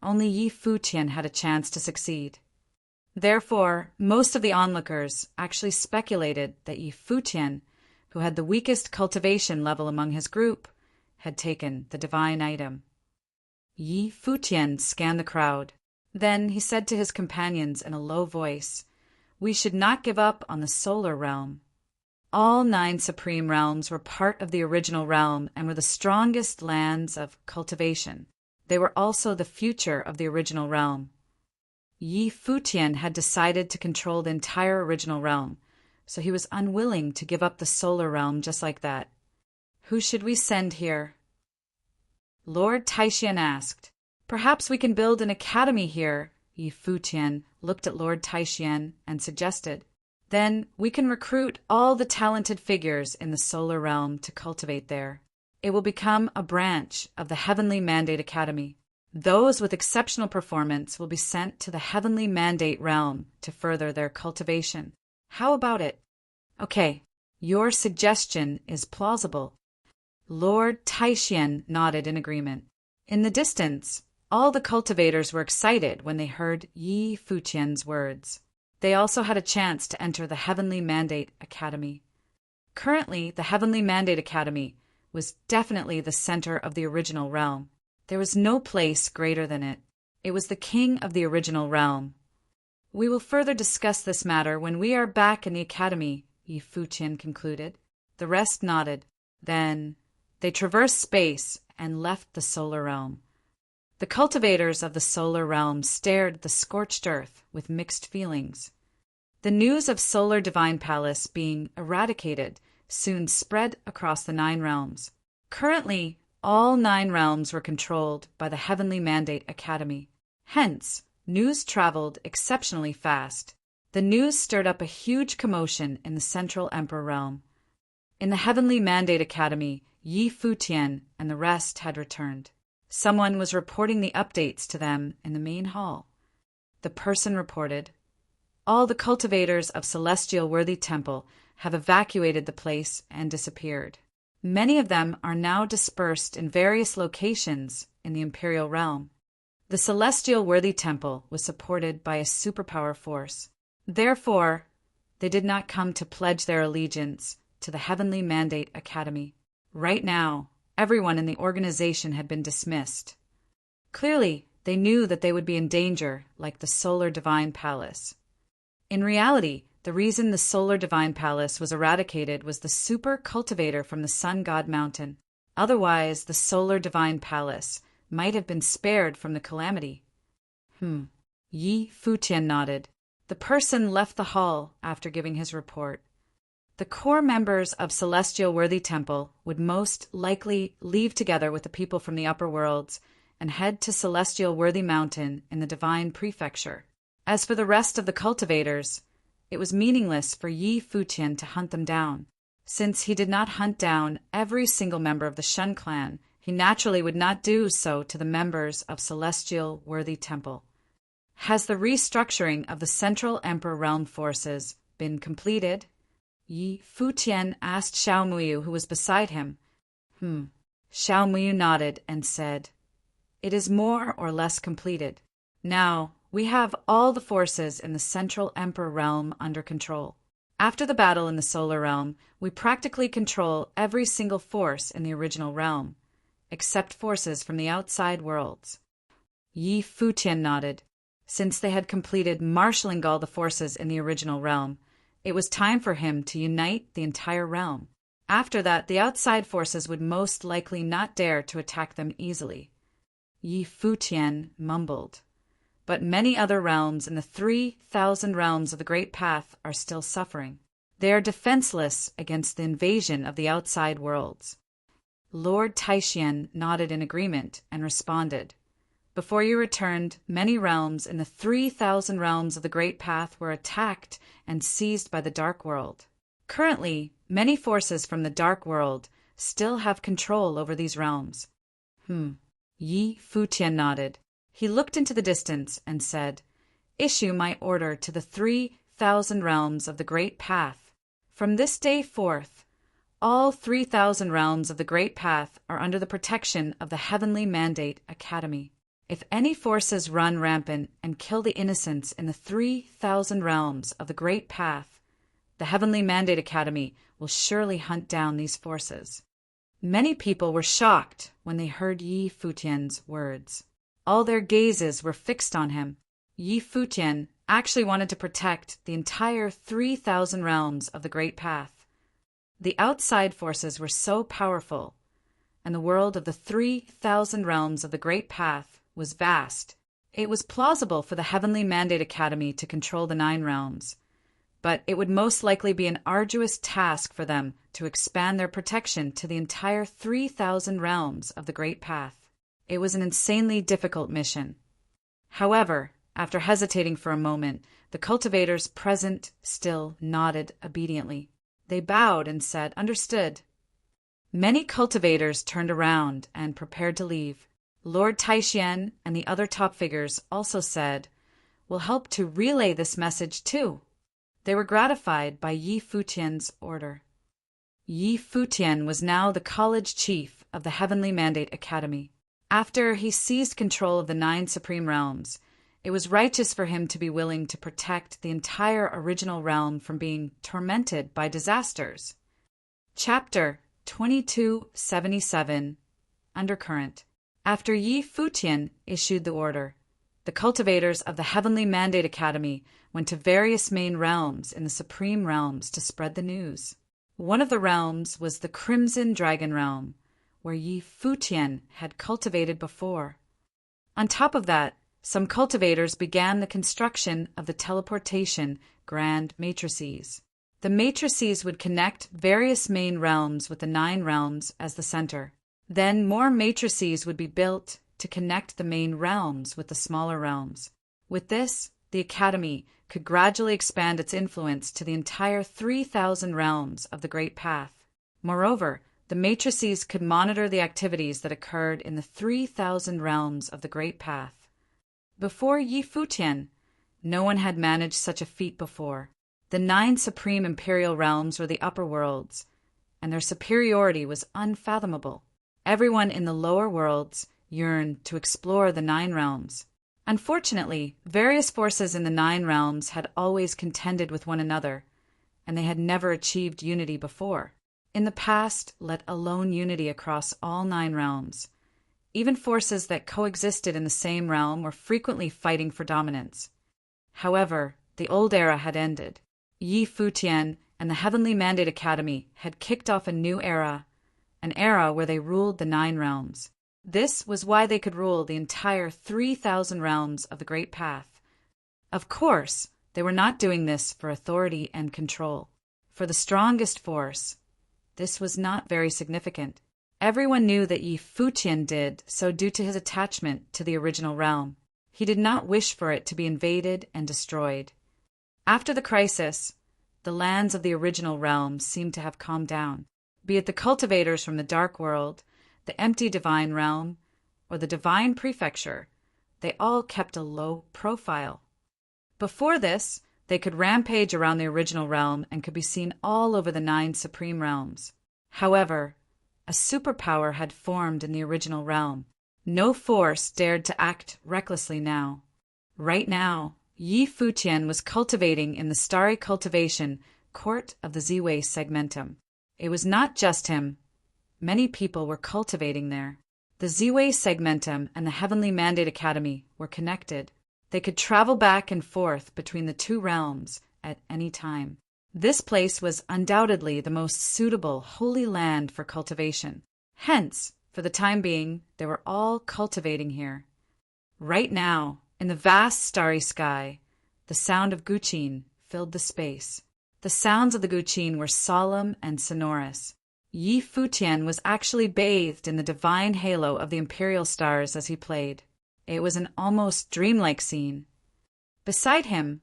only Yi Futian had a chance to succeed. Therefore, most of the onlookers actually speculated that Yi Futian, who had the weakest cultivation level among his group, had taken the divine item. Yi Futian scanned the crowd. Then he said to his companions in a low voice, "We should not give up on the solar realm." All 9 supreme realms were part of the original realm and were the strongest lands of cultivation. They were also the future of the original realm. Yi Futian had decided to control the entire original realm, so he was unwilling to give up the solar realm just like that. "Who should we send here?" Lord Taishian asked. "Perhaps we can build an academy here," Yi Futian looked at Lord Taishian and suggested. "Then we can recruit all the talented figures in the solar realm to cultivate there. It will become a branch of the Heavenly Mandate Academy. Those with exceptional performance will be sent to the Heavenly Mandate realm to further their cultivation. How about it?" "Okay, your suggestion is plausible." Lord Taishian nodded in agreement. In the distance, all the cultivators were excited when they heard Yi Futian's words. They also had a chance to enter the Heavenly Mandate Academy. Currently, the Heavenly Mandate Academy was definitely the center of the original realm. There was no place greater than it. It was the king of the original realm. "We will further discuss this matter when we are back in the academy," Yi Futian concluded. The rest nodded. Then they traversed space and left the solar realm. The cultivators of the solar realm stared at the scorched earth with mixed feelings. The news of Solar Divine Palace being eradicated soon spread across the 9 realms. Currently, all 9 realms were controlled by the Heavenly Mandate Academy. Hence, news traveled exceptionally fast. The news stirred up a huge commotion in the Central Emperor realm. In the Heavenly Mandate Academy, Yi Futian and the rest had returned. Someone was reporting the updates to them in the main hall. The person reported, "All the cultivators of Celestial Worthy Temple have evacuated the place and disappeared. Many of them are now dispersed in various locations in the Imperial Realm. The Celestial Worthy Temple was supported by a superpower force. Therefore, they did not come to pledge their allegiance to the Heavenly Mandate Academy. Right now, everyone in the organization had been dismissed. Clearly, they knew that they would be in danger, like the Solar Divine Palace. In reality, the reason the Solar Divine Palace was eradicated was the super cultivator from the Sun God Mountain. Otherwise, the Solar Divine Palace might have been spared from the calamity." Yi Futian nodded. The person left the hall after giving his report. The core members of Celestial Worthy Temple would most likely leave together with the people from the upper worlds and head to Celestial Worthy Mountain in the Divine Prefecture. As for the rest of the cultivators, it was meaningless for Yi Futian to hunt them down. Since he did not hunt down every single member of the Shun clan, he naturally would not do so to the members of Celestial Worthy Temple. "Has the restructuring of the Central Emperor Realm forces been completed?" Yi Futian asked Xiaomuyu, who was beside him. Xiaomuyu nodded and said, It is more or less completed. Now, we have all the forces in the Central Emperor realm under control. After the battle in the Solar Realm, we practically control every single force in the original realm, except forces from the outside worlds. Yi Futian nodded. Since they had completed marshalling all the forces in the original realm, it was time for him to unite the entire realm. After that, the outside forces would most likely not dare to attack them easily. Yi Futian mumbled. But many other realms in the 3,000 realms of the Great Path are still suffering. They are defenseless against the invasion of the outside worlds. Lord Taishian nodded in agreement and responded. Before you returned, many realms in the 3,000 realms of the Great Path were attacked and seized by the Dark World. Currently, many forces from the Dark World still have control over these realms. Yi Futian nodded. He looked into the distance and said, "Issue my order to the 3,000 realms of the Great Path. From this day forth, all 3,000 realms of the Great Path are under the protection of the Heavenly Mandate Academy. If any forces run rampant and kill the innocents in the 3,000 realms of the Great Path, the Heavenly Mandate Academy will surely hunt down these forces." Many people were shocked when they heard Yi Futian's words. All their gazes were fixed on him. Yi Futian actually wanted to protect the entire 3,000 realms of the Great Path. The outside forces were so powerful, and the world of the 3,000 realms of the Great Path was vast. It was plausible for the Heavenly Mandate Academy to control the 9 realms, but it would most likely be an arduous task for them to expand their protection to the entire 3,000 realms of the Great Path. It was an insanely difficult mission. However, after hesitating for a moment, the cultivators present still nodded obediently. They bowed and said, "Understood." Many cultivators turned around and prepared to leave. Lord Taishian and the other top figures also said, "We'll help to relay this message too." They were gratified by Yi Futian's order. Yi Futian was now the college chief of the Heavenly Mandate Academy. After he seized control of the 9 supreme realms, it was righteous for him to be willing to protect the entire original realm from being tormented by disasters. Chapter 2277 Undercurrent. After Yi Futian issued the order, the cultivators of the Heavenly Mandate Academy went to various main realms in the supreme realms to spread the news. One of the realms was the Crimson Dragon Realm, where Yi Futian had cultivated before. On top of that, some cultivators began the construction of the teleportation grand matrices. The matrices would connect various main realms with the 9 realms as the center. Then more matrices would be built to connect the main realms with the smaller realms. With this, the Academy could gradually expand its influence to the entire 3,000 realms of the Great Path. Moreover, the matrices could monitor the activities that occurred in the 3,000 realms of the Great Path. Before Yi Futian, no one had managed such a feat before. The 9 supreme imperial realms were the upper worlds, and their superiority was unfathomable. Everyone in the lower worlds yearned to explore the 9 realms. Unfortunately, various forces in the 9 realms had always contended with one another, and they had never achieved unity before. In the past, let alone unity across all 9 realms. Even forces that coexisted in the same realm were frequently fighting for dominance. However, the old era had ended. Yi Futian and the Heavenly Mandate Academy had kicked off a new era, an era where they ruled the 9 realms. This was why they could rule the entire 3,000 realms of the Great Path. Of course, they were not doing this for authority and control. For the strongest force, this was not very significant. Everyone knew that Yi Futian did so due to his attachment to the original realm. He did not wish for it to be invaded and destroyed. After the crisis, the lands of the original realm seemed to have calmed down. Be it the cultivators from the Dark World, the empty Divine Realm, or the Divine Prefecture, they all kept a low profile. Before this, they could rampage around the original realm and could be seen all over the 9 supreme realms. However, a superpower had formed in the original realm. No force dared to act recklessly now. Right now, Yi Futian was cultivating in the starry cultivation court of the Ziwei segmentum. It was not just him. Many people were cultivating there. The Ziwei segmentum and the Heavenly Mandate Academy were connected. They could travel back and forth between the two realms at any time. This place was undoubtedly the most suitable holy land for cultivation. Hence, for the time being, they were all cultivating here. Right now, in the vast starry sky, the sound of guqin filled the space. The sounds of the guqin were solemn and sonorous. Yi Futian was actually bathed in the divine halo of the imperial stars as he played. It was an almost dreamlike scene. Beside him,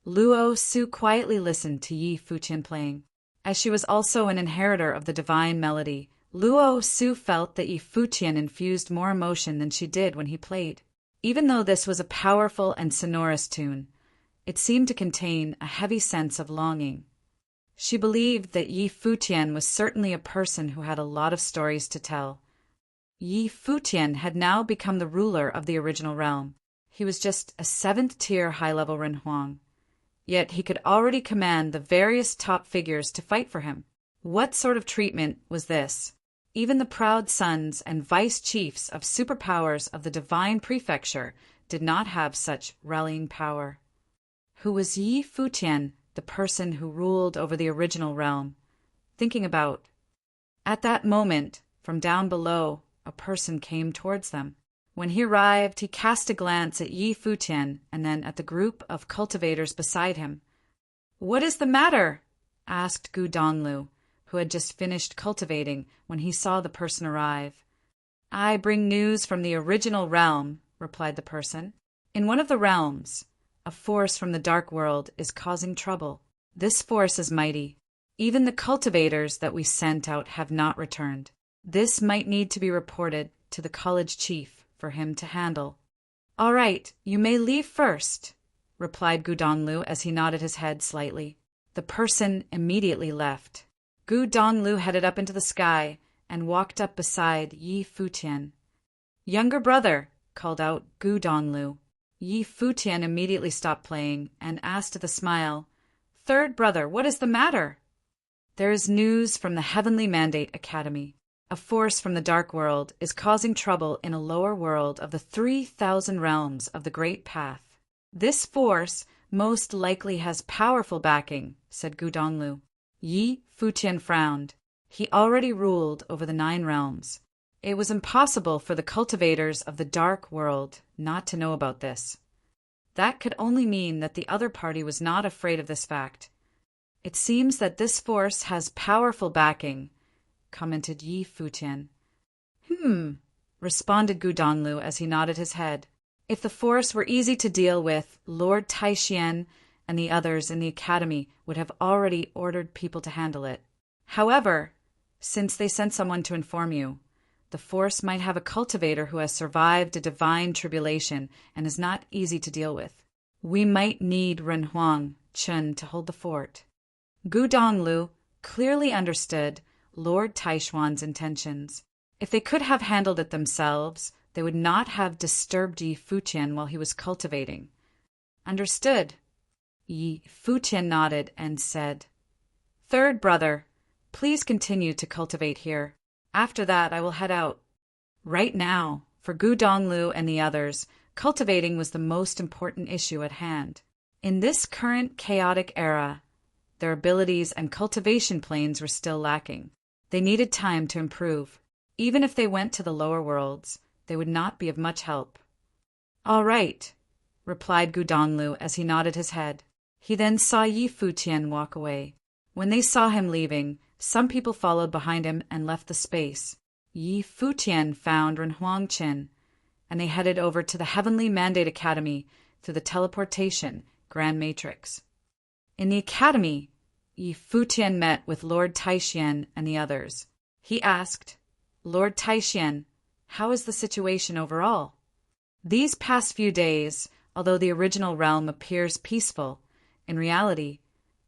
Luo Su quietly listened to Yi Futian playing. As she was also an inheritor of the divine melody, Luo Su felt that Yi Futian infused more emotion than she did when he played. Even though this was a powerful and sonorous tune, it seemed to contain a heavy sense of longing. She believed that Yi Futian was certainly a person who had a lot of stories to tell. Yi Futian had now become the ruler of the original realm. He was just a 7th-tier high-level Renhuang. Yet he could already command the various top figures to fight for him. What sort of treatment was this? Even the proud sons and vice-chiefs of superpowers of the divine prefecture did not have such rallying power. Who was Yi Futian, the person who ruled over the original realm, thinking about? At that moment, from down below, a person came towards them. When he arrived, he cast a glance at Yi Futian and then at the group of cultivators beside him. "What is the matter?" asked Gu Donglu, who had just finished cultivating when he saw the person arrive. "I bring news from the original realm," replied the person. "In one of the realms, a force from the dark world is causing trouble. This force is mighty. Even the cultivators that we sent out have not returned. This might need to be reported to the college chief for him to handle." "All right, you may leave first," replied Gu Donglu as he nodded his head slightly. The person immediately left. Gu Donglu headed up into the sky and walked up beside Yi Futian. "Younger brother," called out Gu Donglu. Yi Futian immediately stopped playing and asked with a smile, "Third brother, what is the matter?" "There is news from the Heavenly Mandate Academy. A force from the dark world is causing trouble in a lower world of the 3,000 realms of the Great Path. This force most likely has powerful backing," said Gu Donglu. Yi Futian frowned. He already ruled over the 9 realms. It was impossible for the cultivators of the dark world not to know about this. That could only mean that the other party was not afraid of this fact. "It seems that this force has powerful backing," commented Yi Futian. Responded Gu Donglu as he nodded his head. "If the force were easy to deal with, Lord Taishian and the others in the academy would have already ordered people to handle it. However, since they sent someone to inform you, the force might have a cultivator who has survived a divine tribulation and is not easy to deal with. We might need Renhuang Chen to hold the fort." Gu Donglu clearly understood Lord Taishuan's intentions. If they could have handled it themselves, they would not have disturbed Yi Futian while he was cultivating. "Understood." Yi Futian nodded and said, "Third brother, please continue to cultivate here. After that, I will head out." Right now, for Gu Donglu and the others, cultivating was the most important issue at hand. In this current chaotic era, their abilities and cultivation planes were still lacking. They needed time to improve. Even if they went to the lower worlds, they would not be of much help. "All right," replied Gu Donglu as he nodded his head. He then saw Yi Futian walk away. When they saw him leaving, some people followed behind him and left the space. Yi Futian found Renhuang Chen, and they headed over to the Heavenly Mandate Academy through the teleportation Grand Matrix. In the academy, Yi Futian met with Lord Taishian and the others. He asked, "Lord Taishian, how is the situation overall?" These past few days, although the original realm appears peaceful, in reality,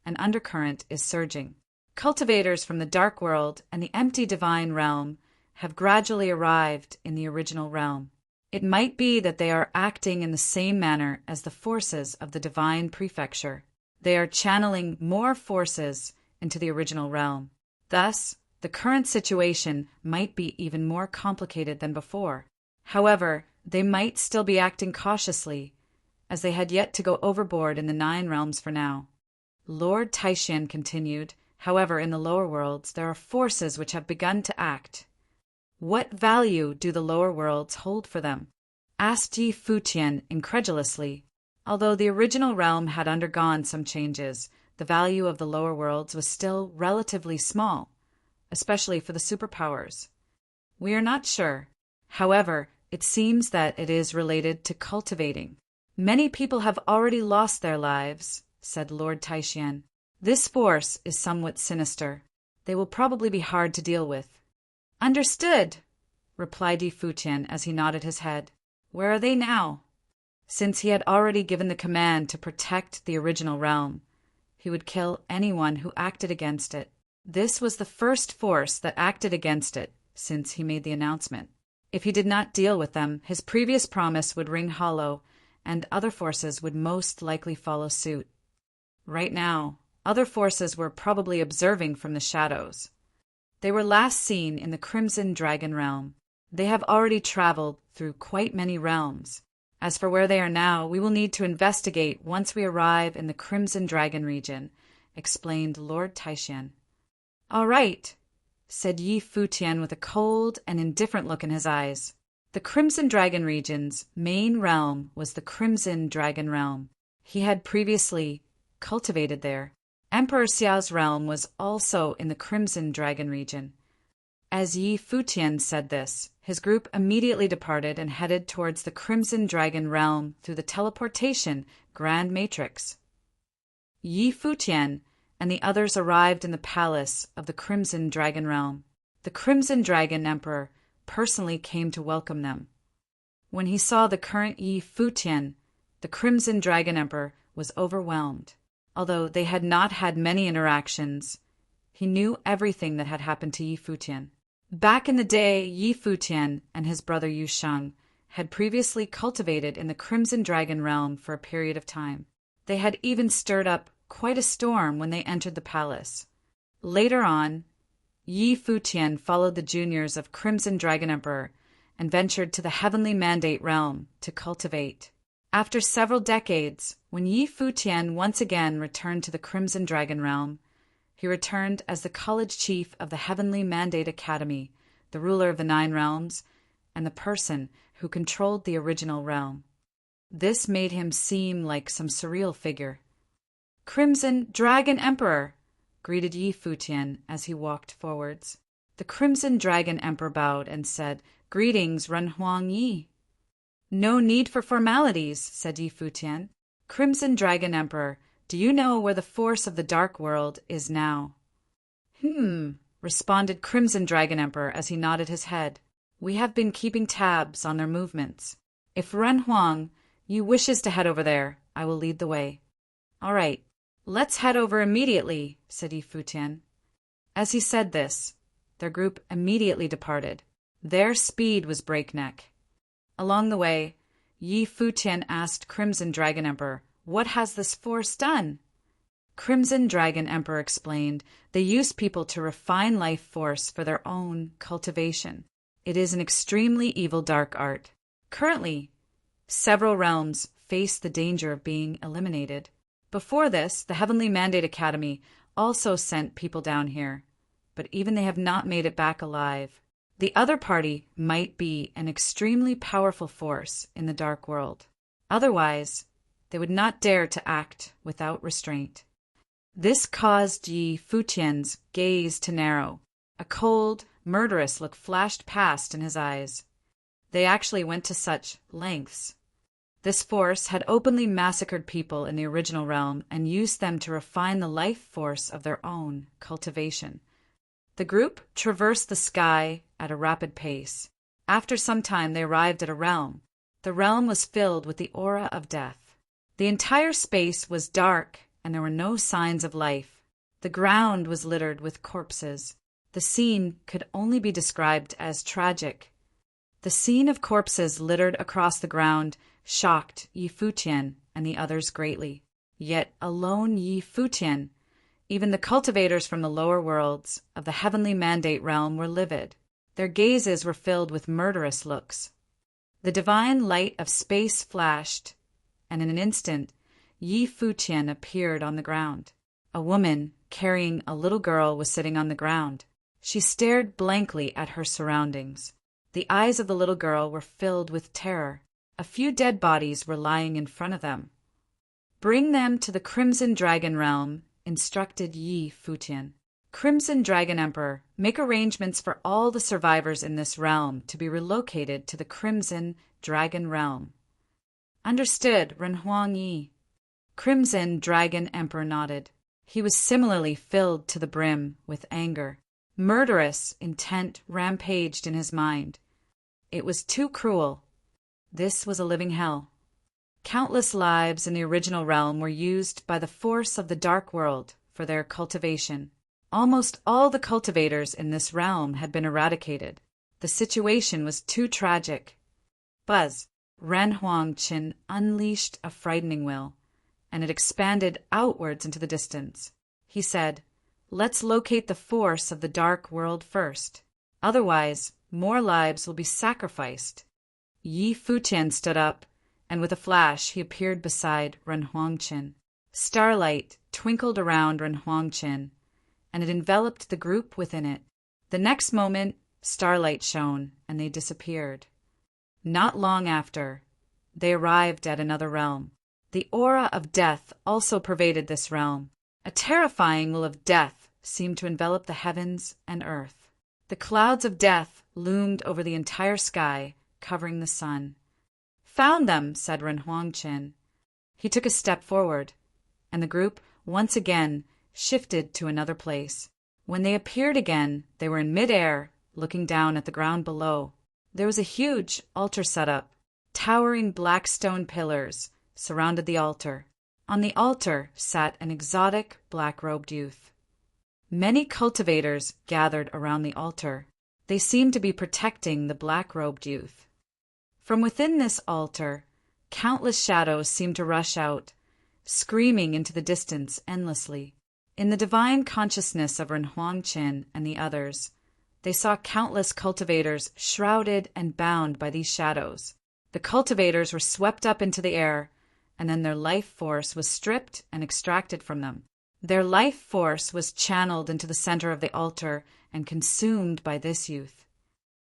an undercurrent is surging. Cultivators from the dark world and the empty divine realm have gradually arrived in the original realm. It might be that they are acting in the same manner as the forces of the divine prefecture. They are channeling more forces into the original realm. Thus, the current situation might be even more complicated than before. However, they might still be acting cautiously, as they had yet to go overboard in the 9 realms for now. Lord Taishan continued, however, in the lower worlds there are forces which have begun to act. What value do the lower worlds hold for them? Asked Yi Futian incredulously. Although the original realm had undergone some changes, the value of the lower worlds was still relatively small, especially for the superpowers. We are not sure. However, it seems that it is related to cultivating. Many people have already lost their lives, said Lord Taishan. This force is somewhat sinister. They will probably be hard to deal with. Understood, replied Yi Futian as he nodded his head. Where are they now? Since he had already given the command to protect the original realm, he would kill anyone who acted against it. This was the first force that acted against it since he made the announcement. If he did not deal with them, his previous promise would ring hollow, and other forces would most likely follow suit. Right now, other forces were probably observing from the shadows. They were last seen in the Crimson Dragon realm. They have already traveled through quite many realms. As for where they are now, we will need to investigate once we arrive in the Crimson Dragon region, explained Lord Taishan. All right, said Yi Futian with a cold and indifferent look in his eyes. The Crimson Dragon region's main realm was the Crimson Dragon realm. He had previously cultivated there. Emperor Xiao's realm was also in the Crimson Dragon region. As Yi Futian said this, his group immediately departed and headed towards the Crimson Dragon realm through the teleportation Grand Matrix. Yi Futian and the others arrived in the palace of the Crimson Dragon realm. The Crimson Dragon Emperor personally came to welcome them. When he saw the current Yi Futian, the Crimson Dragon Emperor was overwhelmed. Although they had not had many interactions, he knew everything that had happened to Yi Futian. Back in the day, Yi Futian and his brother Yu Sheng had previously cultivated in the Crimson Dragon realm for a period of time. They had even stirred up quite a storm when they entered the palace. Later on, Yi Futian followed the juniors of Crimson Dragon Emperor and ventured to the Heavenly Mandate realm to cultivate. After several decades, when Yi Futian once again returned to the Crimson Dragon realm, he returned as the college chief of the Heavenly Mandate Academy, the ruler of the 9 realms, and the person who controlled the original realm. This made him seem like some surreal figure. Crimson Dragon Emperor, greeted Yi Futian as he walked forwards. The Crimson Dragon Emperor bowed and said, Greetings, Renhuang Yi. No need for formalities, said Yi Futian. Crimson Dragon Emperor, do you know where the force of the Dark World is now? Responded Crimson Dragon Emperor as he nodded his head. We have been keeping tabs on their movements. If Renhuang Yi wishes to head over there, I will lead the way. All right, let's head over immediately, said Yi Futian. As he said this, their group immediately departed. Their speed was breakneck. Along the way, Yi Futian asked Crimson Dragon Emperor, What has this force done? Crimson Dragon Emperor explained, They use people to refine life force for their own cultivation. It is an extremely evil dark art. Currently, several realms face the danger of being eliminated. Before this, the Heavenly Mandate Academy also sent people down here, but even they have not made it back alive. The other party might be an extremely powerful force in the dark world. Otherwise, they would not dare to act without restraint. This caused Yi Futian's gaze to narrow. A cold, murderous look flashed past in his eyes. They actually went to such lengths. This force had openly massacred people in the original realm and used them to refine the life force of their own cultivation. The group traversed the sky at a rapid pace. After some time, they arrived at a realm. The realm was filled with the aura of death. The entire space was dark, and there were no signs of life. The ground was littered with corpses. The scene could only be described as tragic. The scene of corpses littered across the ground shocked Yi Futian and the others greatly. Yet alone Yi Futian, even the cultivators from the lower worlds of the heavenly mandate realm were livid. Their gazes were filled with murderous looks. The divine light of space flashed, and in an instant, Yi Futian appeared on the ground. A woman carrying a little girl was sitting on the ground. She stared blankly at her surroundings. The eyes of the little girl were filled with terror. A few dead bodies were lying in front of them. "Bring them to the Crimson Dragon Realm," instructed Yi Futian. "Crimson Dragon Emperor, make arrangements for all the survivors in this realm to be relocated to the Crimson Dragon Realm." "Understood, Renhuang Yi." Crimson Dragon Emperor nodded. He was similarly filled to the brim with anger. Murderous intent rampaged in his mind. It was too cruel. This was a living hell. Countless lives in the original realm were used by the force of the Dark World for their cultivation. Almost all the cultivators in this realm had been eradicated. The situation was too tragic. Buzz, Ren Huangqin unleashed a frightening will, and it expanded outwards into the distance. He said, "Let's locate the force of the Dark World first. Otherwise, more lives will be sacrificed." Yi Futian stood up, and with a flash he appeared beside Ren Huangqin. Starlight twinkled around Ren Huangqin, and it enveloped the group within it. The next moment, starlight shone, and they disappeared. Not long after, they arrived at another realm. The aura of death also pervaded this realm. A terrifying will of death seemed to envelop the heavens and earth. The clouds of death loomed over the entire sky, covering the sun. "Found them," said Ren Huangqin. He took a step forward, and the group once again shifted to another place. When they appeared again, they were in mid-air, looking down at the ground below. There was a huge altar set up. Towering black stone pillars surrounded the altar. On the altar sat an exotic black-robed youth. Many cultivators gathered around the altar. They seemed to be protecting the black-robed youth. From within this altar, countless shadows seemed to rush out, screaming into the distance endlessly. In the divine consciousness of Ren Huangqin and the others, they saw countless cultivators shrouded and bound by these shadows. The cultivators were swept up into the air, and then their life force was stripped and extracted from them. Their life force was channeled into the center of the altar and consumed by this youth.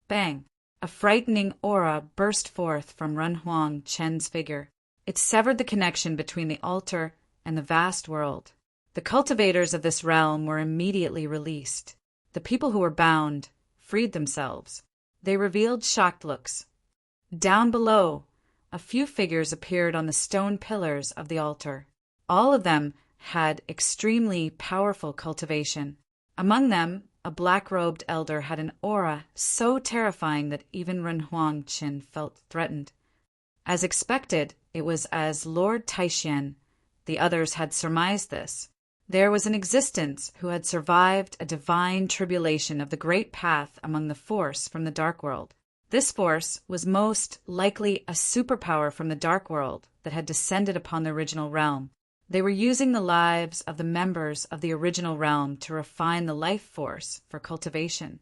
Bang! A frightening aura burst forth from Ren Huangqin's figure. It severed the connection between the altar and the vast world. The cultivators of this realm were immediately released. The people who were bound freed themselves. They revealed shocked looks. Down below, a few figures appeared on the stone pillars of the altar. All of them had extremely powerful cultivation. Among them, a black-robed elder had an aura so terrifying that even Ren Huangqin felt threatened. As expected, it was as Lord Taishan. The others had surmised this. There was an existence who had survived a divine tribulation of the great path among the force from the Dark World. This force was most likely a superpower from the Dark World that had descended upon the original realm. They were using the lives of the members of the original realm to refine the life force for cultivation.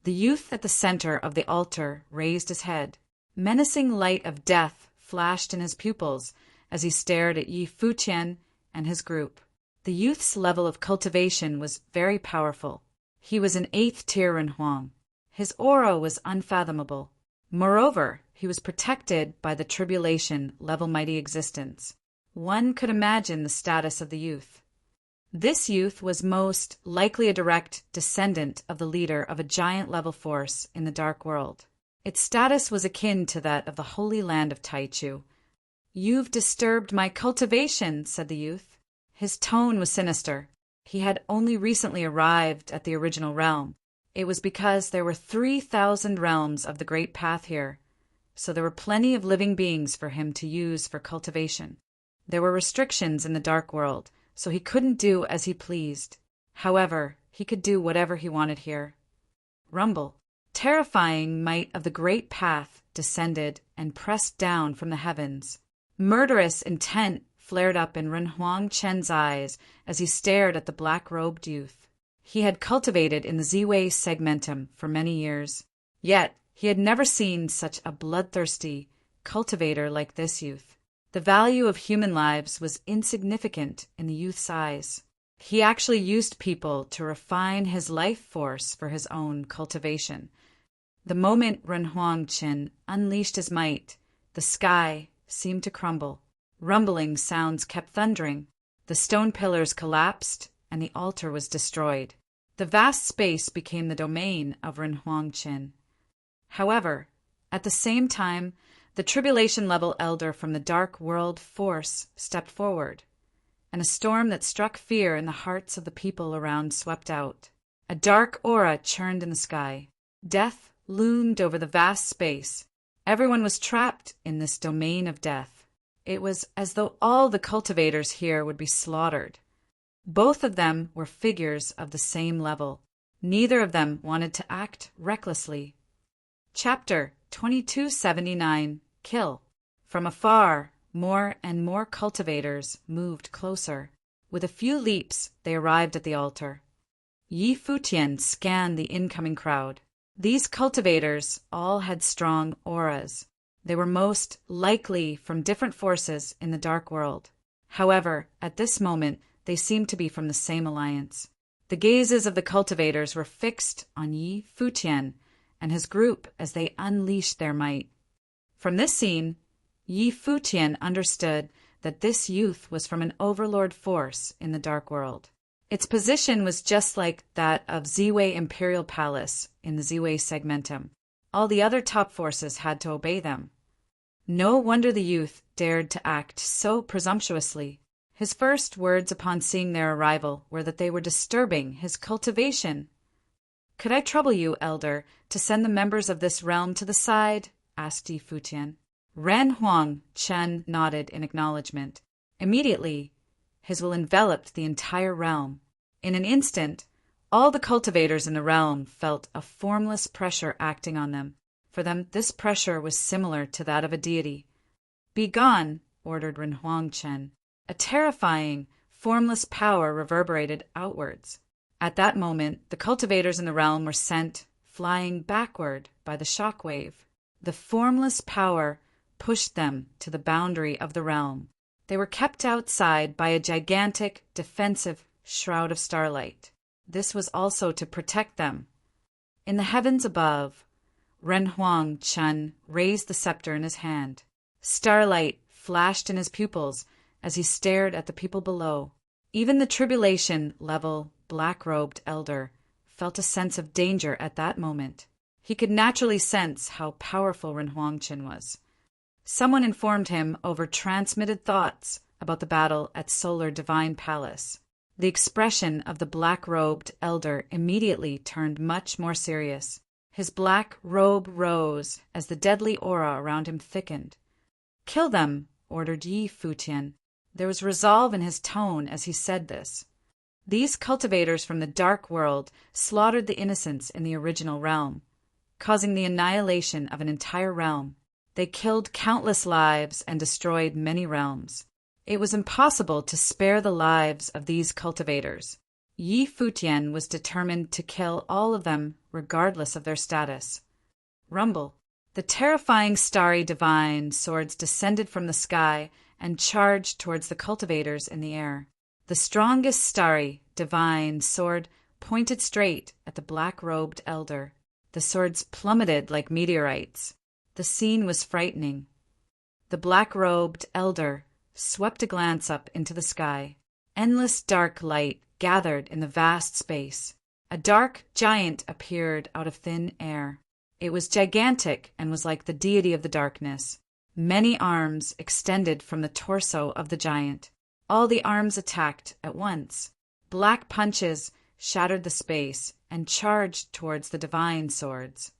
The youth at the center of the altar raised his head. Menacing light of death flashed in his pupils as he stared at Yi Futian and his group. The youth's level of cultivation was very powerful. He was an 8th tier Ren Huang. His aura was unfathomable. Moreover, he was protected by the tribulation level mighty existence. One could imagine the status of the youth. This youth was most likely a direct descendant of the leader of a giant level force in the Dark World. Its status was akin to that of the Holy Land of Taichu. "You've disturbed my cultivation," said the youth. His tone was sinister. He had only recently arrived at the original realm. It was because there were 3,000 realms of the Great Path here, so there were plenty of living beings for him to use for cultivation. There were restrictions in the Dark World, so he couldn't do as he pleased. However, He could do whatever he wanted here. Rumble. Terrifying might of the great path descended and pressed down from the heavens. Murderous intent flared up in Renhuang Chen's eyes as he stared at the black-robed youth. He had cultivated in the Ziwei segmentum for many years, yet he had never seen such a bloodthirsty cultivator like this youth. The value of human lives was insignificant in the youth's eyes. He actually used people to refine his life force for his own cultivation. The moment Renhuang Chen unleashed his might, the sky seemed to crumble. Rumbling sounds kept thundering. The stone pillars collapsed, and the altar was destroyed. The vast space became the domain of Renhuang Chen. However, at the same time, the tribulation-level elder from the Dark World Force stepped forward, and a storm that struck fear in the hearts of the people around swept out. A dark aura churned in the sky. Death loomed over the vast space. Everyone was trapped in this domain of death. It was as though all the cultivators here would be slaughtered. Both of them were figures of the same level. Neither of them wanted to act recklessly. Chapter 2279. Kill. From afar, more and more cultivators moved closer. With a few leaps, they arrived at the altar. Yi Futian scanned the incoming crowd. These cultivators all had strong auras. They were most likely from different forces in the dark world. However, at this moment, they seemed to be from the same alliance. The gazes of the cultivators were fixed on Yi Futian and his group as they unleashed their might. From this scene, Yi Futian understood that this youth was from an overlord force in the dark world. Its position was just like that of Ziwei Imperial Palace in the Ziwei segmentum. All the other top forces had to obey them. No wonder the youth dared to act so presumptuously. His first words upon seeing their arrival were that they were disturbing his cultivation. "Could I trouble you, elder, to send the members of this realm to the side?" asked Yi Futian. Renhuang Chen nodded in acknowledgement. Immediately, his will enveloped the entire realm. In an instant, all the cultivators in the realm felt a formless pressure acting on them. For them, this pressure was similar to that of a deity. "Be gone," ordered Renhuang Chen. A terrifying, formless power reverberated outwards. At that moment, the cultivators in the realm were sent flying backward by the shock wave. The formless power pushed them to the boundary of the realm. They were kept outside by a gigantic, defensive shroud of starlight. This was also to protect them. In the heavens above, Renhuang Chen raised the scepter in his hand. Starlight flashed in his pupils as he stared at the people below. Even the tribulation-level, black-robed elder felt a sense of danger at that moment. He could naturally sense how powerful Renhuang Chen was. Someone informed him over transmitted thoughts about the battle at Solar Divine Palace. The expression of the black-robed elder immediately turned much more serious. His black robe rose as the deadly aura around him thickened. "Kill them," ordered Yi Futian. There was resolve in his tone as he said this. These cultivators from the dark world slaughtered the innocents in the original realm, causing the annihilation of an entire realm. They killed countless lives and destroyed many realms. It was impossible to spare the lives of these cultivators. Yi Futian was determined to kill all of them regardless of their status. Rumble. The terrifying starry divine swords descended from the sky and charged towards the cultivators in the air. The strongest starry divine sword pointed straight at the black-robed elder. The swords plummeted like meteorites. The scene was frightening. The black-robed elder swept a glance up into the sky. Endless dark light gathered in the vast space. A dark giant appeared out of thin air. It was gigantic and was like the deity of the darkness. Many arms extended from the torso of the giant. All the arms attacked at once. Black punches shattered the space and charged towards the divine swords.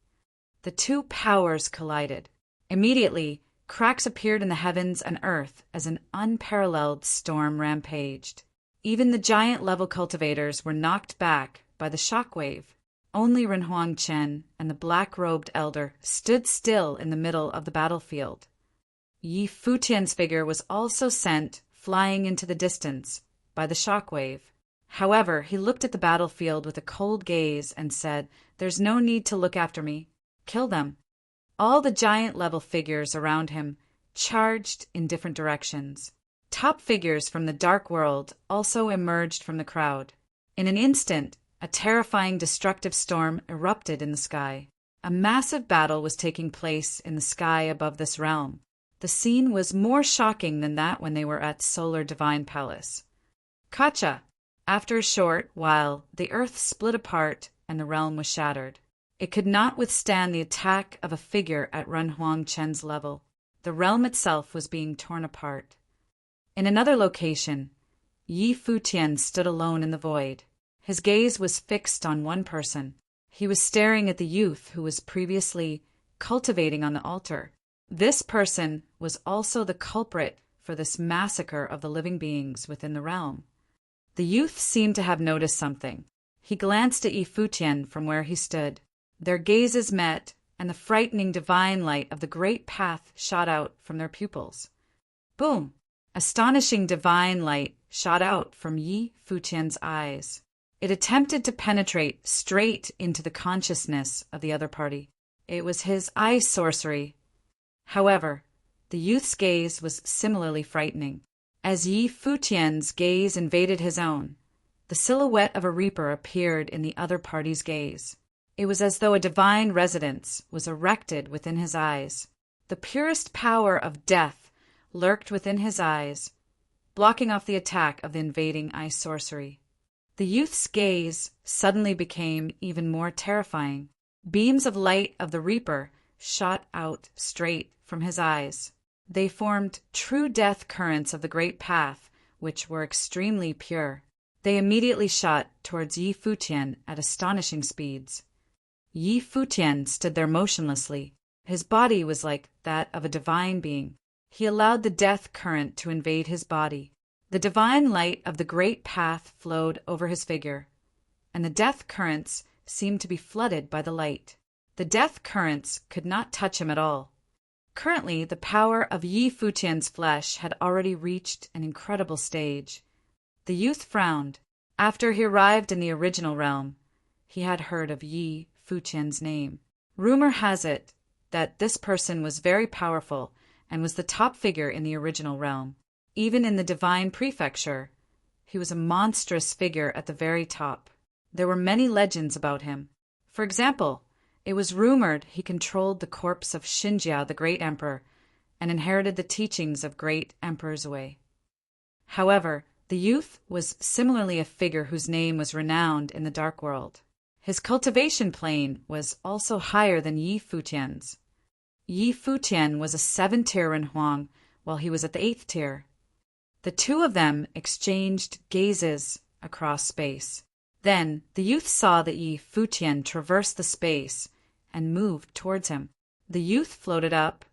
The two powers collided. Immediately, cracks appeared in the heavens and earth as an unparalleled storm rampaged. Even the giant-level cultivators were knocked back by the shock wave. Only Renhuang Chen and the black-robed elder stood still in the middle of the battlefield. Yi Futian's figure was also sent flying into the distance by the shock wave. However, he looked at the battlefield with a cold gaze and said, "There's no need to look after me. Kill them." All the giant-level figures around him charged in different directions. Top figures from the dark world also emerged from the crowd. In an instant, a terrifying destructive storm erupted in the sky. A massive battle was taking place in the sky above this realm. The scene was more shocking than that when they were at Solar Divine Palace. Kacha! After a short while, the earth split apart and the realm was shattered. It could not withstand the attack of a figure at Renhuang Chen's level. The realm itself was being torn apart. In another location, Yi Futian stood alone in the void. His gaze was fixed on one person. He was staring at the youth who was previously cultivating on the altar. This person was also the culprit for this massacre of the living beings within the realm. The youth seemed to have noticed something. He glanced at Yi Futian from where he stood. Their gazes met, and the frightening divine light of the great path shot out from their pupils. Boom! Astonishing divine light shot out from Yi Futian's eyes. It attempted to penetrate straight into the consciousness of the other party. It was his eye sorcery. However, the youth's gaze was similarly frightening. As Yi Futian's gaze invaded his own, the silhouette of a reaper appeared in the other party's gaze. It was as though a divine residence was erected within his eyes. The purest power of death lurked within his eyes, blocking off the attack of the invading eye sorcery. The youth's gaze suddenly became even more terrifying. Beams of light of the reaper shot out straight from his eyes. They formed true death currents of the great path, which were extremely pure. They immediately shot towards Yi Futian at astonishing speeds. Yi Futian stood there motionlessly. His body was like that of a divine being. He allowed the death current to invade his body. The divine light of the great path flowed over his figure, and the death currents seemed to be flooded by the light. The death currents could not touch him at all. Currently, the power of Yi Futian's flesh had already reached an incredible stage. The youth frowned. After he arrived in the original realm, he had heard of Yi Futian's name. Rumor has it that this person was very powerful and was the top figure in the original realm. Even in the divine prefecture, he was a monstrous figure at the very top. There were many legends about him. For example, it was rumored he controlled the corpse of Xinjia, the great emperor, and inherited the teachings of great Emperor Zui. However, the youth was similarly a figure whose name was renowned in the dark world. His cultivation plane was also higher than Yi Futian's. Yi Futian was a 7th-tier Renhuang, while he was at the 8th tier. The two of them exchanged gazes across space. Then the youth saw that Yi Futian traversed the space and moved towards him. The youth floated up,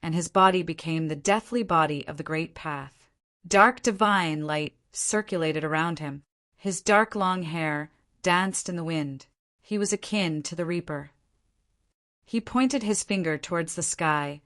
and his body became the deathly body of the great path. Dark divine light circulated around him. His dark long hair danced in the wind. He was akin to the reaper. He pointed his finger towards the sky,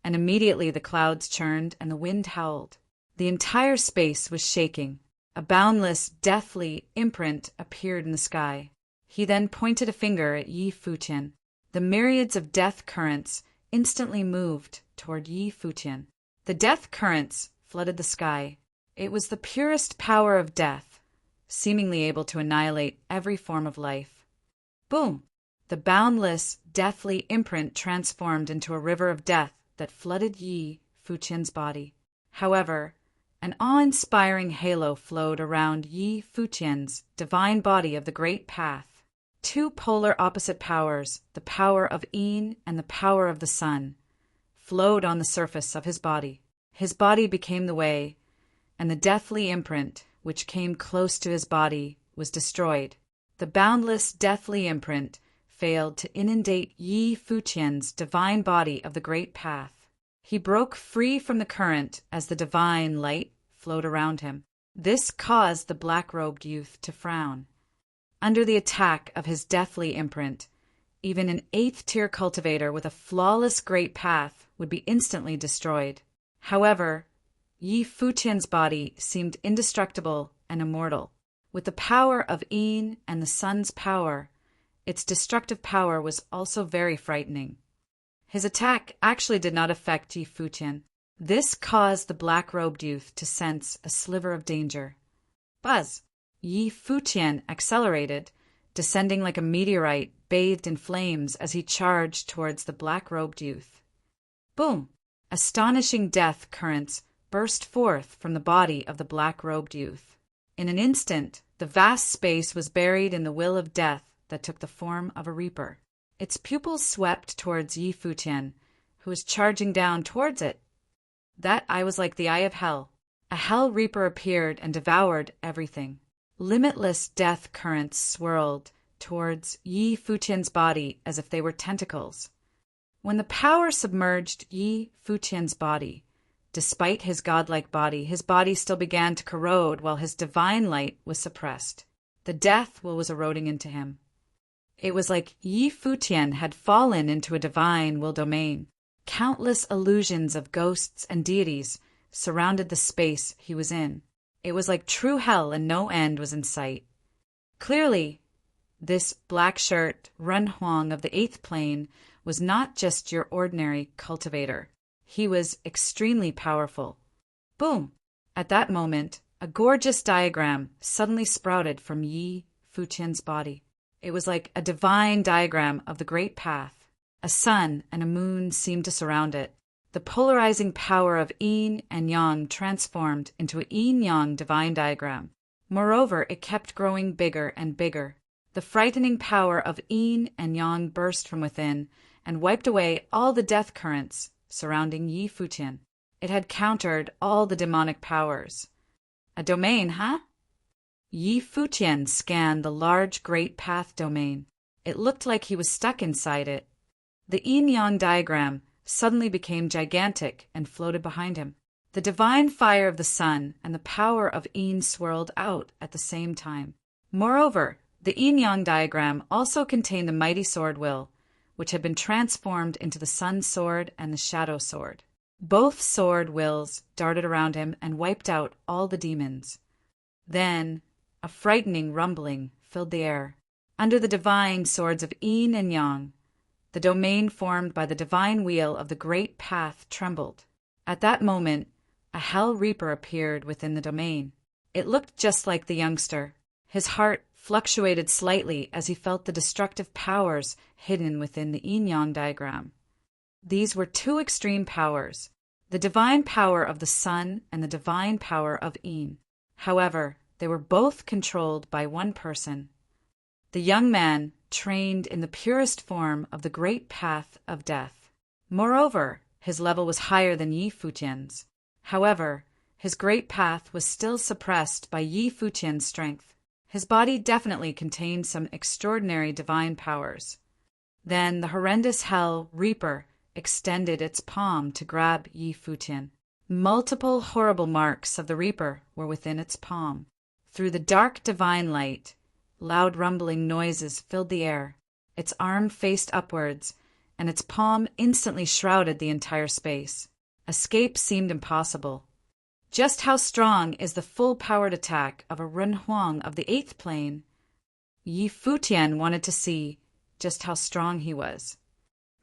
and immediately the clouds churned and the wind howled. The entire space was shaking. A boundless, deathly imprint appeared in the sky. He then pointed a finger at Yi Futian. The myriads of death currents instantly moved toward Yi Futian. The death currents flooded the sky. It was the purest power of death, seemingly able to annihilate every form of life. Boom! The boundless, deathly imprint transformed into a river of death that flooded Yi Futian's body. However, an awe-inspiring halo flowed around Yi Futian's divine body of the great path. Two polar opposite powers, the power of Yin and the power of the sun, flowed on the surface of his body. His body became the way, and the deathly imprint, which came close to his body, was destroyed. The boundless, deathly imprint failed to inundate Yi Futian's divine body of the great path. He broke free from the current as the divine light flowed around him. This caused the black-robed youth to frown. under the attack of his deathly imprint. Even an 8th-tier cultivator with a flawless great path would be instantly destroyed. However, Yi Futian's body seemed indestructible and immortal. With the power of Yin and the sun's power, its destructive power was also very frightening. His attack actually did not affect Yi Futian. This caused the black-robed youth to sense a sliver of danger. Buzz! Yi Futian accelerated, descending like a meteorite bathed in flames as he charged towards the black-robed youth. Boom! Astonishing death currents burst forth from the body of the black-robed youth. In an instant, the vast space was buried in the will of death that took the form of a reaper. Its pupils swept towards Yi Futian, who was charging down towards it. That eye was like the eye of hell. A hell reaper appeared and devoured everything. Limitless death currents swirled towards Yi Futian's body as if they were tentacles. When the power submerged Yi Futian's body, despite his godlike body, his body still began to corrode while his divine light was suppressed. The death will was eroding into him. It was like Yi Futian had fallen into a divine will domain. Countless illusions of ghosts and deities surrounded the space he was in. It was like true hell and no end was in sight. Clearly, this black shirt Ren Huang of the 8th plane was not just your ordinary cultivator. He was extremely powerful. Boom! At that moment, a gorgeous diagram suddenly sprouted from Yi Futian's body. It was like a divine diagram of the great path. A sun and a moon seemed to surround it. The polarizing power of yin and yang transformed into a yin-yang divine diagram. Moreover, it kept growing bigger and bigger. The frightening power of yin and yang burst from within and wiped away all the death currents surrounding Yi Futian. It had countered all the demonic powers. A domain, huh? Yi Futian scanned the large Great Path domain. It looked like he was stuck inside it. The yin-yang diagram suddenly became gigantic and floated behind him. The divine fire of the sun and the power of yin swirled out at the same time. Moreover, the yin-yang diagram also contained the mighty sword will, which had been transformed into the sun sword and the shadow sword. Both sword wills darted around him and wiped out all the demons. Then, a frightening rumbling filled the air. Under the divine swords of yin and yang, the domain formed by the divine wheel of the great path trembled. At that moment, a hell reaper appeared within the domain. It looked just like the youngster. His heart fluctuated slightly as he felt the destructive powers hidden within the yin-yang diagram. These were two extreme powers, the divine power of the sun and the divine power of yin. However, they were both controlled by one person. The young man trained in the purest form of the great path of death. Moreover, his level was higher than Yi Futian's. However, his great path was still suppressed by Yi Futian's strength. His body definitely contained some extraordinary divine powers. Then the horrendous hell reaper extended its palm to grab Yi Futian. Multiple horrible marks of the reaper were within its palm. Through the dark divine light, loud rumbling noises filled the air. Its arm faced upwards, and its palm instantly shrouded the entire space. Escape seemed impossible. Just how strong is the full-powered attack of a Ren Huang of the 8th plane? Yi Futian wanted to see just how strong he was.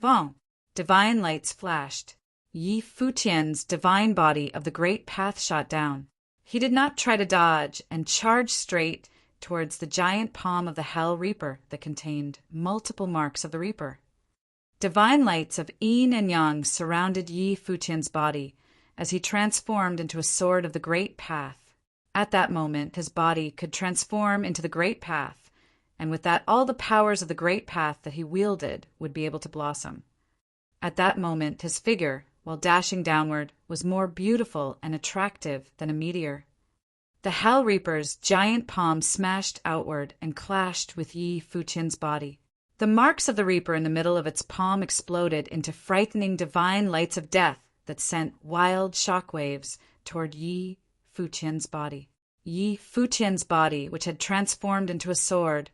Vong! Divine lights flashed. Yi Futian's divine body of the great path shot down. He did not try to dodge and charged straight towards the giant palm of the Hell Reaper that contained multiple marks of the Reaper. Divine lights of yin and yang surrounded Yi Futian's body as he transformed into a sword of the Great Path. At that moment, his body could transform into the Great Path, and with that all the powers of the Great Path that he wielded would be able to blossom. At that moment, his figure, while dashing downward, was more beautiful and attractive than a meteor. The Hell Reaper's giant palm smashed outward and clashed with Yi Futian's body. The marks of the Reaper in the middle of its palm exploded into frightening divine lights of death that sent wild shockwaves toward Yi Futian's body. Yi Futian's body, which had transformed into a sword,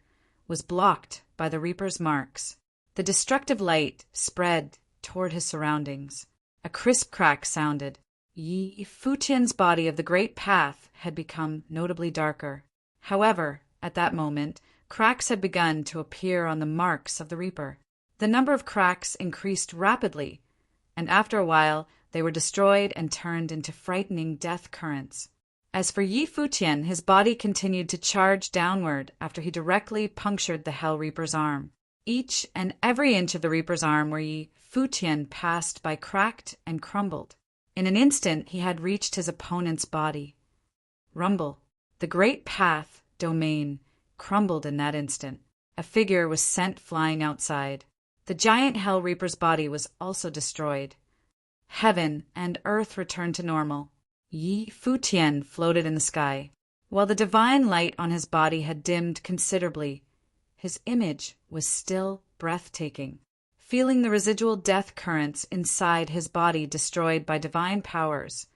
was blocked by the Reaper's marks. The destructive light spread toward his surroundings. A crisp crack sounded. Yi Futian's body of the Great Path had become notably darker. However, at that moment, cracks had begun to appear on the marks of the Reaper. The number of cracks increased rapidly, and after a while they were destroyed and turned into frightening death currents. As for Yi Futian, his body continued to charge downward after he directly punctured the Hell Reaper's arm. Each and every inch of the Reaper's arm where Yi Futian passed by cracked and crumbled. In an instant he had reached his opponent's body. Rumble. The Great Path domain crumbled in that instant. A figure was sent flying outside. The giant Hell Reaper's body was also destroyed. Heaven and earth returned to normal. Yi Futian floated in the sky. While the divine light on his body had dimmed considerably, his image was still breathtaking. Feeling the residual death currents inside his body destroyed by divine powers,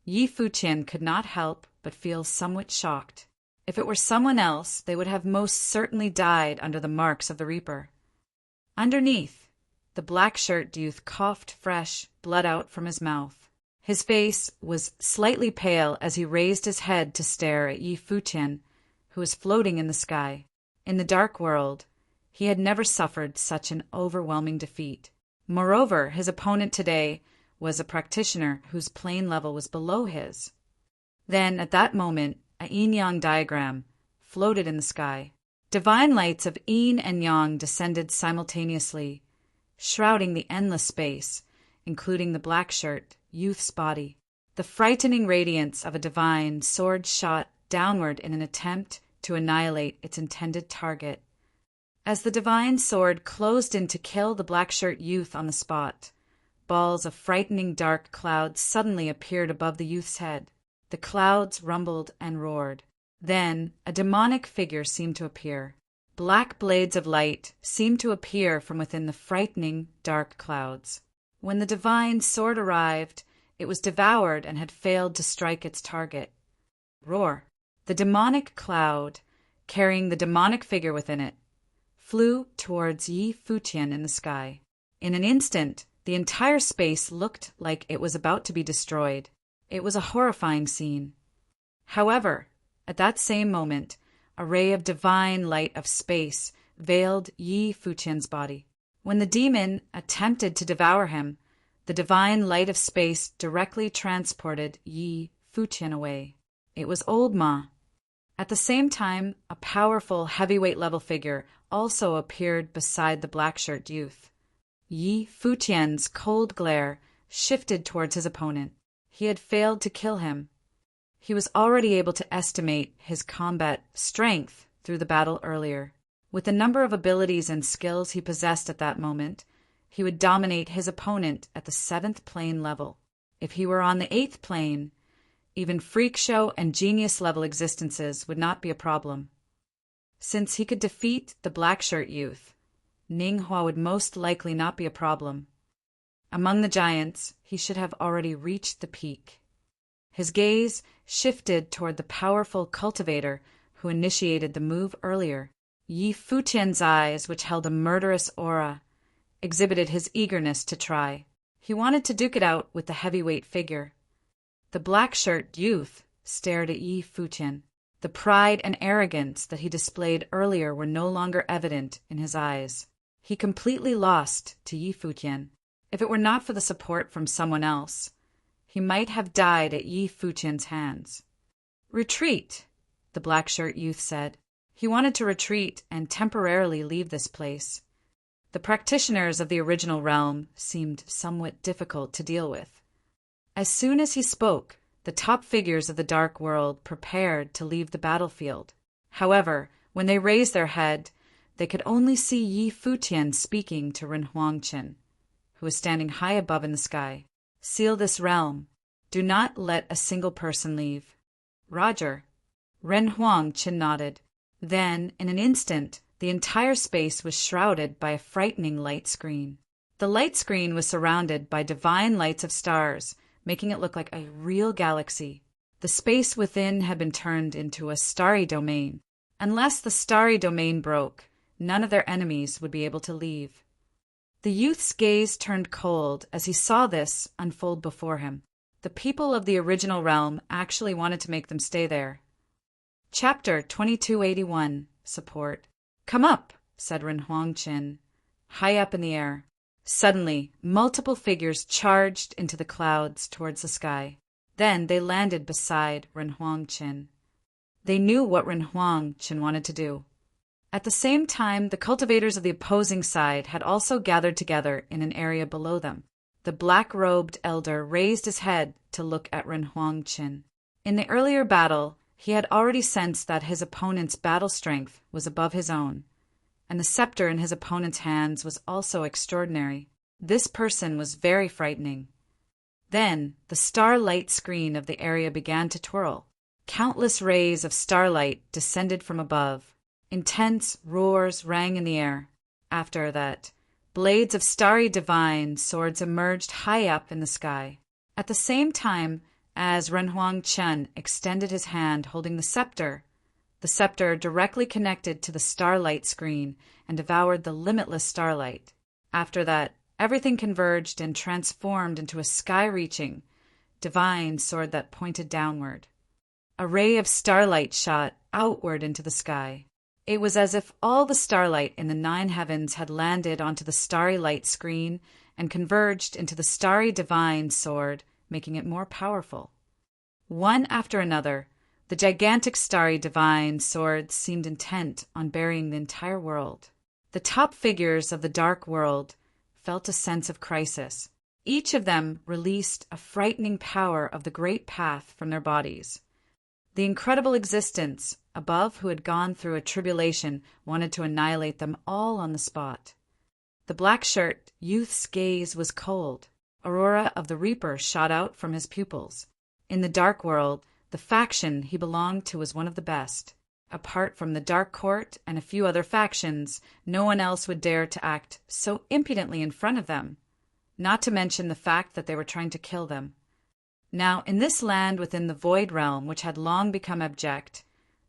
Yi Futian could not help but feel somewhat shocked. If it were someone else, they would have most certainly died under the marks of the Reaper. Underneath, the black-shirt youth coughed fresh blood out from his mouth. His face was slightly pale as he raised his head to stare at Yi Futian, who was floating in the sky. In the dark world, he had never suffered such an overwhelming defeat. Moreover, his opponent today was a practitioner whose plane level was below his. Then, at that moment, a yin-yang diagram floated in the sky. Divine lights of yin and yang descended simultaneously, shrouding the endless space, including the black-shirt youth's body. The frightening radiance of a divine sword shot downward in an attempt to annihilate its intended target. As the divine sword closed in to kill the black-shirt youth on the spot, balls of frightening dark clouds suddenly appeared above the youth's head. The clouds rumbled and roared. Then a demonic figure seemed to appear. Black blades of light seemed to appear from within the frightening dark clouds. When the divine sword arrived, it was devoured and had failed to strike its target. Roar! The demonic cloud, carrying the demonic figure within it, flew towards Yi Futian in the sky. In an instant, the entire space looked like it was about to be destroyed. It was a horrifying scene. However, at that same moment, a ray of divine light of space veiled Yi Futian's body. When the demon attempted to devour him, the divine light of space directly transported Yi Futian away. It was Old Ma. At the same time, a powerful heavyweight level figure also appeared beside the black-shirt youth. Yi Futian's cold glare shifted towards his opponent. He had failed to kill him. He was already able to estimate his combat strength through the battle earlier. With the number of abilities and skills he possessed at that moment, he would dominate his opponent at the 7th plane level. If he were on the 8th plane, even freak show and genius level existences would not be a problem. Since he could defeat the black-shirt youth, Ninghua would most likely not be a problem. Among the giants, he should have already reached the peak. His gaze shifted toward the powerful cultivator who initiated the move earlier. Yi Futian's eyes, which held a murderous aura, exhibited his eagerness to try. He wanted to duke it out with the heavyweight figure. The black-shirt youth stared at Yi Futian. The pride and arrogance that he displayed earlier were no longer evident in his eyes. He completely lost to Yi Futian. If it were not for the support from someone else, he might have died at Yi Futian's hands. "Retreat," the black-shirt youth said. He wanted to retreat and temporarily leave this place. The practitioners of the original realm seemed somewhat difficult to deal with. As soon as he spoke, the top figures of the dark world prepared to leave the battlefield. However, when they raised their head, they could only see Yi Futian speaking to Ren Huangqin, who was standing high above in the sky. "Seal this realm. Do not let a single person leave." "Roger." Ren Huangqin nodded. Then, in an instant, the entire space was shrouded by a frightening light screen. The light screen was surrounded by divine lights of stars, making it look like a real galaxy. The space within had been turned into a starry domain. Unless the starry domain broke, none of their enemies would be able to leave. The youth's gaze turned cold as he saw this unfold before him. The people of the original realm actually wanted to make them stay there. Chapter 2281. Support. "Come up," said Renhuang-Chin, high up in the air. Suddenly, multiple figures charged into the clouds towards the sky. Then they landed beside Renhuang-Chin. They knew what Renhuang-Chin wanted to do. At the same time, the cultivators of the opposing side had also gathered together in an area below them. The black-robed elder raised his head to look at Renhuang-Chin. In the earlier battle, he had already sensed that his opponent's battle strength was above his own, and the scepter in his opponent's hands was also extraordinary. This person was very frightening. Then, the starlight screen of the area began to twirl. Countless rays of starlight descended from above. Intense roars rang in the air. After that, blades of starry divine swords emerged high up in the sky. At the same time, as Renhuang-Chin extended his hand holding the scepter directly connected to the starlight screen and devoured the limitless starlight. After that, everything converged and transformed into a sky-reaching, divine sword that pointed downward. A ray of starlight shot outward into the sky. It was as if all the starlight in the 9 heavens had landed onto the starry light screen and converged into the starry divine sword, making it more powerful. One after another, the gigantic starry divine swords seemed intent on burying the entire world. The top figures of the dark world felt a sense of crisis. Each of them released a frightening power of the great path from their bodies. The incredible existence above who had gone through a tribulation wanted to annihilate them all on the spot. The black-shirt youth's gaze was cold. Aurora of the Reaper shot out from his pupils. In the dark world, the faction he belonged to was one of the best. Apart from the Dark Court and a few other factions, no one else would dare to act so impudently in front of them, not to mention the fact that they were trying to kill them. Now, in this land within the Void Realm, which had long become abject,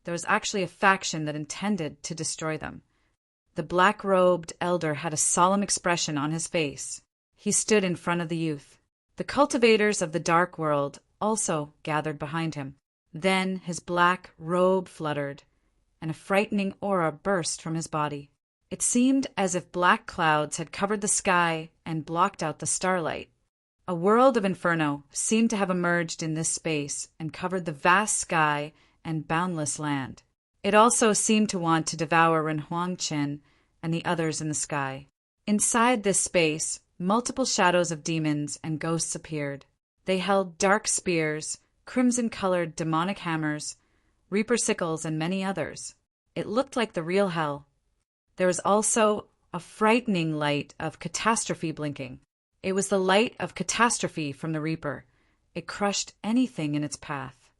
there was actually a faction that intended to destroy them. The black-robed elder had a solemn expression on his face. He stood in front of the youth. The cultivators of the dark world also gathered behind him. Then his black robe fluttered, and a frightening aura burst from his body. It seemed as if black clouds had covered the sky and blocked out the starlight. A world of inferno seemed to have emerged in this space and covered the vast sky and boundless land. It also seemed to want to devour Renhuang-Chin and the others in the sky. Inside this space, multiple shadows of demons and ghosts appeared. They held dark spears, crimson-colored demonic hammers, reaper sickles, and many others. It looked like the real hell. There was also a frightening light of catastrophe blinking. It was the light of catastrophe from the Reaper. It crushed anything in its path.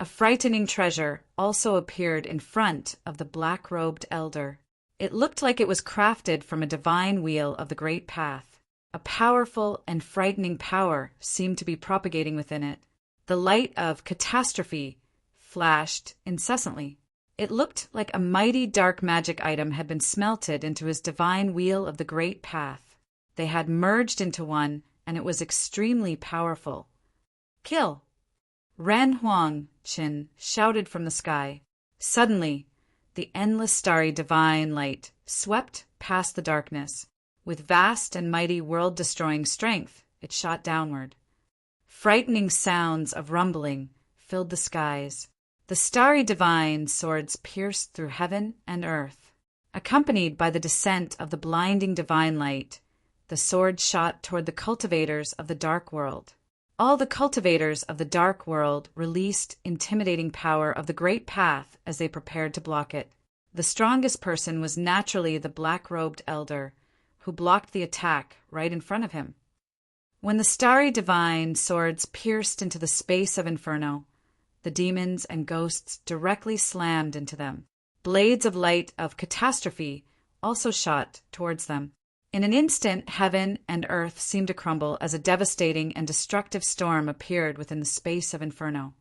A frightening treasure also appeared in front of the black-robed elder. It looked like it was crafted from a divine wheel of the great path. A powerful and frightening power seemed to be propagating within it. The light of catastrophe flashed incessantly. It looked like a mighty dark magic item had been smelted into his divine wheel of the great path. They had merged into one, and it was extremely powerful. "Kill!" Renhuang-Chin shouted from the sky. Suddenly, the endless starry divine light swept past the darkness. With vast and mighty world-destroying strength, it shot downward. Frightening sounds of rumbling filled the skies. The starry divine swords pierced through heaven and earth. Accompanied by the descent of the blinding divine light, the sword shot toward the cultivators of the dark world. All the cultivators of the dark world released intimidating power of the great path as they prepared to block it. The strongest person was naturally the black-robed elder, who blocked the attack right in front of him. When the starry divine swords pierced into the space of inferno, the demons and ghosts directly slammed into them. Blades of light of catastrophe also shot towards them. In an instant, heaven and earth seemed to crumble as a devastating and destructive storm appeared within the space of inferno.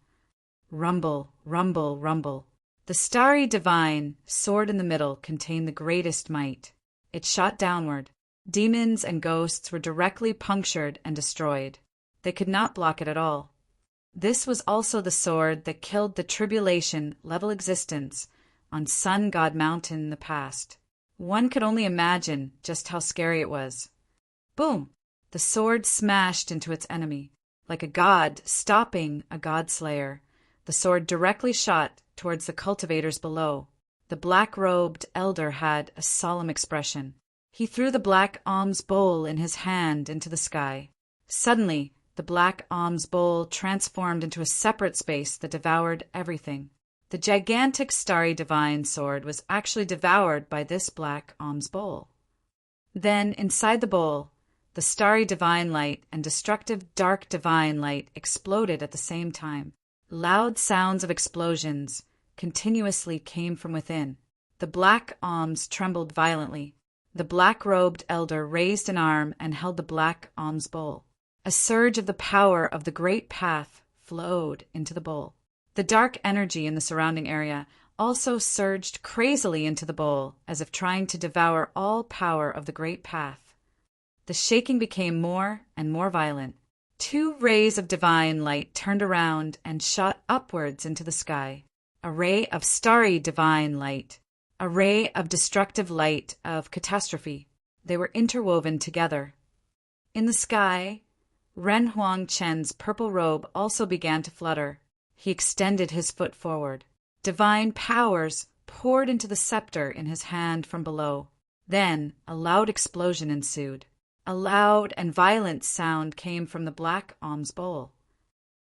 Rumble, rumble, rumble. The starry divine sword in the middle contained the greatest might. It shot downward. Demons and ghosts were directly punctured and destroyed. They could not block it at all. This was also the sword that killed the tribulation-level existence on Sun God Mountain in the past. One could only imagine just how scary it was. Boom! The sword smashed into its enemy. Like a god stopping a god-slayer, the sword directly shot towards the cultivators below. The black-robed elder had a solemn expression. He threw the black alms bowl in his hand into the sky. Suddenly, the black alms bowl transformed into a separate space that devoured everything. The gigantic starry divine sword was actually devoured by this black alms bowl. Then, inside the bowl, the starry divine light and destructive dark divine light exploded at the same time. Loud sounds of explosions continuously came from within. The black alms trembled violently. The black-robed elder raised an arm and held the black alms bowl. A surge of the power of the great path flowed into the bowl. The dark energy in the surrounding area also surged crazily into the bowl, as if trying to devour all power of the great path. The shaking became more and more violent. 2 rays of divine light turned around and shot upwards into the sky. A ray of starry divine light. A ray of destructive light of catastrophe. They were interwoven together. In the sky, Ren Huangchen's purple robe also began to flutter. He extended his foot forward. Divine powers poured into the scepter in his hand from below. Then a loud explosion ensued. A loud and violent sound came from the black alms bowl.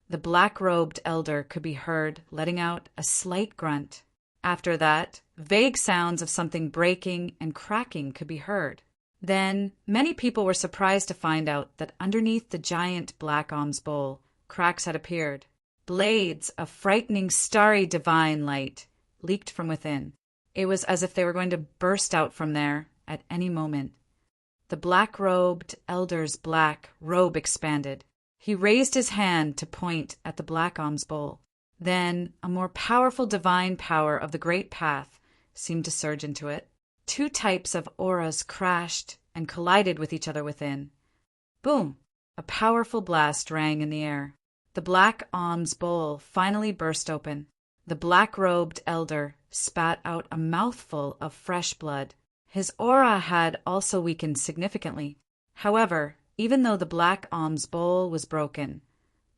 The black-robed elder could be heard letting out a slight grunt. After that, vague sounds of something breaking and cracking could be heard. Then, many people were surprised to find out that underneath the giant black alms bowl, cracks had appeared. Blades of frightening starry divine light leaked from within. It was as if they were going to burst out from there at any moment. The black-robed elder's black robe expanded. He raised his hand to point at the black alms bowl. Then a more powerful divine power of the great path seemed to surge into it. 2 types of auras crashed and collided with each other within. Boom! A powerful blast rang in the air. The black alms bowl finally burst open. The black-robed elder spat out a mouthful of fresh blood. His aura had also weakened significantly. However, even though the black alms bowl was broken,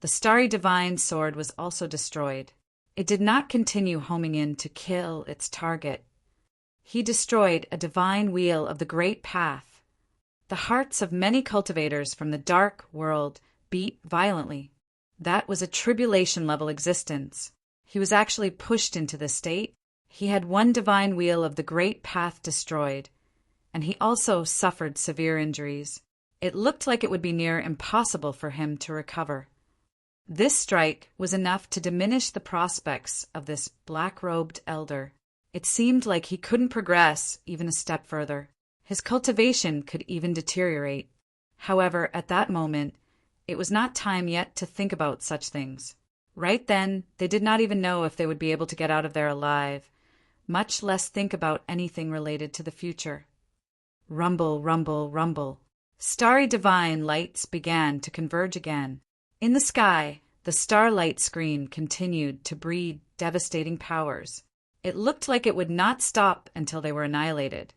the starry divine sword was also destroyed. It did not continue homing in to kill its target. He destroyed a divine wheel of the great path. The hearts of many cultivators from the dark world beat violently. That was a tribulation-level existence. He was actually pushed into this state. He had 1 divine wheel of the great path destroyed, and he also suffered severe injuries. It looked like it would be near impossible for him to recover. This strike was enough to diminish the prospects of this black-robed elder. It seemed like he couldn't progress even a step further. His cultivation could even deteriorate. However, at that moment, it was not time yet to think about such things. Right then, they did not even know if they would be able to get out of there alive, much less think about anything related to the future. Rumble, rumble, rumble. Starry divine lights began to converge again. In the sky, the starlight screen continued to breed devastating powers. It looked like it would not stop until they were annihilated.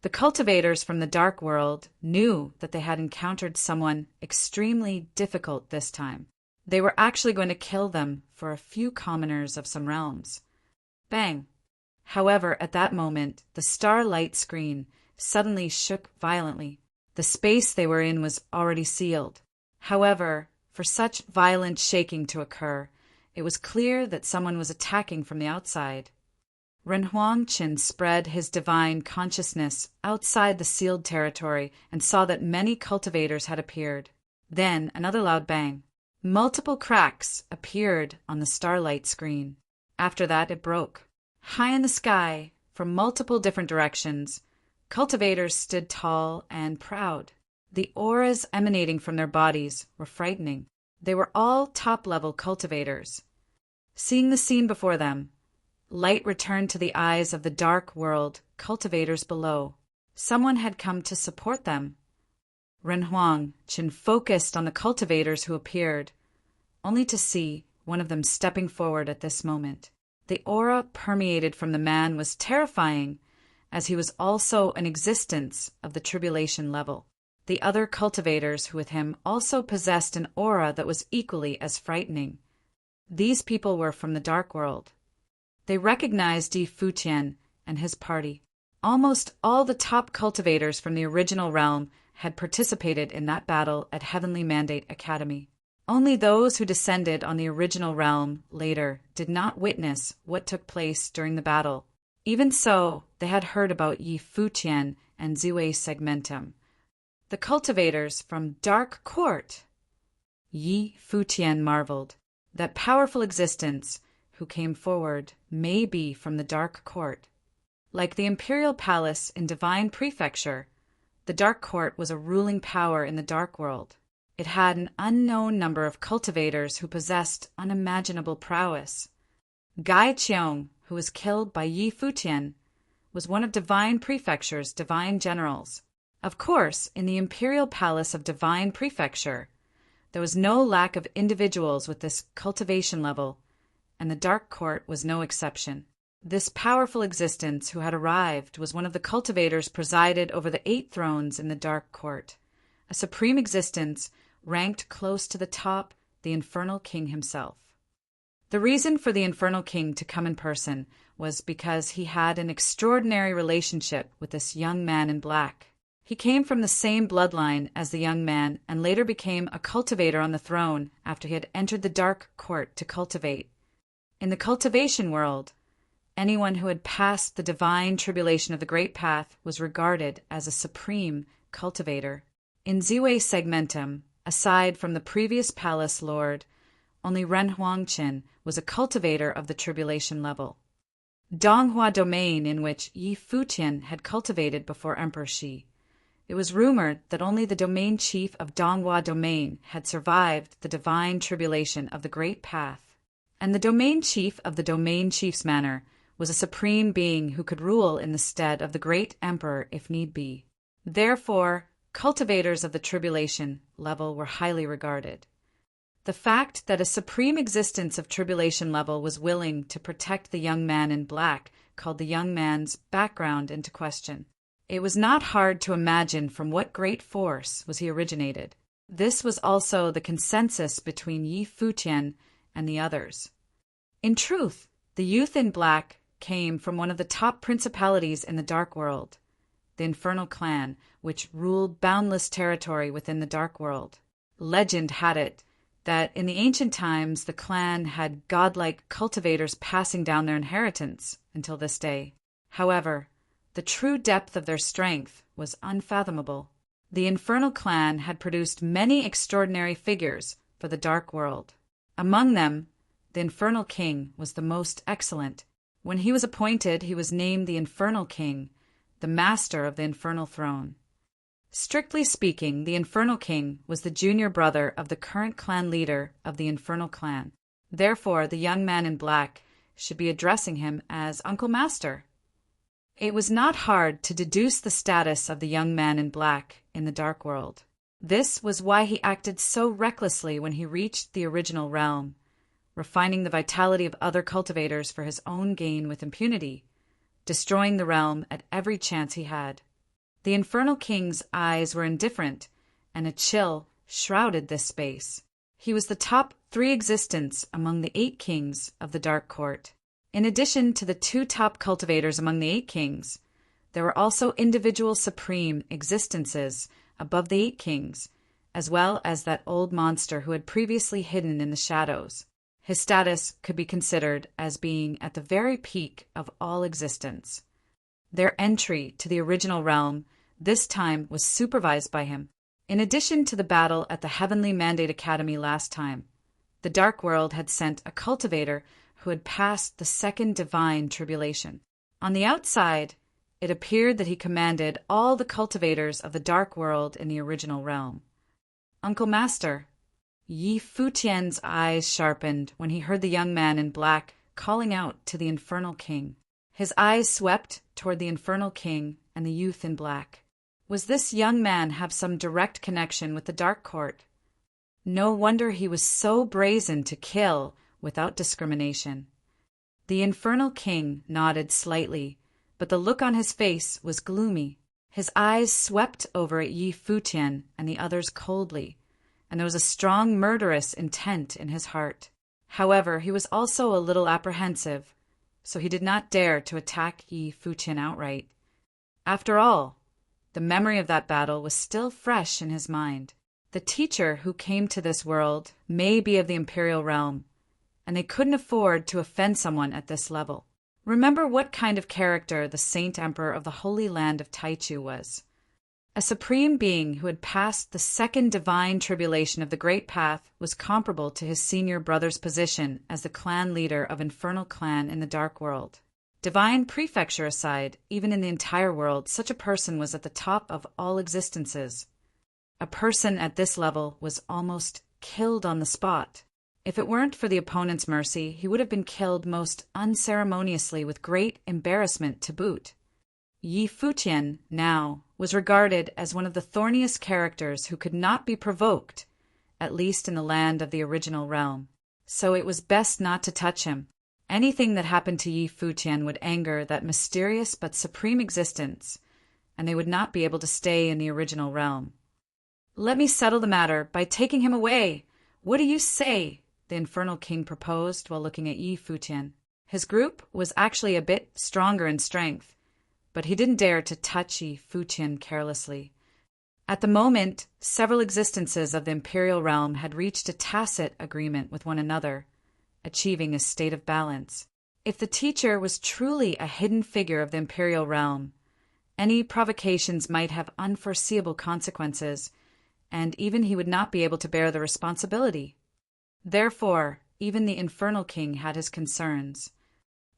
The cultivators from the dark world knew that they had encountered someone extremely difficult this time. They were actually going to kill them for a few commoners of some realms. Bang! However, at that moment, the starlight screen suddenly shook violently. The space they were in was already sealed. However, for such violent shaking to occur, it was clear that someone was attacking from the outside. Ren Huangqin spread his divine consciousness outside the sealed territory and saw that many cultivators had appeared. Then another loud bang. Multiple cracks appeared on the starlight screen. After that, it broke. High in the sky, from multiple different directions, cultivators stood tall and proud. The auras emanating from their bodies were frightening. They were all top-level cultivators. Seeing the scene before them, light returned to the eyes of the dark world cultivators below. Someone had come to support them. Renhuang Chen focused on the cultivators who appeared, only to see one of them stepping forward at this moment. The aura permeated from the man was terrifying, as he was also an existence of the tribulation level. The other cultivators who with him also possessed an aura that was equally as frightening. These people were from the dark world. They recognized Yi Futian and his party. Almost all the top cultivators from the original realm had participated in that battle at Heavenly Mandate Academy. Only those who descended on the original realm later did not witness what took place during the battle. Even so, they had heard about Yi Futian and Ziwei Segmentum, the cultivators from Dark Court. Yi Futian marveled. That powerful existence who came forward may be from the Dark Court. Like the Imperial Palace in Divine Prefecture, the Dark Court was a ruling power in the Dark World. It had an unknown number of cultivators who possessed unimaginable prowess. Gai Qiong, who was killed by Yi Futian, was one of Divine Prefecture's divine generals. Of course, in the Imperial Palace of Divine Prefecture, there was no lack of individuals with this cultivation level, and the Dark Court was no exception. This powerful existence who had arrived was one of the cultivators presided over the 8 thrones in the Dark Court, a supreme existence ranked close to the top, the Infernal King himself. The reason for the Infernal King to come in person was because he had an extraordinary relationship with this young man in black. He came from the same bloodline as the young man and later became a cultivator on the throne after he had entered the Dark Court to cultivate. In the cultivation world, anyone who had passed the divine tribulation of the Great Path was regarded as a supreme cultivator. In Ziwei Segmentum, aside from the previous palace lord, only Ren Huangqin was a cultivator of the tribulation level. Donghua domain in which Yi Futian had cultivated before Emperor Shi. It was rumored that only the domain chief of Donghua domain had survived the divine tribulation of the Great Path, and the domain chief of the domain chief's manor was a supreme being who could rule in the stead of the great emperor if need be. Therefore, cultivators of the tribulation level were highly regarded. The fact that a supreme existence of tribulation level was willing to protect the young man in black called the young man's background into question. It was not hard to imagine from what great force was he originated. This was also the consensus between Yi Futian and the others. In truth, the youth in black came from one of the top principalities in the Dark World, the Infernal Clan, which ruled boundless territory within the Dark World. Legend had it that in the ancient times the clan had godlike cultivators passing down their inheritance until this day. However, the true depth of their strength was unfathomable. The Infernal Clan had produced many extraordinary figures for the Dark World. Among them, the Infernal King was the most excellent. When he was appointed, he was named the Infernal King, the master of the Infernal Throne. Strictly speaking, the Infernal King was the junior brother of the current clan leader of the Infernal Clan. Therefore, the young man in black should be addressing him as Uncle Master. It was not hard to deduce the status of the young man in black in the Dark World. This was why he acted so recklessly when he reached the original realm, refining the vitality of other cultivators for his own gain with impunity, destroying the realm at every chance he had. The Infernal King's eyes were indifferent, and a chill shrouded this space. He was the top 3 existence among the 8 kings of the Dark Court. In addition to the 2 top cultivators among the 8 kings, there were also individual supreme existences above the 8 kings, as well as that old monster who had previously hidden in the shadows. His status could be considered as being at the very peak of all existence. Their entry to the original realm this time was supervised by him. In addition to the battle at the Heavenly Mandate Academy last time, the Dark World had sent a cultivator who had passed the second divine tribulation. On the outside, it appeared that he commanded all the cultivators of the Dark World in the original realm. Uncle Master, Yi Futian's eyes sharpened when he heard the young man in black calling out to the Infernal King. His eyes swept toward the Infernal King and the youth in black. Was this young man have some direct connection with the Dark Court? No wonder he was so brazen to kill without discrimination. The Infernal King nodded slightly, but the look on his face was gloomy. His eyes swept over at Yi Futian and the others coldly, and there was a strong murderous intent in his heart. However, he was also a little apprehensive, so he did not dare to attack Yi Futian outright. After all, the memory of that battle was still fresh in his mind. The teacher who came to this world may be of the Imperial realm, and they couldn't afford to offend someone at this level. Remember what kind of character the Saint Emperor of the Holy Land of Taichu was. A supreme being who had passed the second divine tribulation of the Great Path was comparable to his senior brother's position as the clan leader of Infernal Clan in the Dark World. Divine prefecture aside, even in the entire world, such a person was at the top of all existences. A person at this level was almost killed on the spot. If it weren't for the opponent's mercy, he would have been killed most unceremoniously with great embarrassment to boot. Yi Futian, now, was regarded as one of the thorniest characters who could not be provoked, at least in the land of the original realm. So it was best not to touch him. Anything that happened to Yi Futian would anger that mysterious but supreme existence, and they would not be able to stay in the original realm. "Let me settle the matter by taking him away. What do you say?" the Infernal King proposed while looking at Yi Futian. His group was actually a bit stronger in strength, but he didn't dare to touch Yi Futian carelessly. At the moment, several existences of the Imperial realm had reached a tacit agreement with one another, achieving a state of balance. If the teacher was truly a hidden figure of the Imperial realm, any provocations might have unforeseeable consequences, and even he would not be able to bear the responsibility. Therefore, even the Infernal King had his concerns.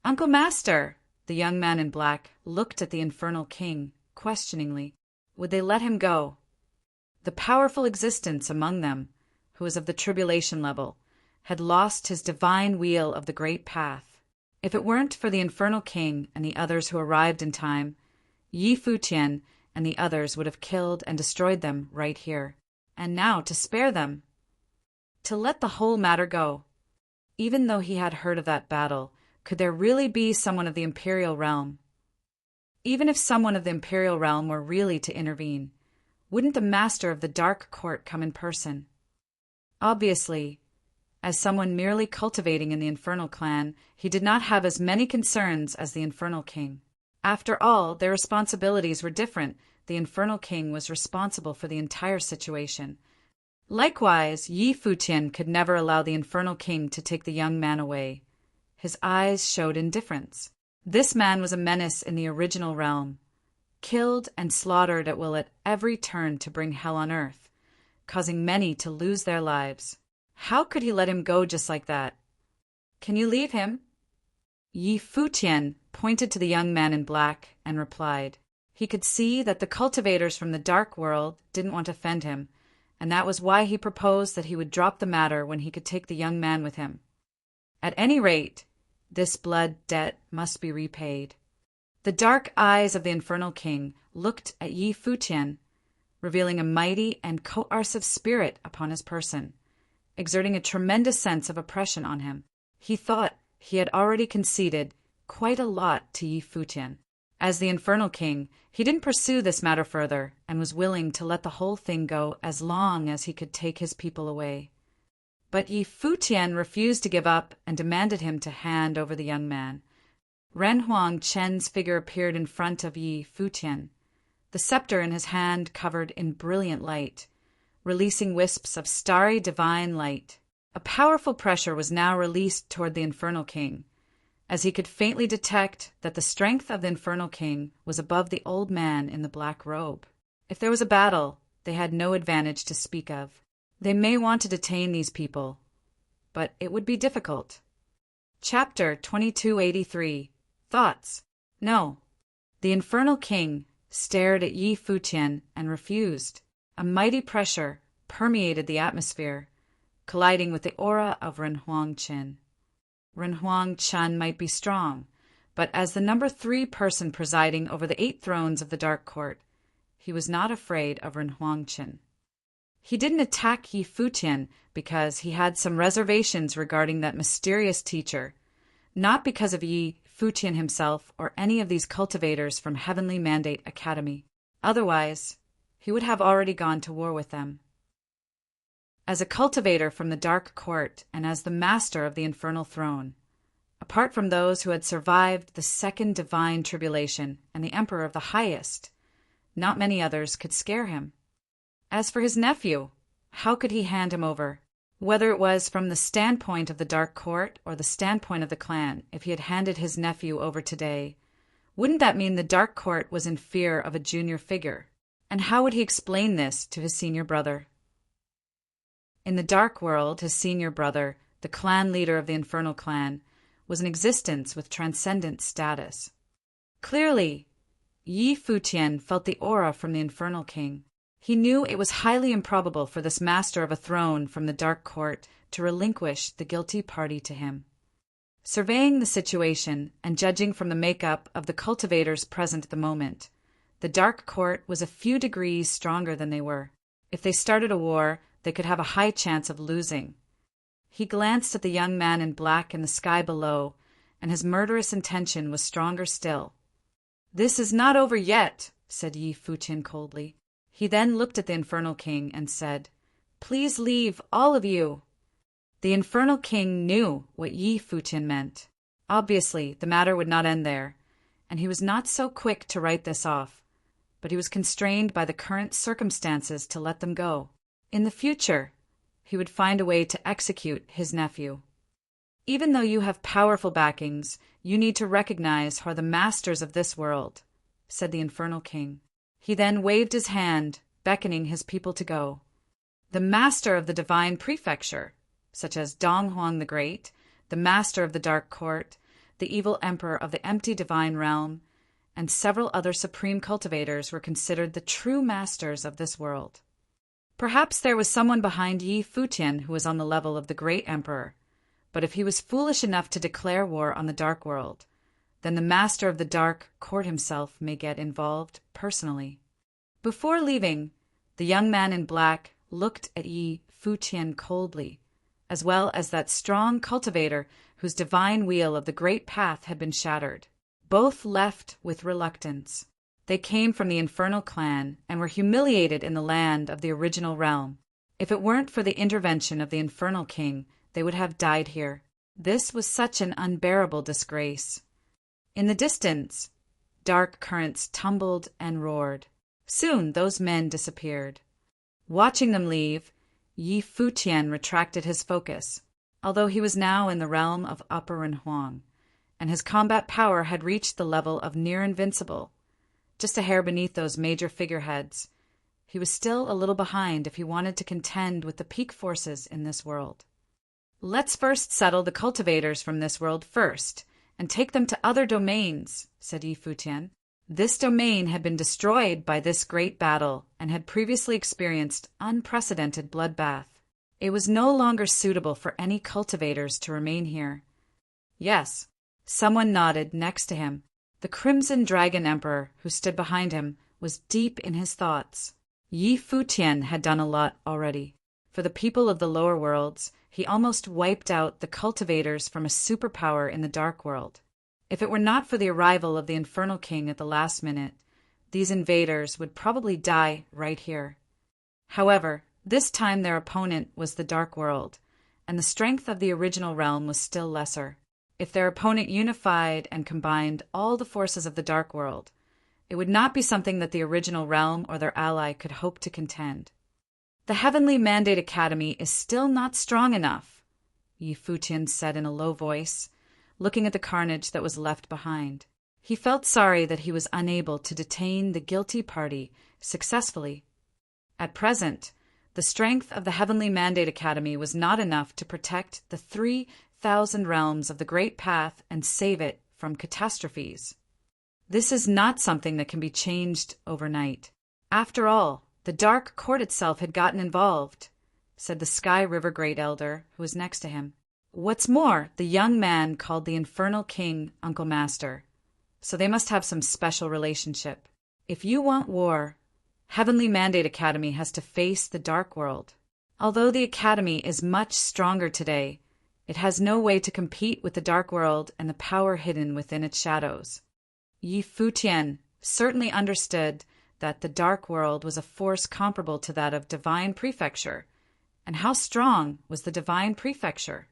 "Uncle Master!" The young man in black looked at the Infernal King questioningly. Would they let him go? The powerful existence among them, who was of the tribulation level, had lost his divine wheel of the Great Path. If it weren't for the Infernal King and the others who arrived in time, Yi Futian and the others would have killed and destroyed them right here. And now to spare them, to let the whole matter go. Even though he had heard of that battle, could there really be someone of the Imperial realm? Even if someone of the Imperial realm were really to intervene, wouldn't the master of the Dark Court come in person? Obviously, as someone merely cultivating in the Infernal Clan, he did not have as many concerns as the Infernal King. After all, their responsibilities were different. The Infernal King was responsible for the entire situation. Likewise, Yi Futian could never allow the Infernal King to take the young man away. His eyes showed indifference. This man was a menace in the original realm, killed and slaughtered at will at every turn to bring hell on earth, causing many to lose their lives. How could he let him go just like that? "Can you leave him?" Yi Futian pointed to the young man in black and replied. He could see that the cultivators from the Dark World didn't want to offend him, and that was why he proposed that he would drop the matter when he could take the young man with him. At any rate, this blood debt must be repaid. The dark eyes of the Infernal King looked at Yi Futian, revealing a mighty and coercive spirit upon his person, exerting a tremendous sense of oppression on him. He thought he had already conceded quite a lot to Yi Futian. As the Infernal King, he didn't pursue this matter further and was willing to let the whole thing go as long as he could take his people away. But Yi Futian refused to give up and demanded him to hand over the young man. Ren Huang Chen's figure appeared in front of Yi Futian, the scepter in his hand covered in brilliant light, releasing wisps of starry divine light. A powerful pressure was now released toward the Infernal King, as he could faintly detect that the strength of the Infernal King was above the old man in the black robe. If there was a battle, they had no advantage to speak of. They may want to detain these people, but it would be difficult. Chapter 2283. Thoughts? No. The Infernal King stared at Yi Futian and refused. A mighty pressure permeated the atmosphere, colliding with the aura of Ren Huang Chen. Renhuang Chun might be strong, but as the number 3 person presiding over the 8 thrones of the Dark Court, he was not afraid of Renhuang Chun. He didn't attack Yi Futian because he had some reservations regarding that mysterious teacher, not because of Yi Futian himself or any of these cultivators from Heavenly Mandate Academy. Otherwise, he would have already gone to war with them. As a cultivator from the Dark Court and as the master of the Infernal Throne, apart from those who had survived the second divine tribulation and the Emperor of the Highest, not many others could scare him. As for his nephew, how could he hand him over? Whether it was from the standpoint of the Dark Court or the standpoint of the clan, if he had handed his nephew over today, wouldn't that mean the Dark Court was in fear of a junior figure? And how would he explain this to his senior brother? In the Dark World, his senior brother, the clan leader of the Infernal Clan, was an existence with transcendent status. Clearly, Yi Futian felt the aura from the Infernal King. He knew it was highly improbable for this master of a throne from the Dark Court to relinquish the guilty party to him. Surveying the situation and judging from the makeup of the cultivators present at the moment, the Dark Court was a few degrees stronger than they were. If they started a war, they could have a high chance of losing. He glanced at the young man in black in the sky below, and his murderous intention was stronger still. "This is not over yet," said Yi Futian coldly. He then looked at the Infernal King and said, "Please leave, all of you." The Infernal King knew what Yi Futian meant. Obviously, the matter would not end there, and he was not so quick to write this off, but he was constrained by the current circumstances to let them go. In the future, he would find a way to execute his nephew. Even though you have powerful backings, you need to recognize who are the masters of this world, said the Infernal King. He then waved his hand, beckoning his people to go. The master of the divine prefecture, such as Dong Huang the Great, the master of the Dark Court, the evil emperor of the empty divine realm, and several other supreme cultivators were considered the true masters of this world. Perhaps there was someone behind Yi Futian who was on the level of the great emperor, but if he was foolish enough to declare war on the Dark World, then the master of the Dark Court himself may get involved personally. Before leaving, the young man in black looked at Yi Futian coldly, as well as that strong cultivator whose divine wheel of the great path had been shattered. Both left with reluctance. They came from the Infernal Clan and were humiliated in the land of the original realm. If it weren't for the intervention of the Infernal King, they would have died here. This was such an unbearable disgrace. In the distance, dark currents tumbled and roared. Soon those men disappeared. Watching them leave, Yi Futian retracted his focus, although he was now in the realm of Upper Renhuang, and his combat power had reached the level of near invincible. Just a hair beneath those major figureheads, he was still a little behind if he wanted to contend with the peak forces in this world. Let's first settle the cultivators from this world first, and take them to other domains, said Yi Futian. This domain had been destroyed by this great battle and had previously experienced unprecedented bloodbath. It was no longer suitable for any cultivators to remain here. Yes, someone nodded next to him. The Crimson Dragon Emperor, who stood behind him, was deep in his thoughts. Yi Futian had done a lot already. For the people of the lower worlds, he almost wiped out the cultivators from a superpower in the Dark World. If it were not for the arrival of the Infernal King at the last minute, these invaders would probably die right here. However, this time their opponent was the Dark World, and the strength of the original realm was still lesser. If their opponent unified and combined all the forces of the Dark World, it would not be something that the original realm or their ally could hope to contend. The Heavenly Mandate Academy is still not strong enough, Yi Futian said in a low voice, looking at the carnage that was left behind. He felt sorry that he was unable to detain the guilty party successfully. At present, the strength of the Heavenly Mandate Academy was not enough to protect the 3,000 realms of the Great Path and save it from catastrophes. This is not something that can be changed overnight. After all, the Dark Court itself had gotten involved, said the Sky River Great Elder, who was next to him. What's more, the young man called the Infernal King Uncle Master, so they must have some special relationship. If you want war, Heavenly Mandate Academy has to face the Dark World. Although the Academy is much stronger today, it has no way to compete with the Dark World and the power hidden within its shadows. Yi Futian certainly understood that the Dark World was a force comparable to that of Divine Prefecture. And how strong was the Divine Prefecture?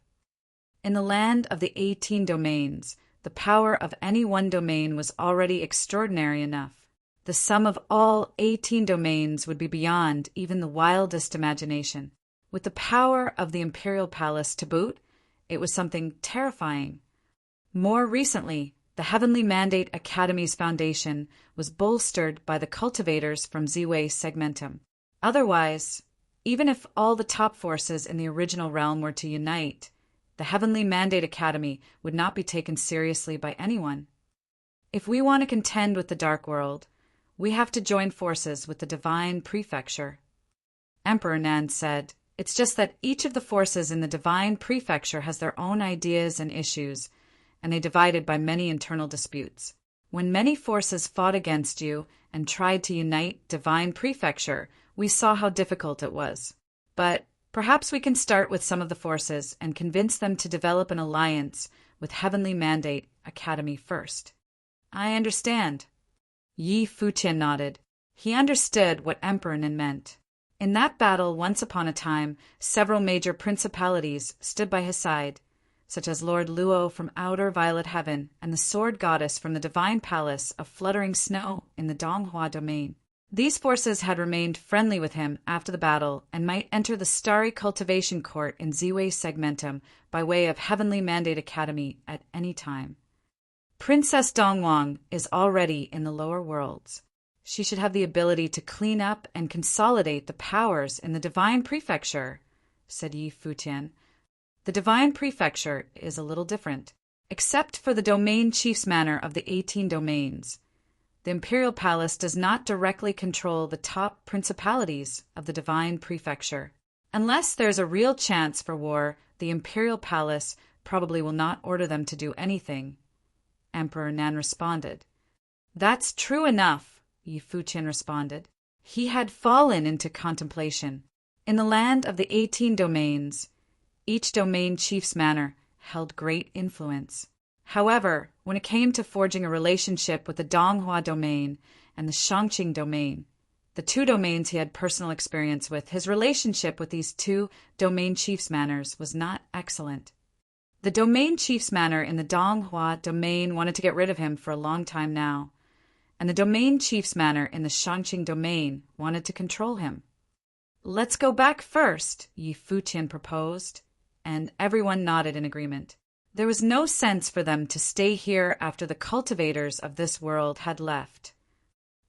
In the land of the 18 domains, the power of any one domain was already extraordinary enough. The sum of all 18 domains would be beyond even the wildest imagination. With the power of the Imperial Palace to boot, it was something terrifying. More recently, the Heavenly Mandate Academy's foundation was bolstered by the cultivators from Ziwei Segmentum. Otherwise, even if all the top forces in the original realm were to unite, the Heavenly Mandate Academy would not be taken seriously by anyone. If we want to contend with the Dark World, we have to join forces with the Divine Prefecture. Emperor Nan said, "It's just that each of the forces in the Divine Prefecture has their own ideas and issues, and they divided by many internal disputes. When many forces fought against you and tried to unite Divine Prefecture, we saw how difficult it was. But perhaps we can start with some of the forces and convince them to develop an alliance with Heavenly Mandate Academy first." "I understand." Yi Futian nodded. He understood what Emperor Nan meant. In that battle once upon a time, several major principalities stood by his side, such as Lord Luo from Outer Violet Heaven and the Sword Goddess from the Divine Palace of Fluttering Snow in the Donghua domain. These forces had remained friendly with him after the battle and might enter the Starry Cultivation Court in Ziwei Segmentum by way of Heavenly Mandate Academy at any time. Princess Dongwang is already in the lower worlds. She should have the ability to clean up and consolidate the powers in the Divine Prefecture, said Yi Futian. The Divine Prefecture is a little different. Except for the Domain Chief's Manor of the 18 domains, the Imperial Palace does not directly control the top principalities of the Divine Prefecture. Unless there's a real chance for war, the Imperial Palace probably will not order them to do anything, Emperor Nan responded. That's true enough, Yi Futian responded. He had fallen into contemplation. In the land of the 18 domains, each domain chief's manor held great influence. However, when it came to forging a relationship with the Donghua domain and the Shangqing domain, the two domains he had personal experience with, his relationship with these two domain chief's manors was not excellent. The domain chief's manor in the Donghua domain wanted to get rid of him for a long time now, and the domain chief's manor in the Shangqing domain wanted to control him. Let's go back first, Yi Futian proposed, and everyone nodded in agreement. There was no sense for them to stay here after the cultivators of this world had left.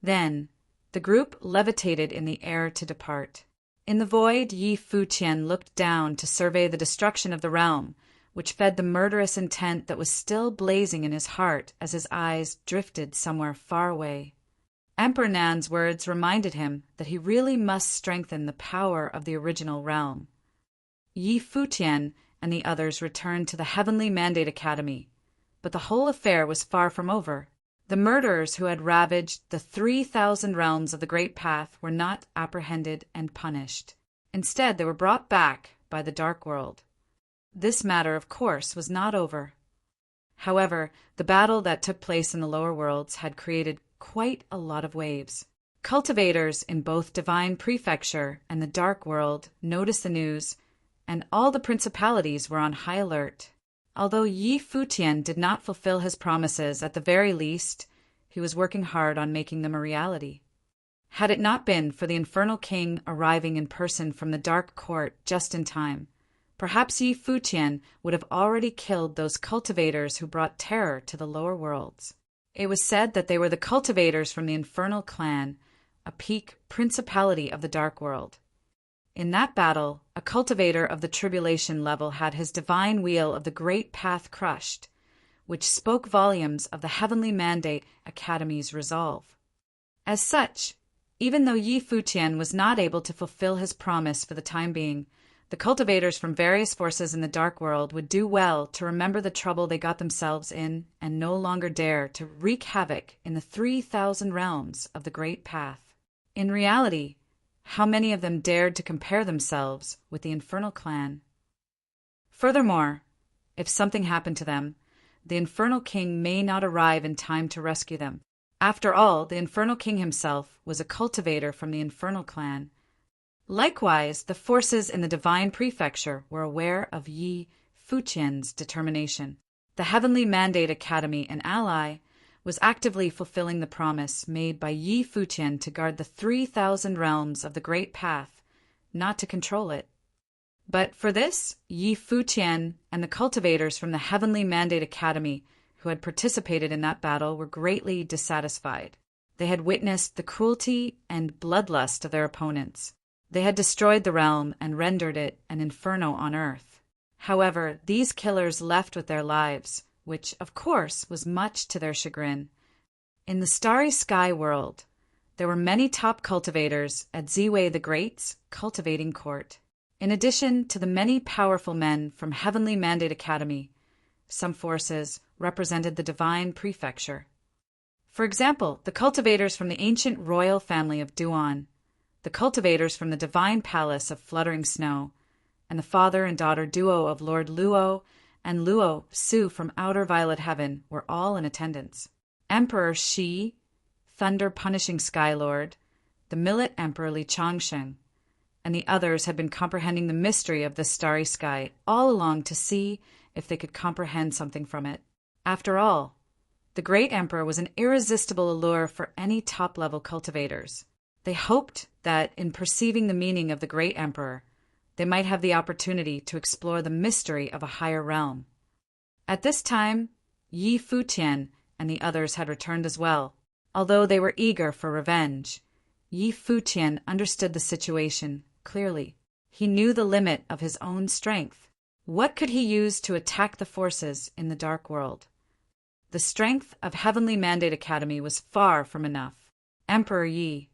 Then, the group levitated in the air to depart. In the void, Yi Futian looked down to survey the destruction of the realm, which fed the murderous intent that was still blazing in his heart as his eyes drifted somewhere far away. Emperor Nan's words reminded him that he really must strengthen the power of the original realm. Yi Futian and the others returned to the Heavenly Mandate Academy, but the whole affair was far from over. The murderers who had ravaged the 3,000 realms of the Great Path were not apprehended and punished. Instead, they were brought back by the Dark World. This matter, of course, was not over. However, the battle that took place in the lower worlds had created quite a lot of waves. Cultivators in both Divine Prefecture and the Dark World noticed the news, and all the principalities were on high alert. Although Yi Futian did not fulfill his promises, at the very least, he was working hard on making them a reality. Had it not been for the Infernal King arriving in person from the Dark Court just in time, perhaps Yi Futian would have already killed those cultivators who brought terror to the lower worlds. It was said that they were the cultivators from the Infernal Clan, a peak principality of the Dark World. In that battle, a cultivator of the tribulation level had his divine wheel of the Great Path crushed, which spoke volumes of the Heavenly Mandate Academy's resolve. As such, even though Yi Futian was not able to fulfill his promise for the time being, The cultivators from various forces in the dark world would do well to remember the trouble they got themselves in and no longer dare to wreak havoc in the 3,000 realms of the Great Path. In reality, how many of them dared to compare themselves with the Infernal Clan? Furthermore, if something happened to them, the Infernal King may not arrive in time to rescue them. After all, the Infernal King himself was a cultivator from the Infernal Clan. Likewise, the forces in the Divine Prefecture were aware of Yi Futian's determination. The Heavenly Mandate Academy, an ally, was actively fulfilling the promise made by Yi Futian to guard the 3,000 realms of the Great Path, not to control it. But for this, Yi Futian and the cultivators from the Heavenly Mandate Academy who had participated in that battle were greatly dissatisfied. They had witnessed the cruelty and bloodlust of their opponents. They had destroyed the realm and rendered it an inferno on earth. However, these killers left with their lives, which, of course, was much to their chagrin. In the Starry Sky world, there were many top cultivators at Ziwei the Great's cultivating court. In addition to the many powerful men from Heavenly Mandate Academy, some forces represented the Divine Prefecture. For example, the cultivators from the ancient royal family of Duan, the cultivators from the Divine Palace of Fluttering Snow, and the father and daughter duo of Lord Luo and Luo Su from Outer Violet Heaven were all in attendance. Emperor Shi, Thunder-Punishing Sky Lord, the Millet Emperor Li Changsheng, and the others had been comprehending the mystery of the starry sky all along to see if they could comprehend something from it. After all, the Great Emperor was an irresistible allure for any top-level cultivators. They hoped that, in perceiving the meaning of the Great Emperor, they might have the opportunity to explore the mystery of a higher realm. At this time, Yi Futian and the others had returned as well. Although they were eager for revenge, Yi Futian understood the situation clearly. He knew the limit of his own strength. What could he use to attack the forces in the dark world? The strength of Heavenly Mandate Academy was far from enough. Emperor Yi.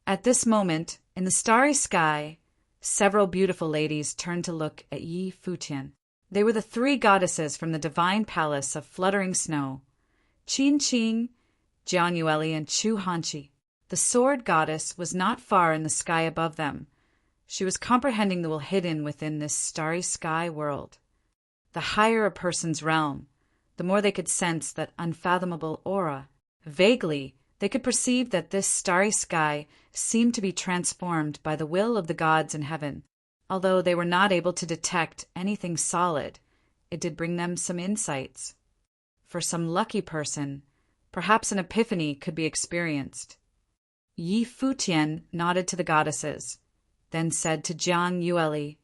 At this moment, in the starry sky, several beautiful ladies turned to look at Yi Futian. They were the 3 goddesses from the Divine Palace of Fluttering Snow, Qin Qing, Jiang Yueli, and Chu Hanqi. The Sword Goddess was not far in the sky above them. She was comprehending the will hidden within this starry sky world. The higher a person's realm, the more they could sense that unfathomable aura. Vaguely, they could perceive that this starry sky seemed to be transformed by the will of the gods in heaven. Although they were not able to detect anything solid, it did bring them some insights. For some lucky person, perhaps an epiphany could be experienced. Yi Futian nodded to the goddesses, then said to Jiang Yueli,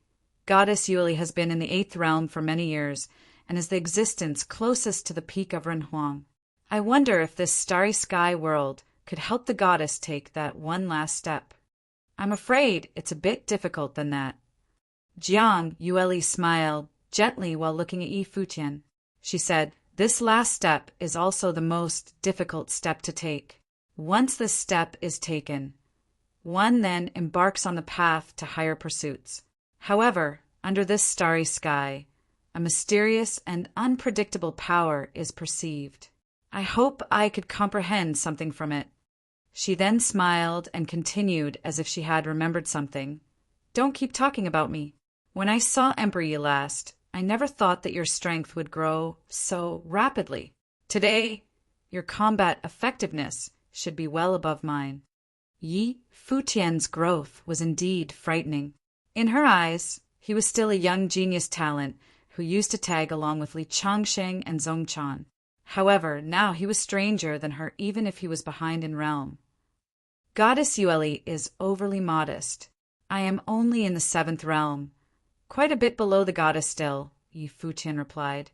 "Goddess Yueli has been in the 8th realm for many years, and is the existence closest to the peak of Renhuang. I wonder if this starry sky world could help the goddess take that one last step. I'm afraid it's a bit difficult than that." Jiang Yueli smiled gently while looking at Yi Futian. She said, "This last step is also the most difficult step to take. Once this step is taken, one then embarks on the path to higher pursuits. However, under this starry sky, a mysterious and unpredictable power is perceived. I hope I could comprehend something from it." She then smiled and continued as if she had remembered something. "Don't keep talking about me. When I saw Emperor Yi last, I never thought that your strength would grow so rapidly. Today, your combat effectiveness should be well above mine." Yi Futian's growth was indeed frightening. In her eyes, he was still a young genius talent who used to tag along with Li Changsheng and Zongchan. However, now he was stranger than her even if he was behind in realm. "Goddess Yueli is overly modest. I am only in the 7th realm, quite a bit below the goddess still," Yi Futian replied.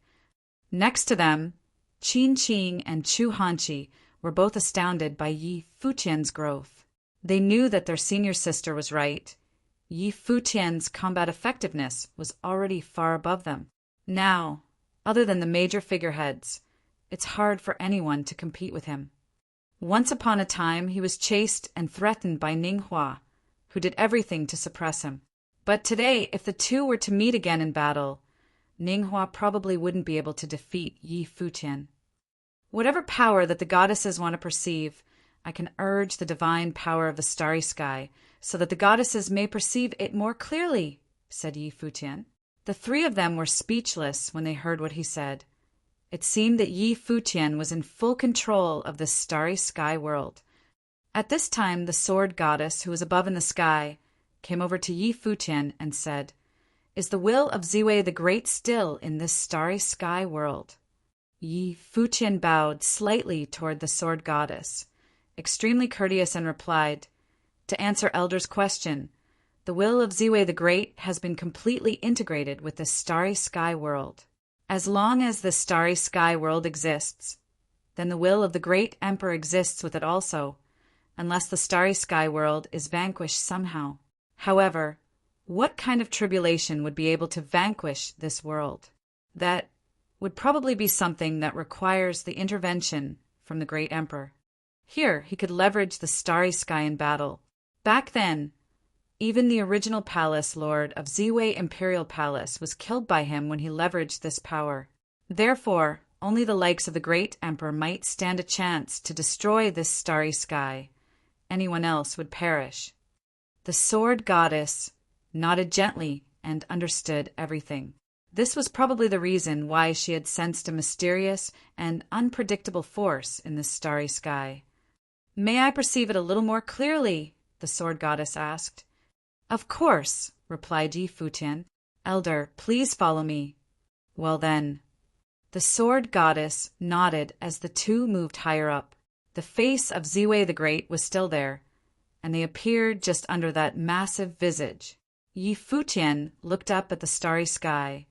Next to them, Qin Qing and Chu Hanqi were both astounded by Yi Futian's growth. They knew that their senior sister was right. Yi Futian's combat effectiveness was already far above them. Now, other than the major figureheads, it's hard for anyone to compete with him. Once upon a time, he was chased and threatened by Ninghua, who did everything to suppress him. But today, if the two were to meet again in battle, Ninghua probably wouldn't be able to defeat Yi Futian. Whatever power that the goddesses want to perceive, I can urge the divine power of the starry sky so that the goddesses may perceive it more clearly, said Yi Futian. The three of them were speechless when they heard what he said. It seemed that Yi Futian was in full control of this starry sky world. At this time, the sword goddess, who was above in the sky, came over to Yi Futian and said, "Is the will of Ziwei the Great still in this starry sky world?" Yi Futian bowed slightly toward the sword goddess, extremely courteous, and replied, "To answer Elder's question, the will of Ziwei the Great has been completely integrated with the starry sky world. As long as the starry sky world exists, then the will of the great emperor exists with it also, unless the starry sky world is vanquished somehow. However, what kind of tribulation would be able to vanquish this world? That would probably be something that requires the intervention from the great emperor. Here, he could leverage the starry sky in battle. Back then, even the original palace lord of Ziwei Imperial Palace was killed by him when he leveraged this power. Therefore, only the likes of the great emperor might stand a chance to destroy this starry sky. Anyone else would perish. The sword goddess nodded gently and understood everything. This was probably the reason why she had sensed a mysterious and unpredictable force in this starry sky. "May I perceive it a little more clearly?" the sword goddess asked. "Of course," replied Yi Futian. "Elder, please follow me." "Well then." The sword goddess nodded as the two moved higher up. The face of Ziwei the Great was still there, and they appeared just under that massive visage. Yi Futian looked up at the starry sky,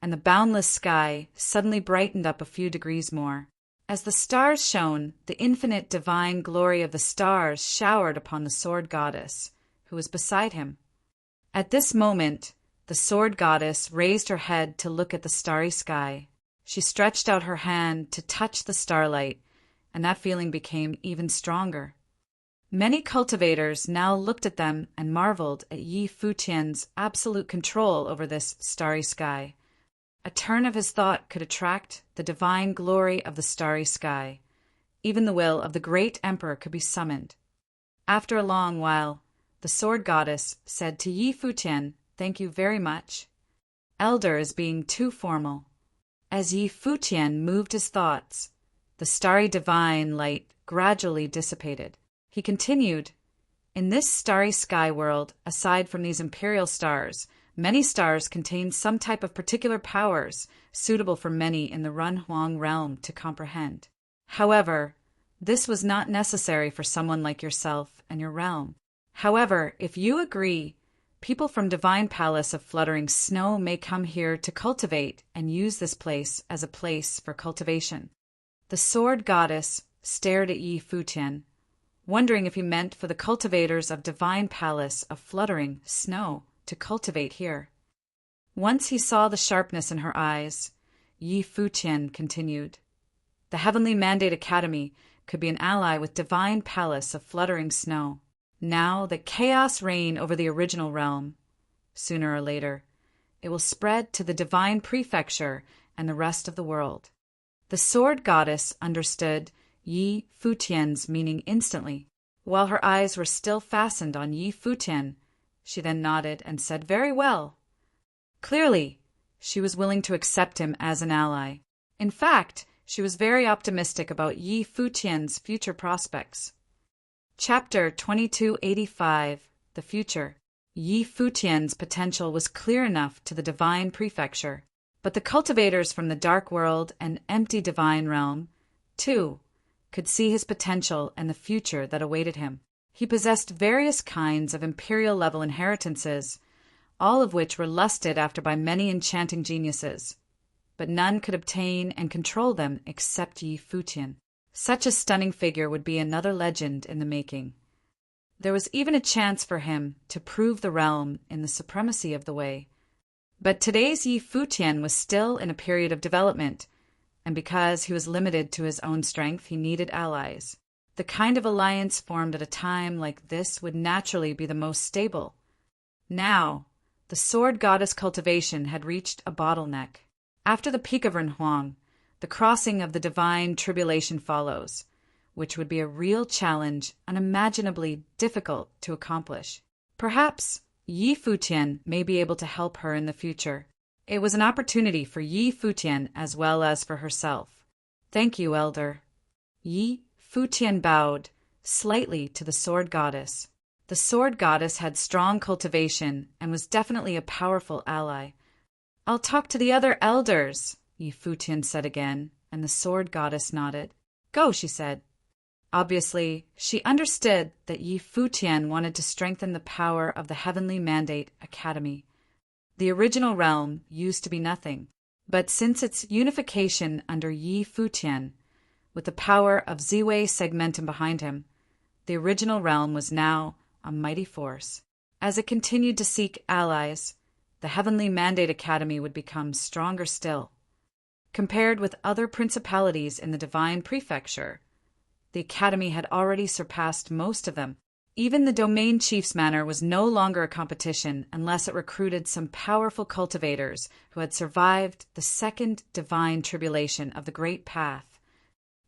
and the boundless sky suddenly brightened up a few degrees more. As the stars shone, the infinite divine glory of the stars showered upon the sword goddess, who was beside him. At this moment, the sword goddess raised her head to look at the starry sky. She stretched out her hand to touch the starlight, and that feeling became even stronger. Many cultivators now looked at them and marveled at Yi Futian's absolute control over this starry sky. A turn of his thought could attract the divine glory of the starry sky. Even the will of the great emperor could be summoned. After a long while, the sword goddess said to Yi Futian, "Thank you very much. Elder is being too formal." As Yi Futian moved his thoughts, the starry divine light gradually dissipated. He continued, "In this starry sky world, aside from these imperial stars, many stars contain some type of particular powers suitable for many in the Runhuang realm to comprehend. However, this was not necessary for someone like yourself and your realm. However, if you agree, people from Divine Palace of Fluttering Snow may come here to cultivate and use this place as a place for cultivation." The sword goddess stared at Yi Futian, wondering if he meant for the cultivators of Divine Palace of Fluttering Snow to cultivate here. Once he saw the sharpness in her eyes, Yi Futian continued, "The Heavenly Mandate Academy could be an ally with Divine Palace of Fluttering Snow. Now that chaos reign over the original realm, sooner or later, it will spread to the Divine Prefecture and the rest of the world." The sword goddess understood Yi Futian's meaning instantly. While her eyes were still fastened on Yi Futian, she then nodded and said, "Very well." Clearly, she was willing to accept him as an ally. In fact, she was very optimistic about Yi Futian's future prospects. Chapter 2285, The Future. Yi Futian's potential was clear enough to the Divine Prefecture, but the cultivators from the Dark World and Empty Divine Realm, too, could see his potential and the future that awaited him. He possessed various kinds of imperial-level inheritances, all of which were lusted after by many enchanting geniuses, but none could obtain and control them except Yi Futian. Such a stunning figure would be another legend in the making. There was even a chance for him to prove the realm in the supremacy of the way. But today's Yi Futian was still in a period of development, and because he was limited to his own strength, he needed allies. The kind of alliance formed at a time like this would naturally be the most stable. Now, The sword goddess cultivation had reached a bottleneck. After the peak of Renhuang, the crossing of the divine tribulation follows, which would be a real challenge, unimaginably difficult to accomplish. Perhaps Yi Futian may be able to help her in the future. It was an opportunity for Yi Futian as well as for herself. Thank you, Elder. Yi Futian bowed slightly to the sword goddess. The sword goddess had strong cultivation and was definitely a powerful ally. I'll talk to the other elders, Yi Futian said again, and the sword goddess nodded. Go, she said. Obviously, she understood that Yi Futian wanted to strengthen the power of the Heavenly Mandate Academy. The original realm used to be nothing, but since its unification under Yi Futian, with the power of Ziwei Segmentum behind him, the original realm was now a mighty force. As it continued to seek allies, the Heavenly Mandate Academy would become stronger still. Compared with other principalities in the Divine Prefecture, the Academy had already surpassed most of them. Even the Domain Chief's Manor was no longer a competition unless it recruited some powerful cultivators who had survived the second divine tribulation of the Great Path.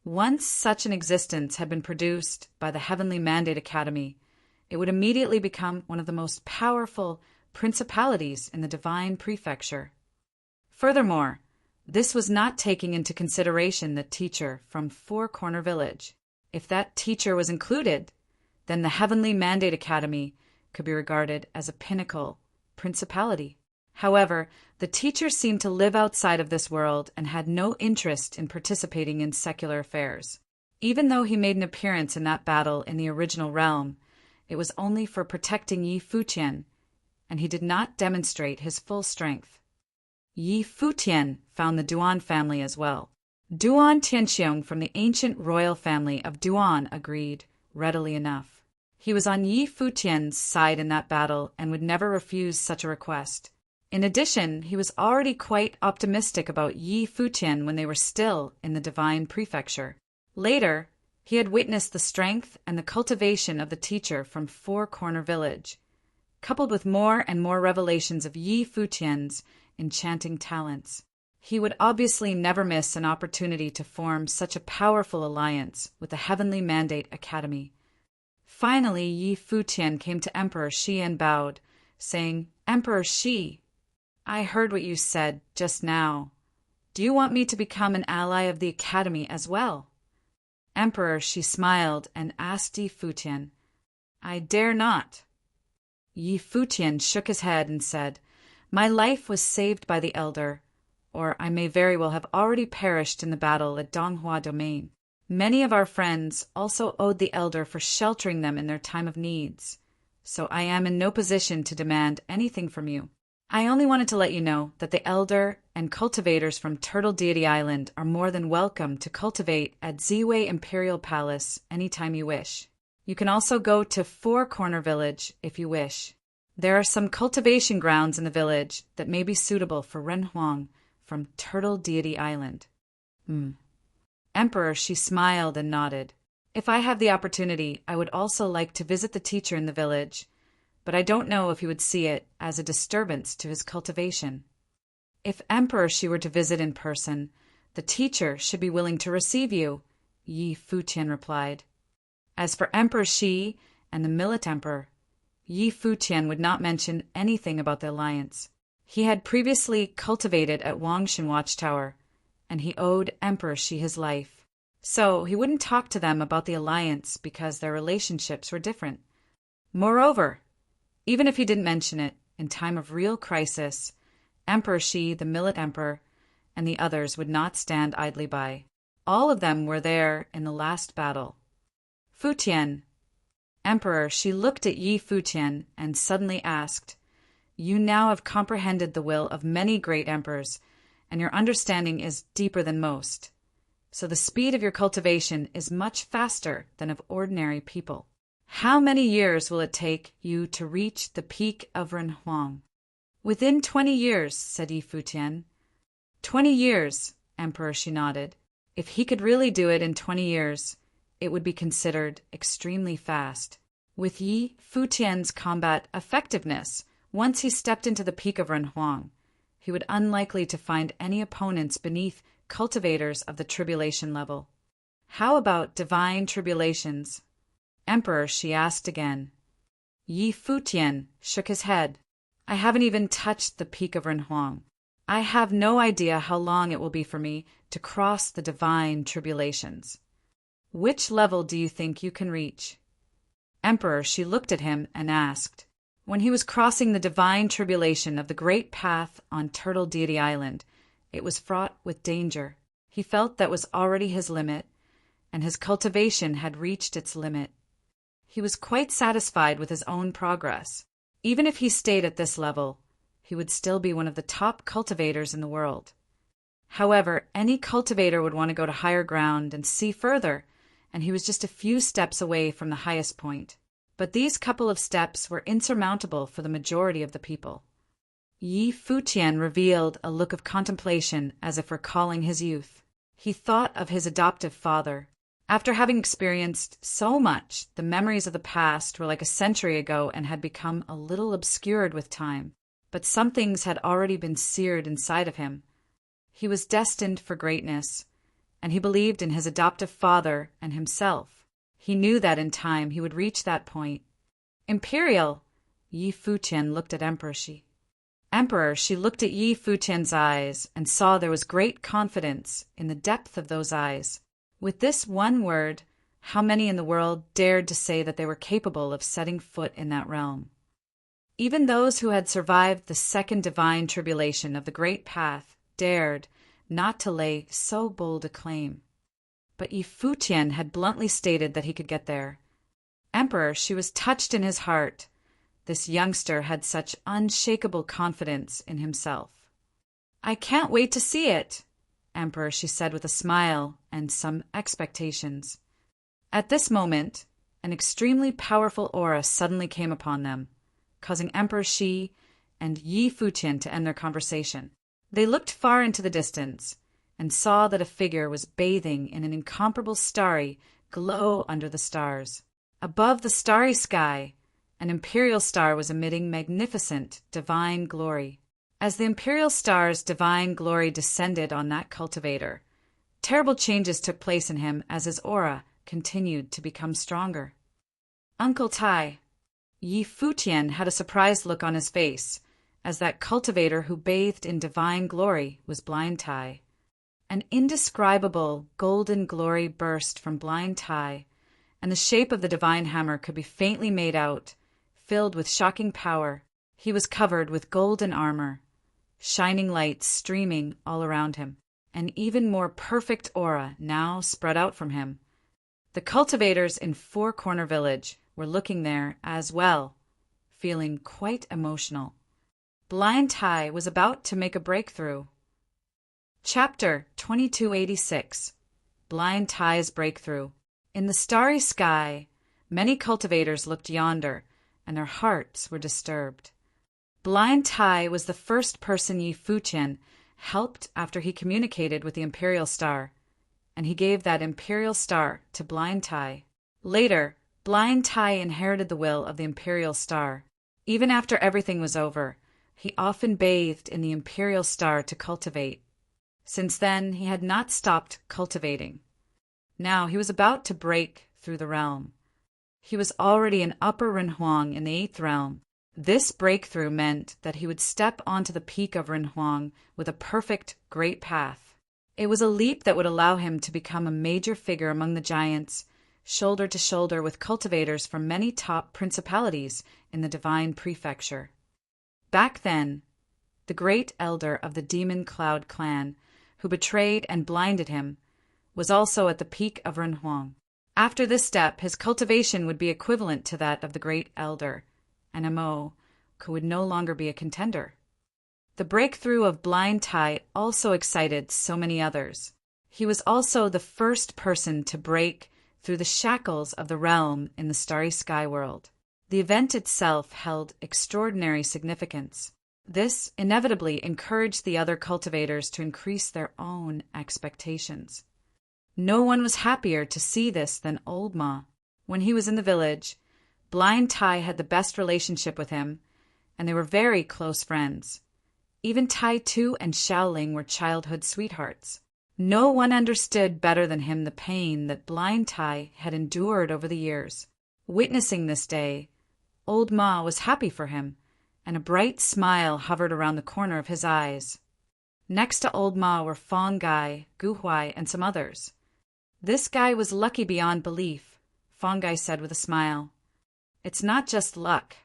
Once such an existence had been produced by the Heavenly Mandate Academy, it would immediately become one of the most powerful principalities in the Divine Prefecture. Furthermore, this was not taking into consideration the teacher from Four Corner Village. If that teacher was included, then the Heavenly Mandate Academy could be regarded as a pinnacle principality. However, the teacher seemed to live outside of this world and had no interest in participating in secular affairs. Even though he made an appearance in that battle in the original realm, it was only for protecting Yi Futian, and he did not demonstrate his full strength. Yi Futian found the Duan family as well. Duan Tianxiong from the ancient royal family of Duan agreed readily enough. He was on Yi Futian's side in that battle and would never refuse such a request. In addition, he was already quite optimistic about Yi Futian when they were still in the Divine Prefecture. Later, he had witnessed the strength and the cultivation of the teacher from Four Corner Village, coupled with more and more revelations of Yi Futian's enchanting talents. He would obviously never miss an opportunity to form such a powerful alliance with the Heavenly Mandate Academy. Finally, Yi Futian came to Emperor Shi and bowed, saying, Emperor Shi, I heard what you said just now. Do you want me to become an ally of the Academy as well? Emperor Shi smiled and asked Yi Futian, I dare not. Yi Futian shook his head and said, My life was saved by the elder, or I may very well have already perished in the battle at Donghua Domain. Many of our friends also owed the elder for sheltering them in their time of needs, so I am in no position to demand anything from you. I only wanted to let you know that the elder and cultivators from Turtle Deity Island are more than welcome to cultivate at Ziwei Imperial Palace anytime you wish. You can also go to Four Corner Village if you wish. There are some cultivation grounds in the village that may be suitable for Renhuang from Turtle Deity Island. Emperor, she smiled and nodded. If I have the opportunity, I would also like to visit the teacher in the village, but I don't know if he would see it as a disturbance to his cultivation. If Emperor Shi were to visit in person, the teacher should be willing to receive you, Yi Futian replied. As for Emperor Shi and the Millet Emperor, Yi Futian would not mention anything about the alliance. He had previously cultivated at Wangshan Watchtower, and he owed Emperor Shi his life. So he wouldn't talk to them about the alliance because their relationships were different. Moreover, even if he didn't mention it, in time of real crisis, Emperor Shi, the Millet Emperor, and the others would not stand idly by. All of them were there in the last battle. Futian. Emperor, she looked at Yi Futian and suddenly asked, You now have comprehended the will of many great emperors, and your understanding is deeper than most. So the speed of your cultivation is much faster than of ordinary people. How many years will it take you to reach the peak of Renhuang? Within 20 years, said Yi Futian. 20 years, Emperor, she nodded. If he could really do it in 20 years, it would be considered extremely fast. With Yi Futian's combat effectiveness, Once he stepped into the peak of Renhuang, he would unlikely to find any opponents beneath cultivators of the tribulation level. How about divine tribulations? Emperor, she asked again. Yi Futian shook his head. I haven't even touched the peak of Renhuang. I have no idea how long it will be for me to cross the divine tribulations. Which level do you think you can reach? Emperor, she looked at him and asked. When he was crossing the divine tribulation of the great path on Turtle Deity Island, it was fraught with danger. He felt that was already his limit, and his cultivation had reached its limit. He was quite satisfied with his own progress. Even if he stayed at this level, he would still be one of the top cultivators in the world. However, any cultivator would want to go to higher ground and see further, and he was just a few steps away from the highest point. But these couple of steps were insurmountable for the majority of the people. Yi Futian revealed a look of contemplation as if recalling his youth. He thought of his adoptive father. After having experienced so much, the memories of the past were like a century ago and had become a little obscured with time. But some things had already been seared inside of him. He was destined for greatness, and he believed in his adoptive father and himself. He knew that in time he would reach that point. Imperial! Yi Futian looked at Emperor Shi. Emperor, she looked at Yi Futian's eyes and saw there was great confidence in the depth of those eyes. With this one word, how many in the world dared to say that they were capable of setting foot in that realm? Even those who had survived the second divine tribulation of the great path dared not to lay so bold a claim. But Yi Futian had bluntly stated that he could get there. Emperor, she was touched in his heart. This youngster had such unshakable confidence in himself. I can't wait to see it, Emperor, she said with a smile and some expectations. At this moment, an extremely powerful aura suddenly came upon them, causing Emperor Shi and Yi Futian to end their conversation. They looked far into the distance and saw that a figure was bathing in an incomparable starry glow under the stars. Above the starry sky, an imperial star was emitting magnificent divine glory. As the imperial star's divine glory descended on that cultivator, terrible changes took place in him as his aura continued to become stronger. Uncle Tai, Yi Futian had a surprised look on his face, as that cultivator who bathed in divine glory was Blind Tai. An indescribable golden glory burst from Blind Tai, and the shape of the divine hammer could be faintly made out, filled with shocking power. He was covered with golden armor, shining lights streaming all around him. An even more perfect aura now spread out from him. The cultivators in Four Corner Village were looking there as well, feeling quite emotional. Blind Tai was about to make a breakthrough. Chapter 2286. Blind Tai's Breakthrough. In the starry sky, many cultivators looked yonder, and their hearts were disturbed. Blind Tai was the first person Yi Futian helped after he communicated with the Imperial Star, and he gave that Imperial Star to Blind Tai. Later, Blind Tai inherited the will of the Imperial Star. Even after everything was over, he often bathed in the Imperial Star to cultivate. Since then, he had not stopped cultivating. Now he was about to break through the realm. He was already in Upper Renhuang in the 8th realm. This breakthrough meant that he would step onto the peak of Renhuang with a perfect great path. It was a leap that would allow him to become a major figure among the giants, shoulder to shoulder with cultivators from many top principalities in the divine prefecture. Back then, the great elder of the Demon Cloud clan, who betrayed and blinded him, was also at the peak of Renhuang. After this step, his cultivation would be equivalent to that of the great elder, and Amo would no longer be a contender. The breakthrough of Blind Tai also excited so many others. He was also the first person to break through the shackles of the realm in the starry sky world. The event itself held extraordinary significance. This inevitably encouraged the other cultivators to increase their own expectations. No one was happier to see this than Old Ma. When he was in the village, Blind Tai had the best relationship with him, and they were very close friends. Even Tai Tu and Xiaoling were childhood sweethearts. No one understood better than him the pain that blind Tai had endured over the years. Witnessing this day, old Ma was happy for him, and a bright smile hovered around the corner of his eyes. Next to old Ma were Fong Gai, Gu Huai, and some others. This guy was lucky beyond belief, Fong Gai said with a smile. It's not just luck.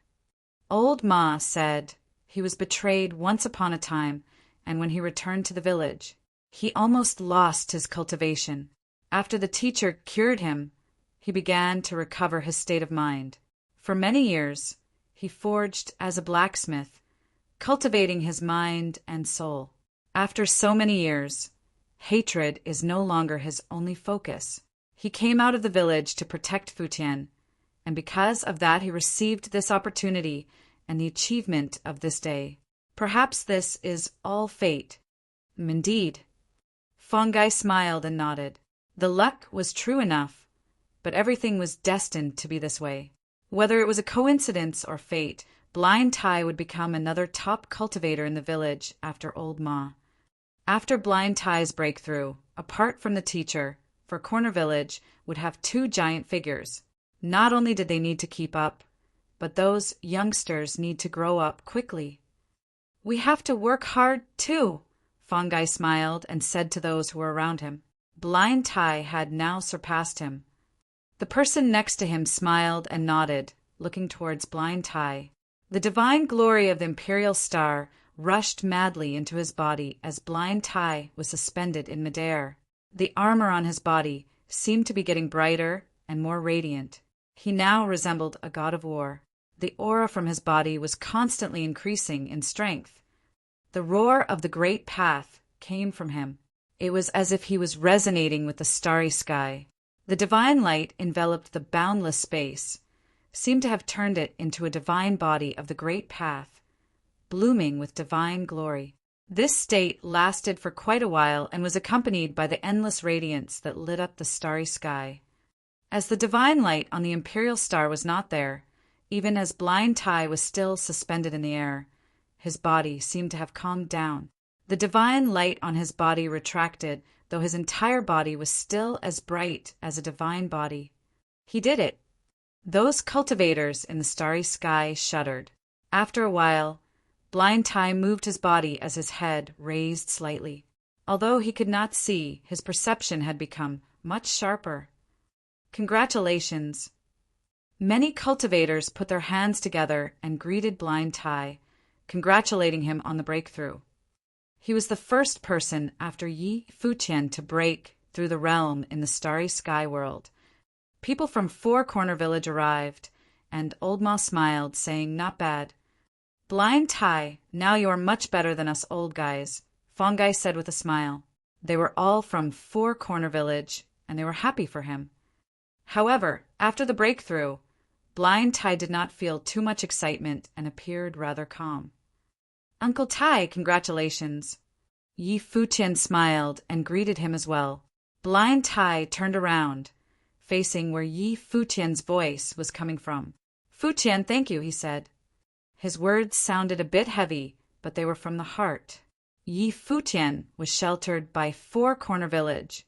Old Ma said he was betrayed once upon a time, and when he returned to the village, he almost lost his cultivation. After the teacher cured him, he began to recover his state of mind. For many years, he forged as a blacksmith, cultivating his mind and soul. After so many years, hatred is no longer his only focus. He came out of the village to protect Futian, and because of that he received this opportunity and the achievement of this day. Perhaps this is all fate. Indeed. Fong Gai smiled and nodded. The luck was true enough, but everything was destined to be this way. Whether it was a coincidence or fate, Blind Tai would become another top cultivator in the village after old Ma. After Blind Tai's breakthrough, apart from the teacher, for Corner Village would have 2 giant figures. Not only did they need to keep up, but those youngsters need to grow up quickly. We have to work hard, too, Fong Gai smiled and said to those who were around him. Blind Tai had now surpassed him. The person next to him smiled and nodded, looking towards Blind Tai. The divine glory of the imperial star rushed madly into his body as Blind Tai was suspended in midair. The armor on his body seemed to be getting brighter and more radiant. He now resembled a god of war. The aura from his body was constantly increasing in strength. The roar of the great path came from him. It was as if he was resonating with the starry sky. The divine light enveloped the boundless space, seemed to have turned it into a divine body of the great path, blooming with divine glory. This state lasted for quite a while and was accompanied by the endless radiance that lit up the starry sky. As the divine light on the imperial star was not there, even as Blind Tai was still suspended in the air, his body seemed to have calmed down. The divine light on his body retracted, though his entire body was still as bright as a divine body. He did it. Those cultivators in the starry sky shuddered. After a while, Blind Tai moved his body as his head raised slightly. Although he could not see, his perception had become much sharper. Congratulations. Many cultivators put their hands together and greeted Blind Tai, congratulating him on the breakthrough. He was the first person after Yi Futian to break through the realm in the starry sky world. People from 4 Corner Village arrived, and Old Ma smiled, saying, "Not bad." "Blind Tai, now you are much better than us old guys," Fong Gai said with a smile. They were all from 4 Corner Village, and they were happy for him. However, after the breakthrough, Blind Tai did not feel too much excitement and appeared rather calm. "Uncle Tai, congratulations." Yi Futian smiled and greeted him as well. Blind Tai turned around, facing where Yi Futian's voice was coming from. "Futian, thank you," he said. His words sounded a bit heavy, but they were from the heart. Yi Futian was sheltered by 4 Corner Village,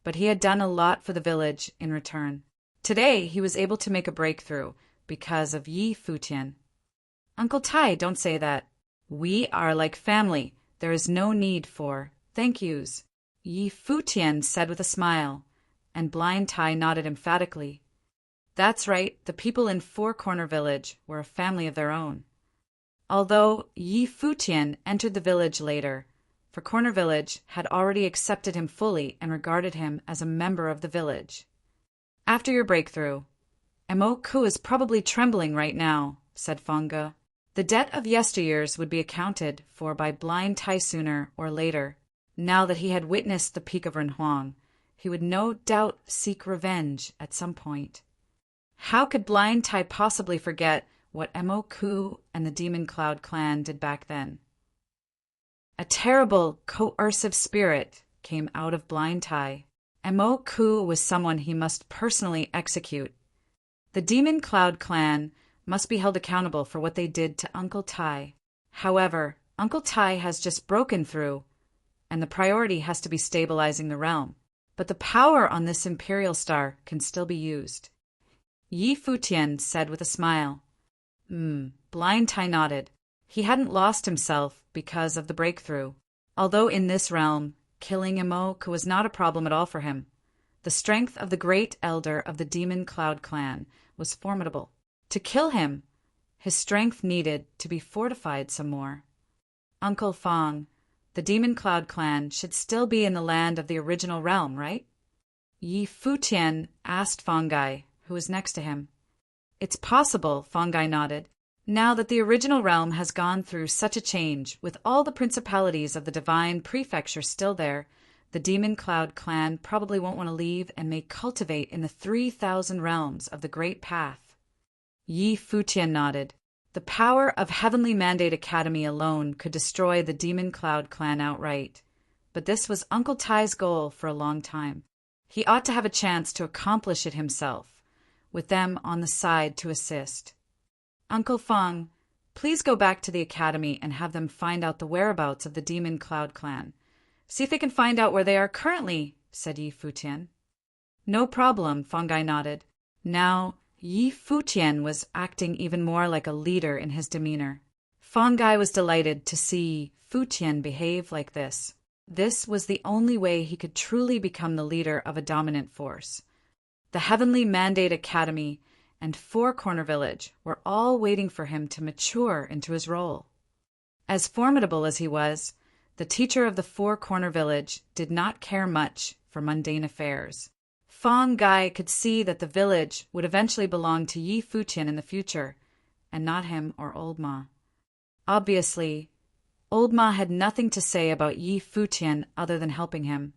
but he had done a lot for the village in return. Today he was able to make a breakthrough because of Yi Futian. "Uncle Tai, don't say that. We are like family. There is no need for thank yous," Yi Futian said with a smile, and Blind Tai nodded emphatically. That's right, the people in 4 Corner Village were a family of their own. Although Yi Futian entered the village later, for Corner Village had already accepted him fully and regarded him as a member of the village. "After your breakthrough, Mo-ku is probably trembling right now," said Fong Gai. The debt of yesteryears would be accounted for by Blind Tai sooner or later. Now that he had witnessed the peak of Renhuang, he would no doubt seek revenge at some point. How could Blind Tai possibly forget what Mo-ku and the Demon Cloud clan did back then? A terrible, coercive spirit came out of Blind Tai. Mo-ku was someone he must personally execute. The Demon Cloud clan must be held accountable for what they did to Uncle Tai. However, Uncle Tai has just broken through, and the priority has to be stabilizing the realm. But the power on this imperial star can still be used. Yi Futian said with a smile. Blind Tai nodded. He hadn't lost himself because of the breakthrough. Although in this realm, killing Imok was not a problem at all for him. The strength of the great elder of the Demon Cloud clan was formidable. To kill him, his strength needed to be fortified some more. Uncle Fong, the Demon Cloud clan should still be in the land of the original realm, right? Yi Futian asked Fongai, who was next to him. It's possible, Fongai nodded. Now that the original realm has gone through such a change, with all the principalities of the divine prefecture still there, the Demon Cloud clan probably won't want to leave and may cultivate in the 3,000 realms of the Great Path. Yi Futian nodded. The power of Heavenly Mandate Academy alone could destroy the Demon Cloud clan outright. But this was Uncle Tai's goal for a long time. He ought to have a chance to accomplish it himself, with them on the side to assist. Uncle Fong, please go back to the academy and have them find out the whereabouts of the Demon Cloud clan. See if they can find out where they are currently, said Yi Futian. No problem, Fongai nodded. Now, Yi Futian was acting even more like a leader in his demeanor. Fongai was delighted to see Futian behave like this. This was the only way he could truly become the leader of a dominant force. The Heavenly Mandate Academy and Four Corner Village were all waiting for him to mature into his role. As formidable as he was, the teacher of the Four Corner Village did not care much for mundane affairs. Fong Gai could see that the village would eventually belong to Yi Futian in the future, and not him or Old Ma. Obviously, Old Ma had nothing to say about Yi Futian other than helping him,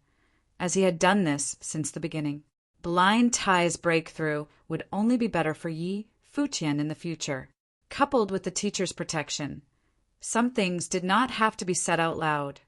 as he had done this since the beginning. Blind Tai's breakthrough would only be better for Yi Futian in the future, coupled with the teacher's protection. Some things did not have to be said out loud.